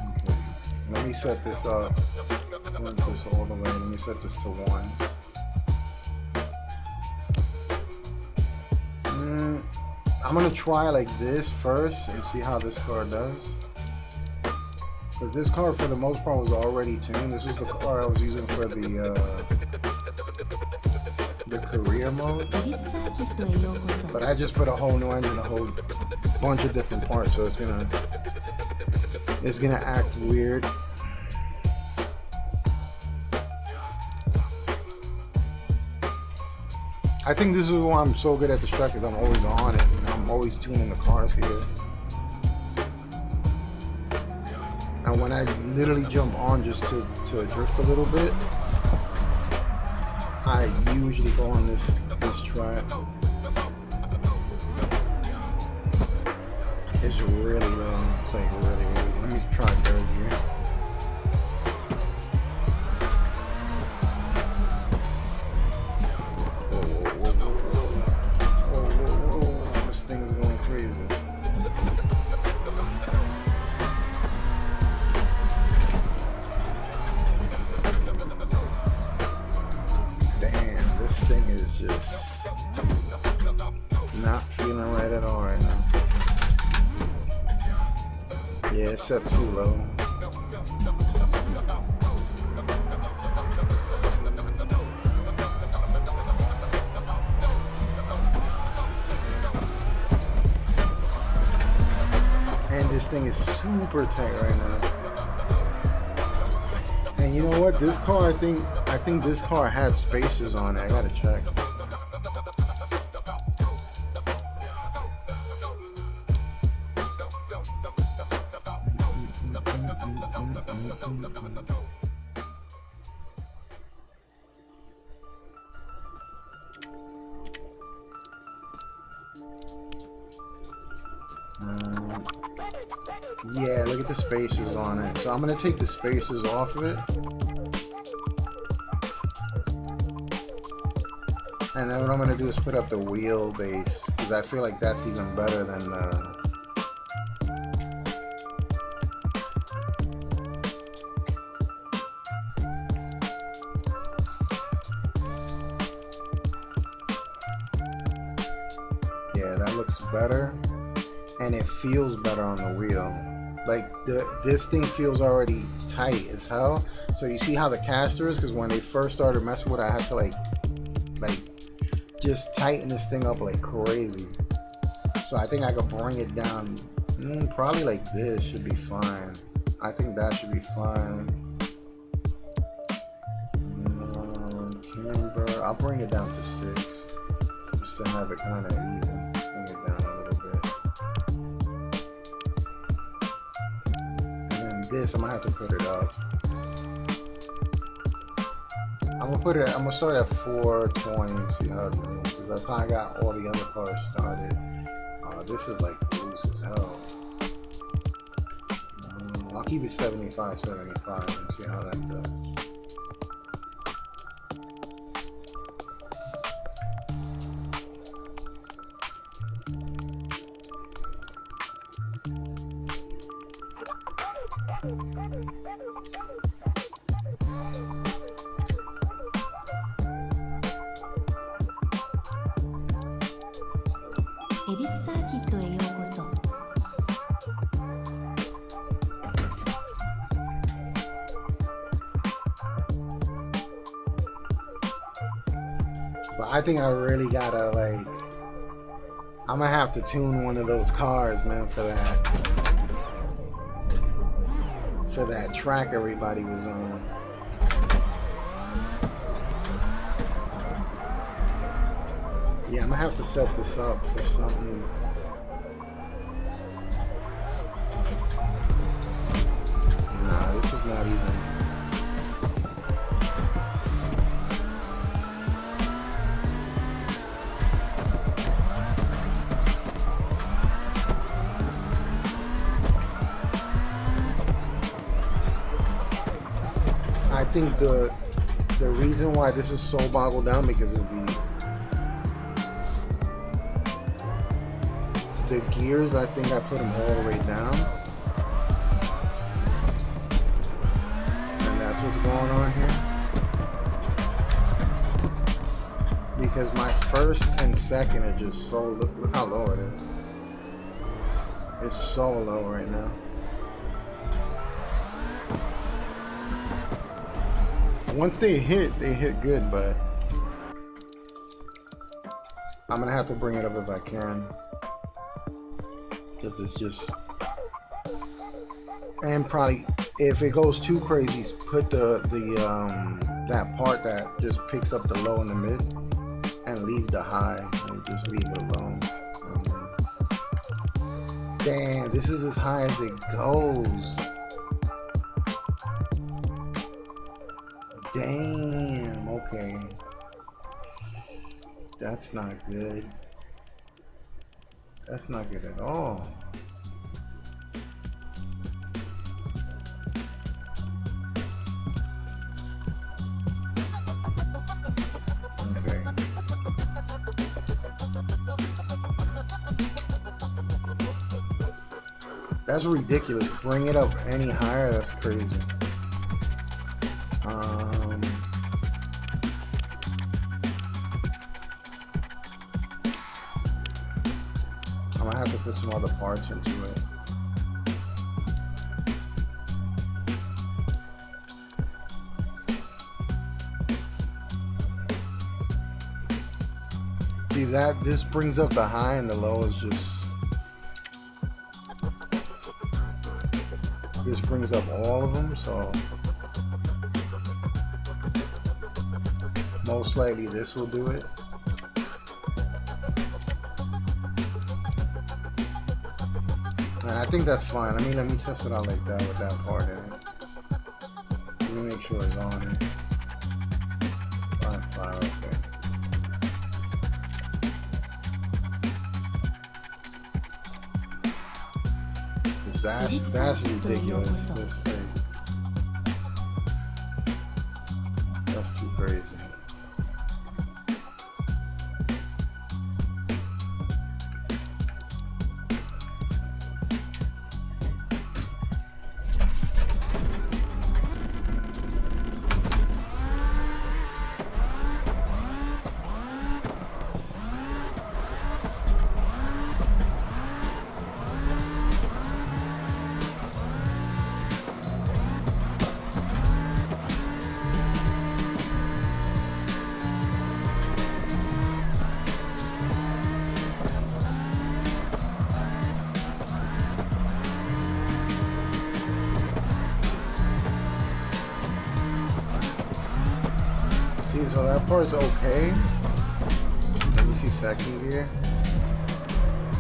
Okay. Let me set this up. Move this all the way. Let me set this to 1. I'm gonna try like this first and see how this car does. Because this car, for the most part, was already tuned. This was the car I was using for the career mode. But I just put a whole new engine, a whole bunch of different parts, so it's gonna act weird. I think this is why I'm so good at this track, because I'm always on it. And I'm always tuning the cars here. And when I literally jump on just to drift a little bit, I usually go on this track. It's really low. It's like really. Let me try third gear. Whoa. This thing is going crazy. This thing is just not feeling right at all right now. Yeah, it's set too low. And this thing is super tight right now. And you know what? This car, I think this car had spacers on it. I gotta check. Yeah, look at the spacers on it. So I'm gonna take the spacers off of it. And then what I'm gonna do is put up the wheelbase, because I feel like that's even better than the. Yeah, that looks better, and it feels better on the wheel. Like this thing feels already tight as hell. So you see how the caster is, because when they first started messing with it, I had to like just tighten this thing up like crazy. So I think I could bring it down, probably like this should be fine. I think that should be fine. Camber, I'll bring it down to 6 just to have it kind of even. Bring it down a little bit. And then this, I'm gonna have to put it up. I'm gonna start at 420 and see how it goes, because that's how I got all the other cars started. This is like loose as hell. I'll keep it 75 and see how that goes. But I think I really gotta like, I'm gonna have to tune one of those cars, man, for that track everybody was on. Yeah, I'm gonna have to set this up for something. Nah, this is not even. I think the reason why this is so boggled down because of the gears. I think I put them all the way down, and that's what's going on here. Because my first and second are just so look how low it is. It's so low right now. Once they hit good, but I'm gonna have to bring it up if I can, because it's just, and probably if it goes too crazy, put the that part that just picks up the low and the mid, and leave the high, and just leave it alone. Damn, this is as high as it goes. Damn, okay. That's not good. That's not good at all. Okay. That's ridiculous. Bring it up any higher, that's crazy. I'm gonna have to put some other parts into it. See that? This brings up the high and the low is just... This brings up all of them, so... Most likely this will do it. And I think that's fine. Let me test it out like that with that part in it. Let me make sure it's on it. 5, okay. That's ridiculous. This thing. That's too crazy. So that part's okay. Let me see second gear.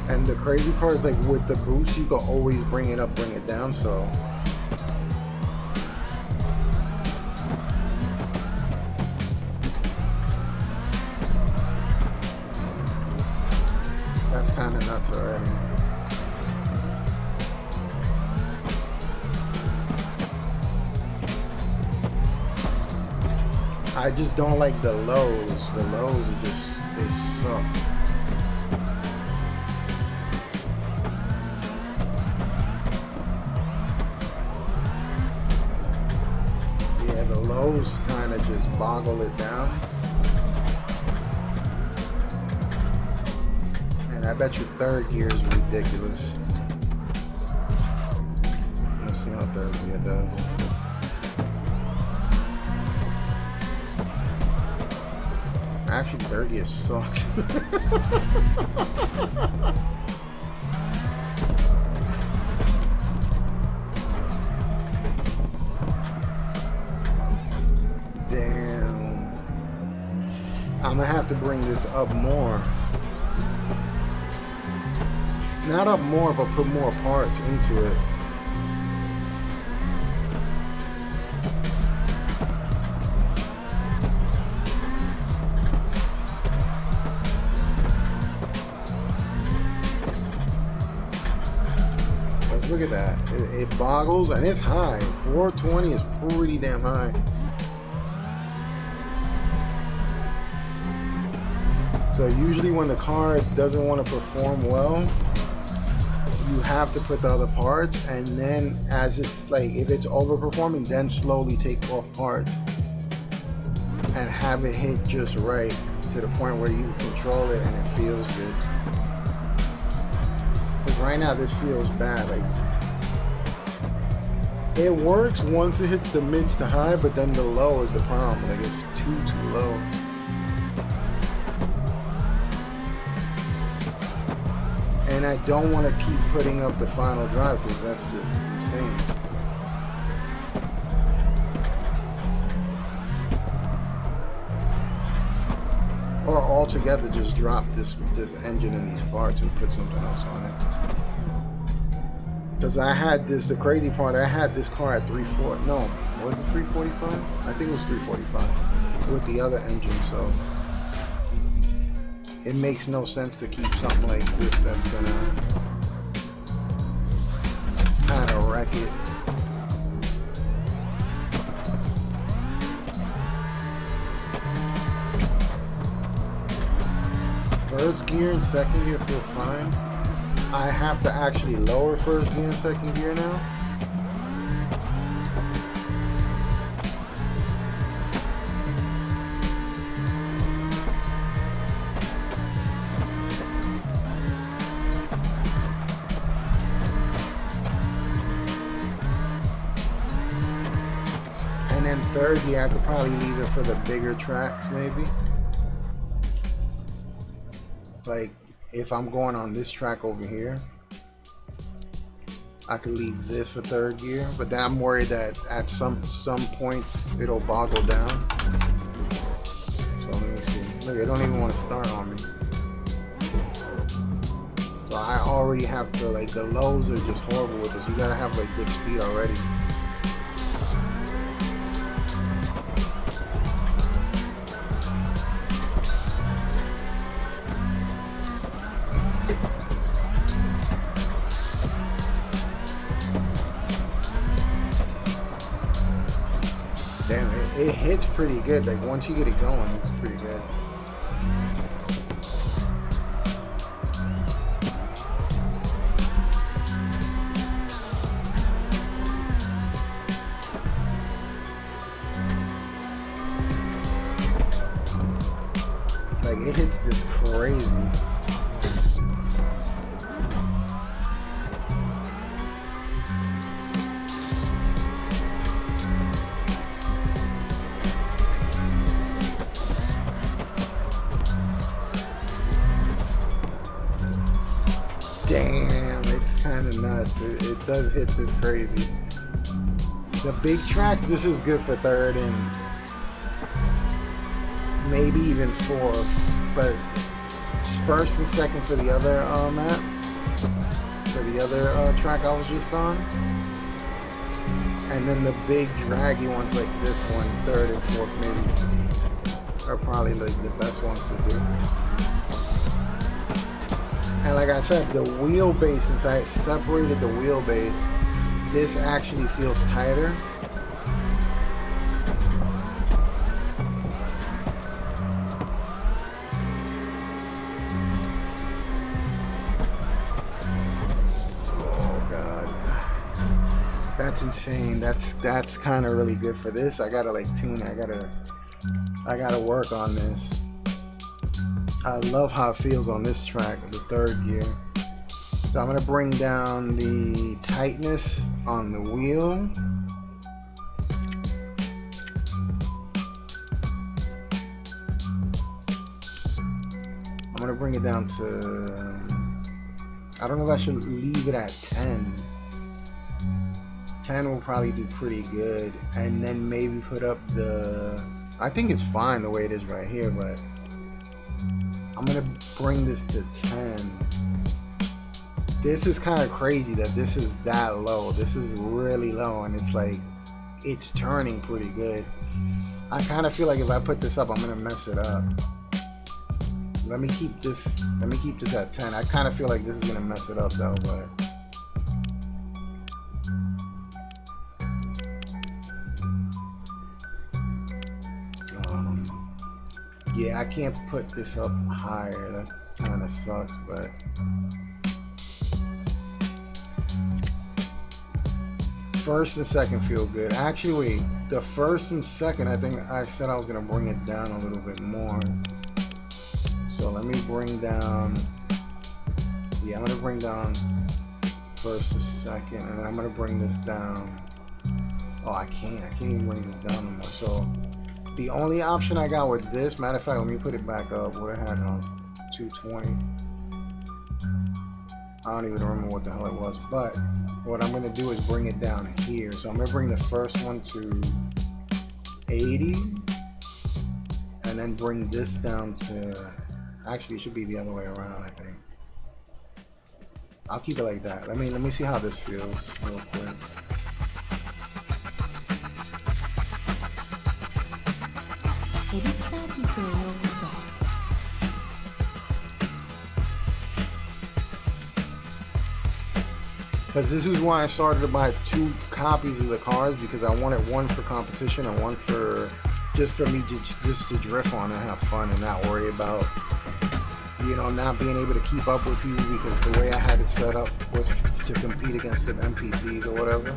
And the crazy part is like with the boost, you can always bring it up, bring it down, so. That's kind of nuts already. I just don't like the lows. The lows are just, they suck. Yeah, the lows kind of just boggle it down. And I bet your third gear is ridiculous. Let's see how third gear does. Actually, third gear sucks. Damn. I'm gonna have to bring this up more. Not up more, but put more parts into it. Look at that. It boggles and it's high. 420 is pretty damn high. So usually when the car doesn't want to perform well, you have to put the other parts, and then as it's like, if it's overperforming, then slowly take off parts and have it hit just right to the point where you control it and it feels good. Because right now this feels bad. Like, it works once it hits the mids to high, but then the low is the problem. Like, it's too low. And I don't want to keep putting up the final drive because that's just insane. Or altogether just drop this engine and these parts and put something else on it. Because I had this, the crazy part, I had this car at 340, no, was it 345? I think it was 345 with the other engine, so it makes no sense to keep something like this that's gonna kind of wreck it. First gear and second gear feel fine. I have to actually lower first gear and second gear now. And then third gear, I could probably leave it for the bigger tracks maybe. Like, if I'm going on this track over here, I could leave this for third gear, but then I'm worried that at some points it'll boggle down. So let me see. Look, it don't even want to start on me. So I already have to, like, the lows are just horrible with this. You gotta have like good speed already. Damn, it hits pretty good. Like, once you get it going, it's pretty good. Like, it hits this crazy. Damn, it's kind of nuts. It does hit this crazy. The big tracks, this is good for third and maybe even fourth, but first and second for the other map, for the other track I was just on. And then the big draggy ones like this one, third and fourth maybe, are probably like the best ones to do. And like I said, the wheelbase, since I separated the wheelbase, this actually feels tighter. Oh God, that's insane. That's kind of really good for this. I gotta like tune it. I gotta work on this. I love how it feels on this track, the third gear. So I'm gonna bring down the tightness on the wheel. gonna bring it down to, I don't know if I should leave it at 10. 10 will probably do pretty good, and then maybe put up the, I think it's fine the way it is right here, but I'm gonna bring this to 10. This is kind of crazy that this is that low. This is really low, and it's like, it's turning pretty good. I kind of feel like if I put this up, I'm gonna mess it up. Let me keep this at 10. I kind of feel like this is gonna mess it up though, but yeah, I can't put this up higher. That kind of sucks, but first and second feel good. Actually, wait, the first and second, I think I said I was gonna bring it down a little bit more. So let me bring down, yeah, I'm gonna bring down first and second, and then I'm gonna bring this down. Oh, I can't even bring this down anymore. So the only option I got with this, matter of fact, let me put it back up. What I had on 220. I don't even remember what the hell it was, but what I'm gonna do is bring it down here. So I'm gonna bring the first one to 80, and then bring this down to, actually it should be the other way around, I think. I'll keep it like that. Let me see how this feels real quick. Because this is why I started to buy 2 copies of the cards, because I wanted one for competition and one for just for me just to drift on and have fun and not worry about, you know, not being able to keep up with people, because the way I had it set up was to compete against the NPCs or whatever.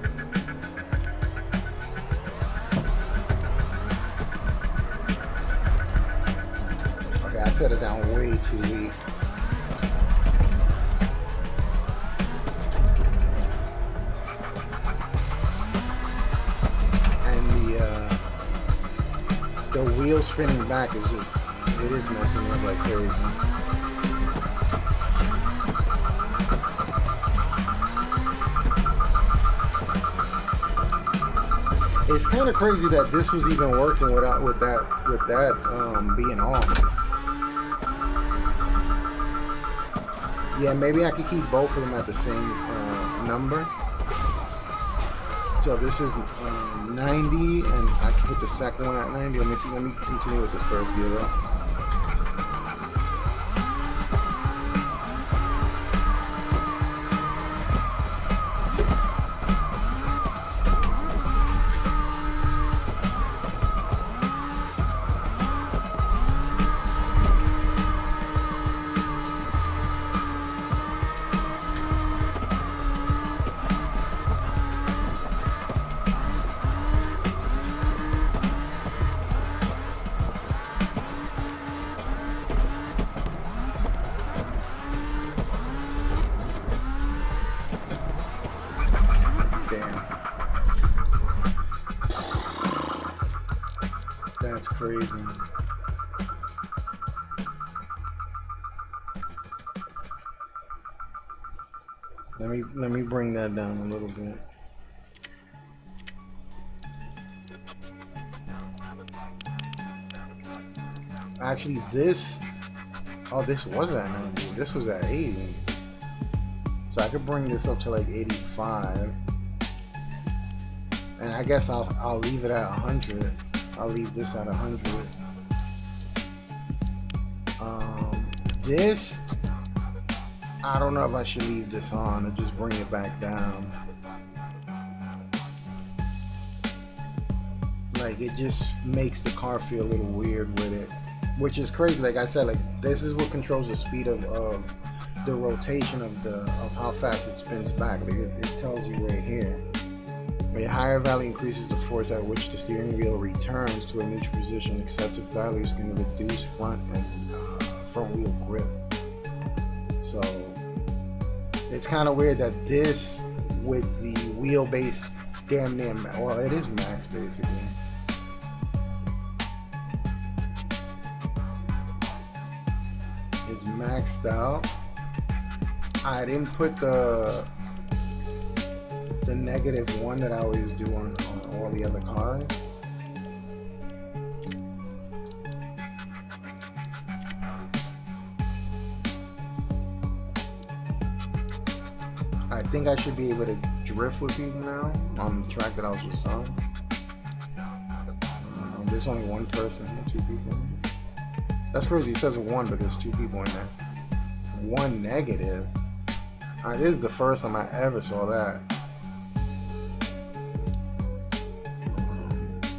Okay, I set it down way too weak. The wheel spinning back is just, it is messing me up like crazy. It's kind of crazy that this was even working with that being off. Yeah, maybe I could keep both of them at the same number. So this is 90, and I can put the second one at 90. Let me see. Let me continue with this first view though. That's crazy. Let me bring that down a little bit. Actually, this was at 90. This was at 80. So I could bring this up to like 85. And I guess I'll leave it at 100. I'll leave this at 100. This, I don't know if I should leave this on or just bring it back down. Like, it just makes the car feel a little weird with it, which is crazy. Like I said, like this is what controls the speed of the rotation of how fast it spins back. Like it tells you right here. A higher value increases the force at which the steering wheel returns to a neutral position. Excessive values can reduce front wheel grip. So it's kind of weird that this, with the wheelbase damn near, well, it is max basically. is maxed out. I didn't put the -1 that I always do on all the other cars. I think I should be able to drift with people now on the track that I was just on. There's only one person, 2 people. That's crazy. It says 1, but there's 2 people in there. 1 negative. This is the first time I ever saw that.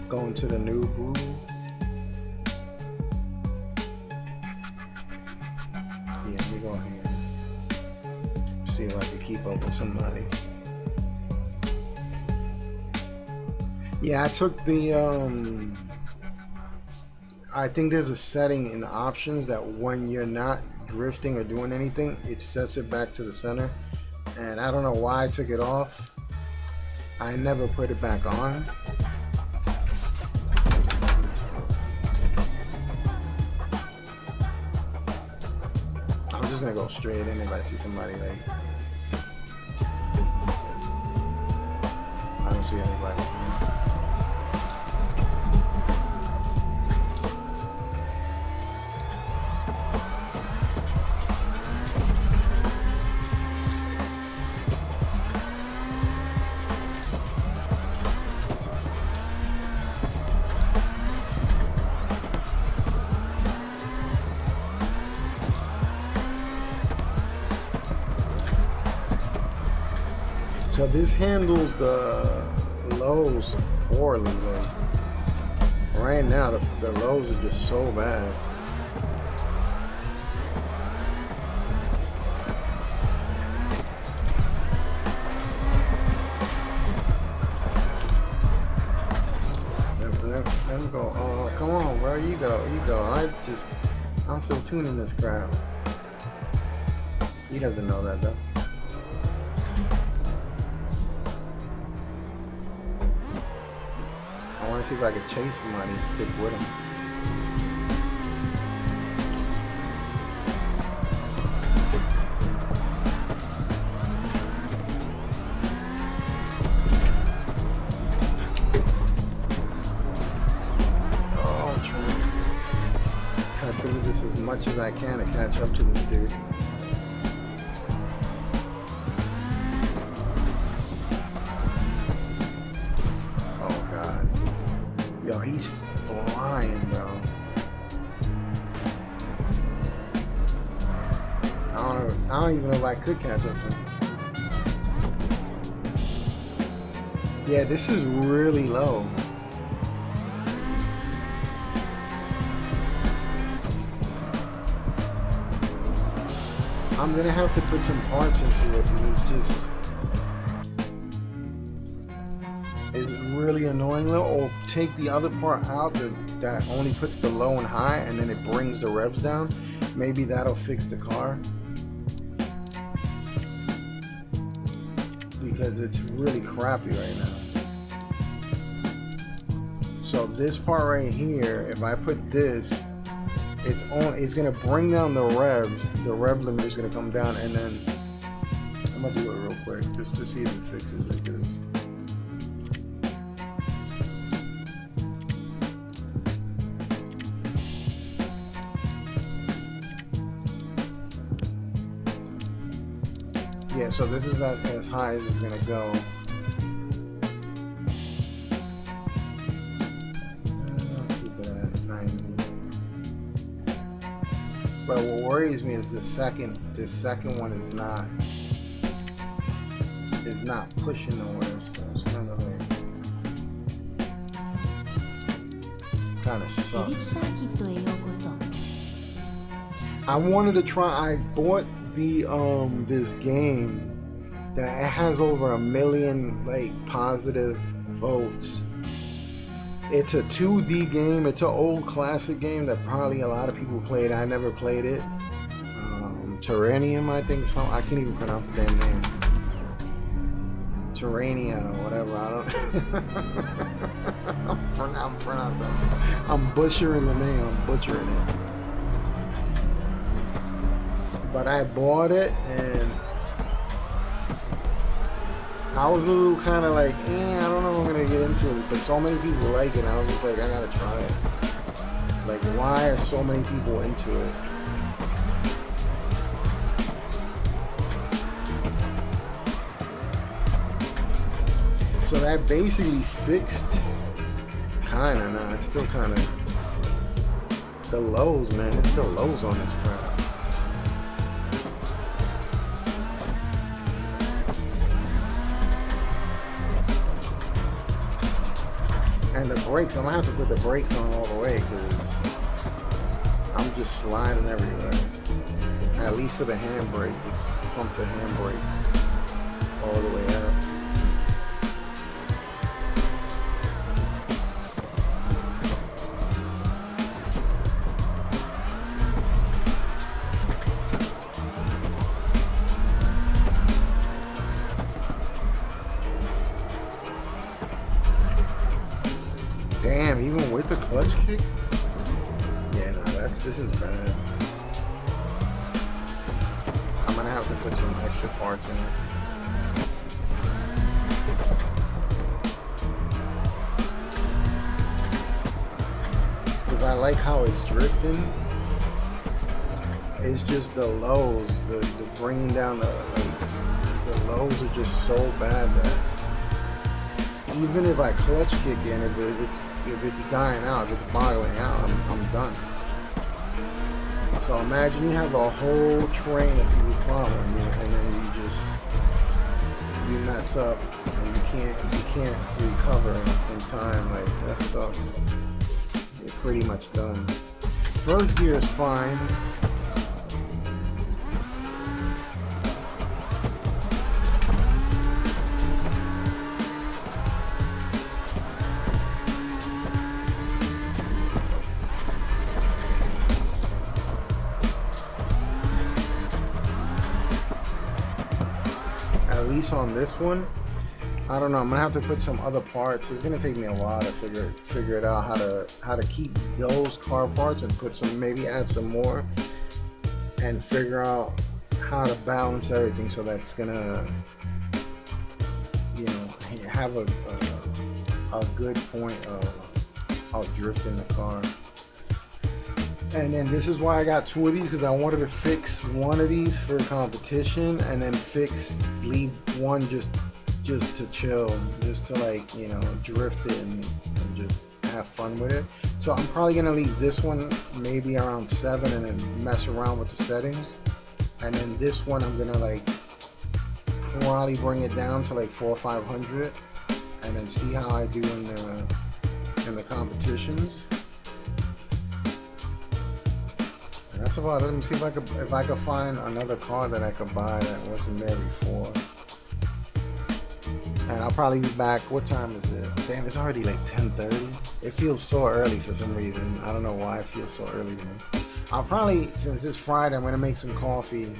Going to the new groove. Yeah, let me go here. See if I can keep up with somebody. Yeah, I took the I think there's a setting in the options that when you're not drifting or doing anything, it sets it back to the center. And I don't know why I took it off. I never put it back on. I'm just gonna go straight in if I see somebody like. I don't see anybody. So this handles the lows poorly. Like right now, the lows are just so bad. Let me go. Oh, come on, bro. You go. I'm still tuning this crap. He doesn't know that though. I want to see if I can chase somebody and stick with him. Oh, I'm trying to cut through this as much as I can to catch up to this dude. Yo, he's flying, bro. I don't even know if I could catch up to him. Yeah, this is really low. I'm gonna have to put some parts into it because it's really annoying though, or take the other part out that only puts the low and high and then it brings the revs down. Maybe that'll fix the car, because it's really crappy right now. So this part right here, if I put this, it's gonna bring down the revs. The rev limiter is gonna come down, and then I'm gonna do it real quick just to see if it fixes it. Cause yeah, so this is as high as it's gonna go. I'll keep it at 90. But what worries me is this second one is not pushing nowhere, so it's kind of sucks. I wanted to try. I bought the this game that it has over 1 million like positive votes. It's a 2D game. It's an old classic game that probably a lot of people played. I never played it. Terranium, I think. So I can't even pronounce the damn name. Terrania or whatever. I don't. I'm butchering the name. I'm butchering it. but I bought it and I was a little kind of like, I don't know if I'm gonna get into it, but so many people like it, and I was just like, I gotta try it. Like, why are so many people into it? So that basically fixed, kinda, nah, it's still kinda, the lows, man, it's the lows on this crap. And the brakes, I'm gonna have to put the brakes on all the way because I'm just sliding everywhere. At least for the handbrake, just pump the handbrakes all the way up. Damn, even with the clutch kick? Yeah, no, this is bad. I'm gonna have to put some extra parts in it. Cause I like how it's drifting. It's just the lows, the bringing down the lows are just so bad that even if I clutch kick in, if it's dying out, if it's bottling out, I'm done. So imagine you have a whole train of people following you, and then you mess up, and you can't recover in time. Like, that sucks. You're pretty much done. First gear is fine. At least on this one, I don't know. I'm gonna have to put some other parts. It's gonna take me a while to figure it out how to keep those car parts and put some, maybe add some more, and figure out how to balance everything so that's gonna, you know, have a good point of drifting the car. And then this is why I got two of these, because I wanted to fix one of these for competition and then leave one just to chill, just to, like, you know, drift it and just have fun with it. So I'm probably gonna leave this one maybe around 7 and then mess around with the settings. And then this one I'm gonna, like, probably bring it down to like 400 or 500 and then see how I do in the competitions. That's about it. Let me see if I could find another car that I could buy that wasn't there before. And I'll probably be back. What time is it? Damn, it's already like 10:30. It feels so early for some reason. I don't know why it feels so early to me. I'll probably, since it's Friday, I'm gonna make some coffee,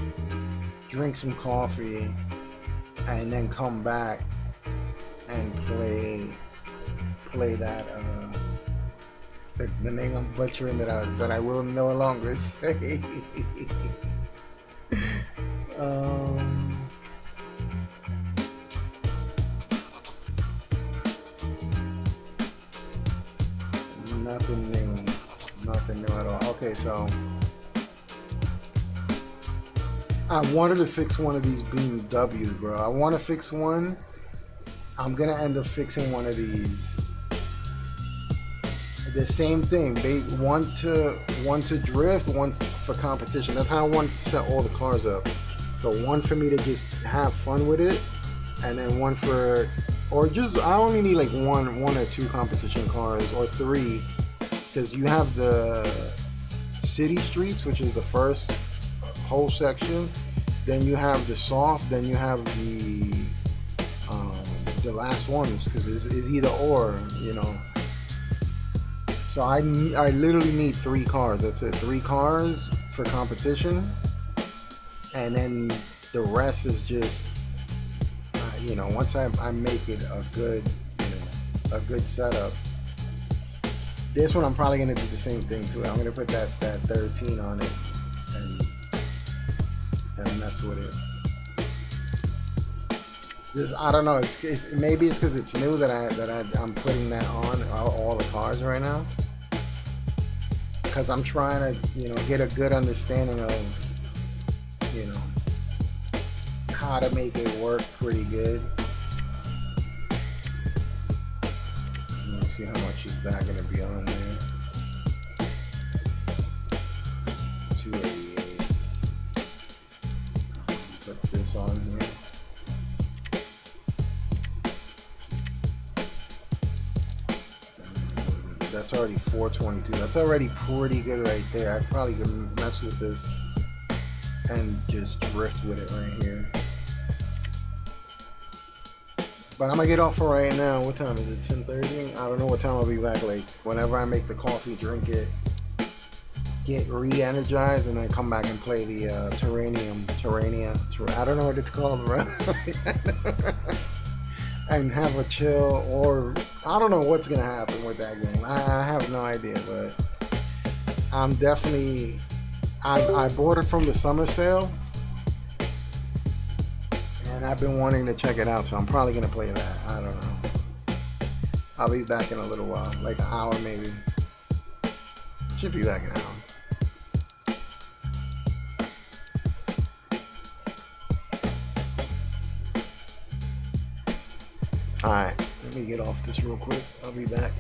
drink some coffee, and then come back and play that. The name I'm butchering that I will no longer say. Nothing new at all. Okay, so I wanted to fix one of these BMWs, bro. I want to fix one. I'm gonna end up fixing one of these. The same thing, one to drift, one for competition. That's how I want to set all the cars up. So one for me to just have fun with it, and then one for, or just, I only need like one or two competition cars, or 3, because you have the city streets, which is the first whole section. Then you have the soft. Then you have the last ones, because it's either or, you know. So I literally need 3 cars. That's it. 3 cars for competition, and then the rest is just, you know, once I make it a good setup. This one I'm probably gonna do the same thing too. I'm gonna put that 13 on it, and mess with it. Just, I don't know. Maybe it's because it's new that I'm putting that on all the cars right now. Because I'm trying to, get a good understanding of, how to make it work pretty good. Let me see how much is that going to be on there. 288. Put this on here. That's already 422. That's already pretty good right there. I probably could mess with this and just drift with it right here. But I'm gonna get off for right now. What time is it? 10:30? I don't know what time I'll be back. Like whenever I make the coffee, drink it, get re-energized, and then come back and play the Terrania. I don't know what it's called, right? And have a chill, or I don't know what's gonna happen with that game. I have no idea, but I'm definitely I bought it from the summer sale, and I've been wanting to check it out, so I'm probably gonna play that. I don't know. I'll be back in a little while, like an hour maybe. Should be back in an hour. Alright, let me get off this real quick. I'll be back.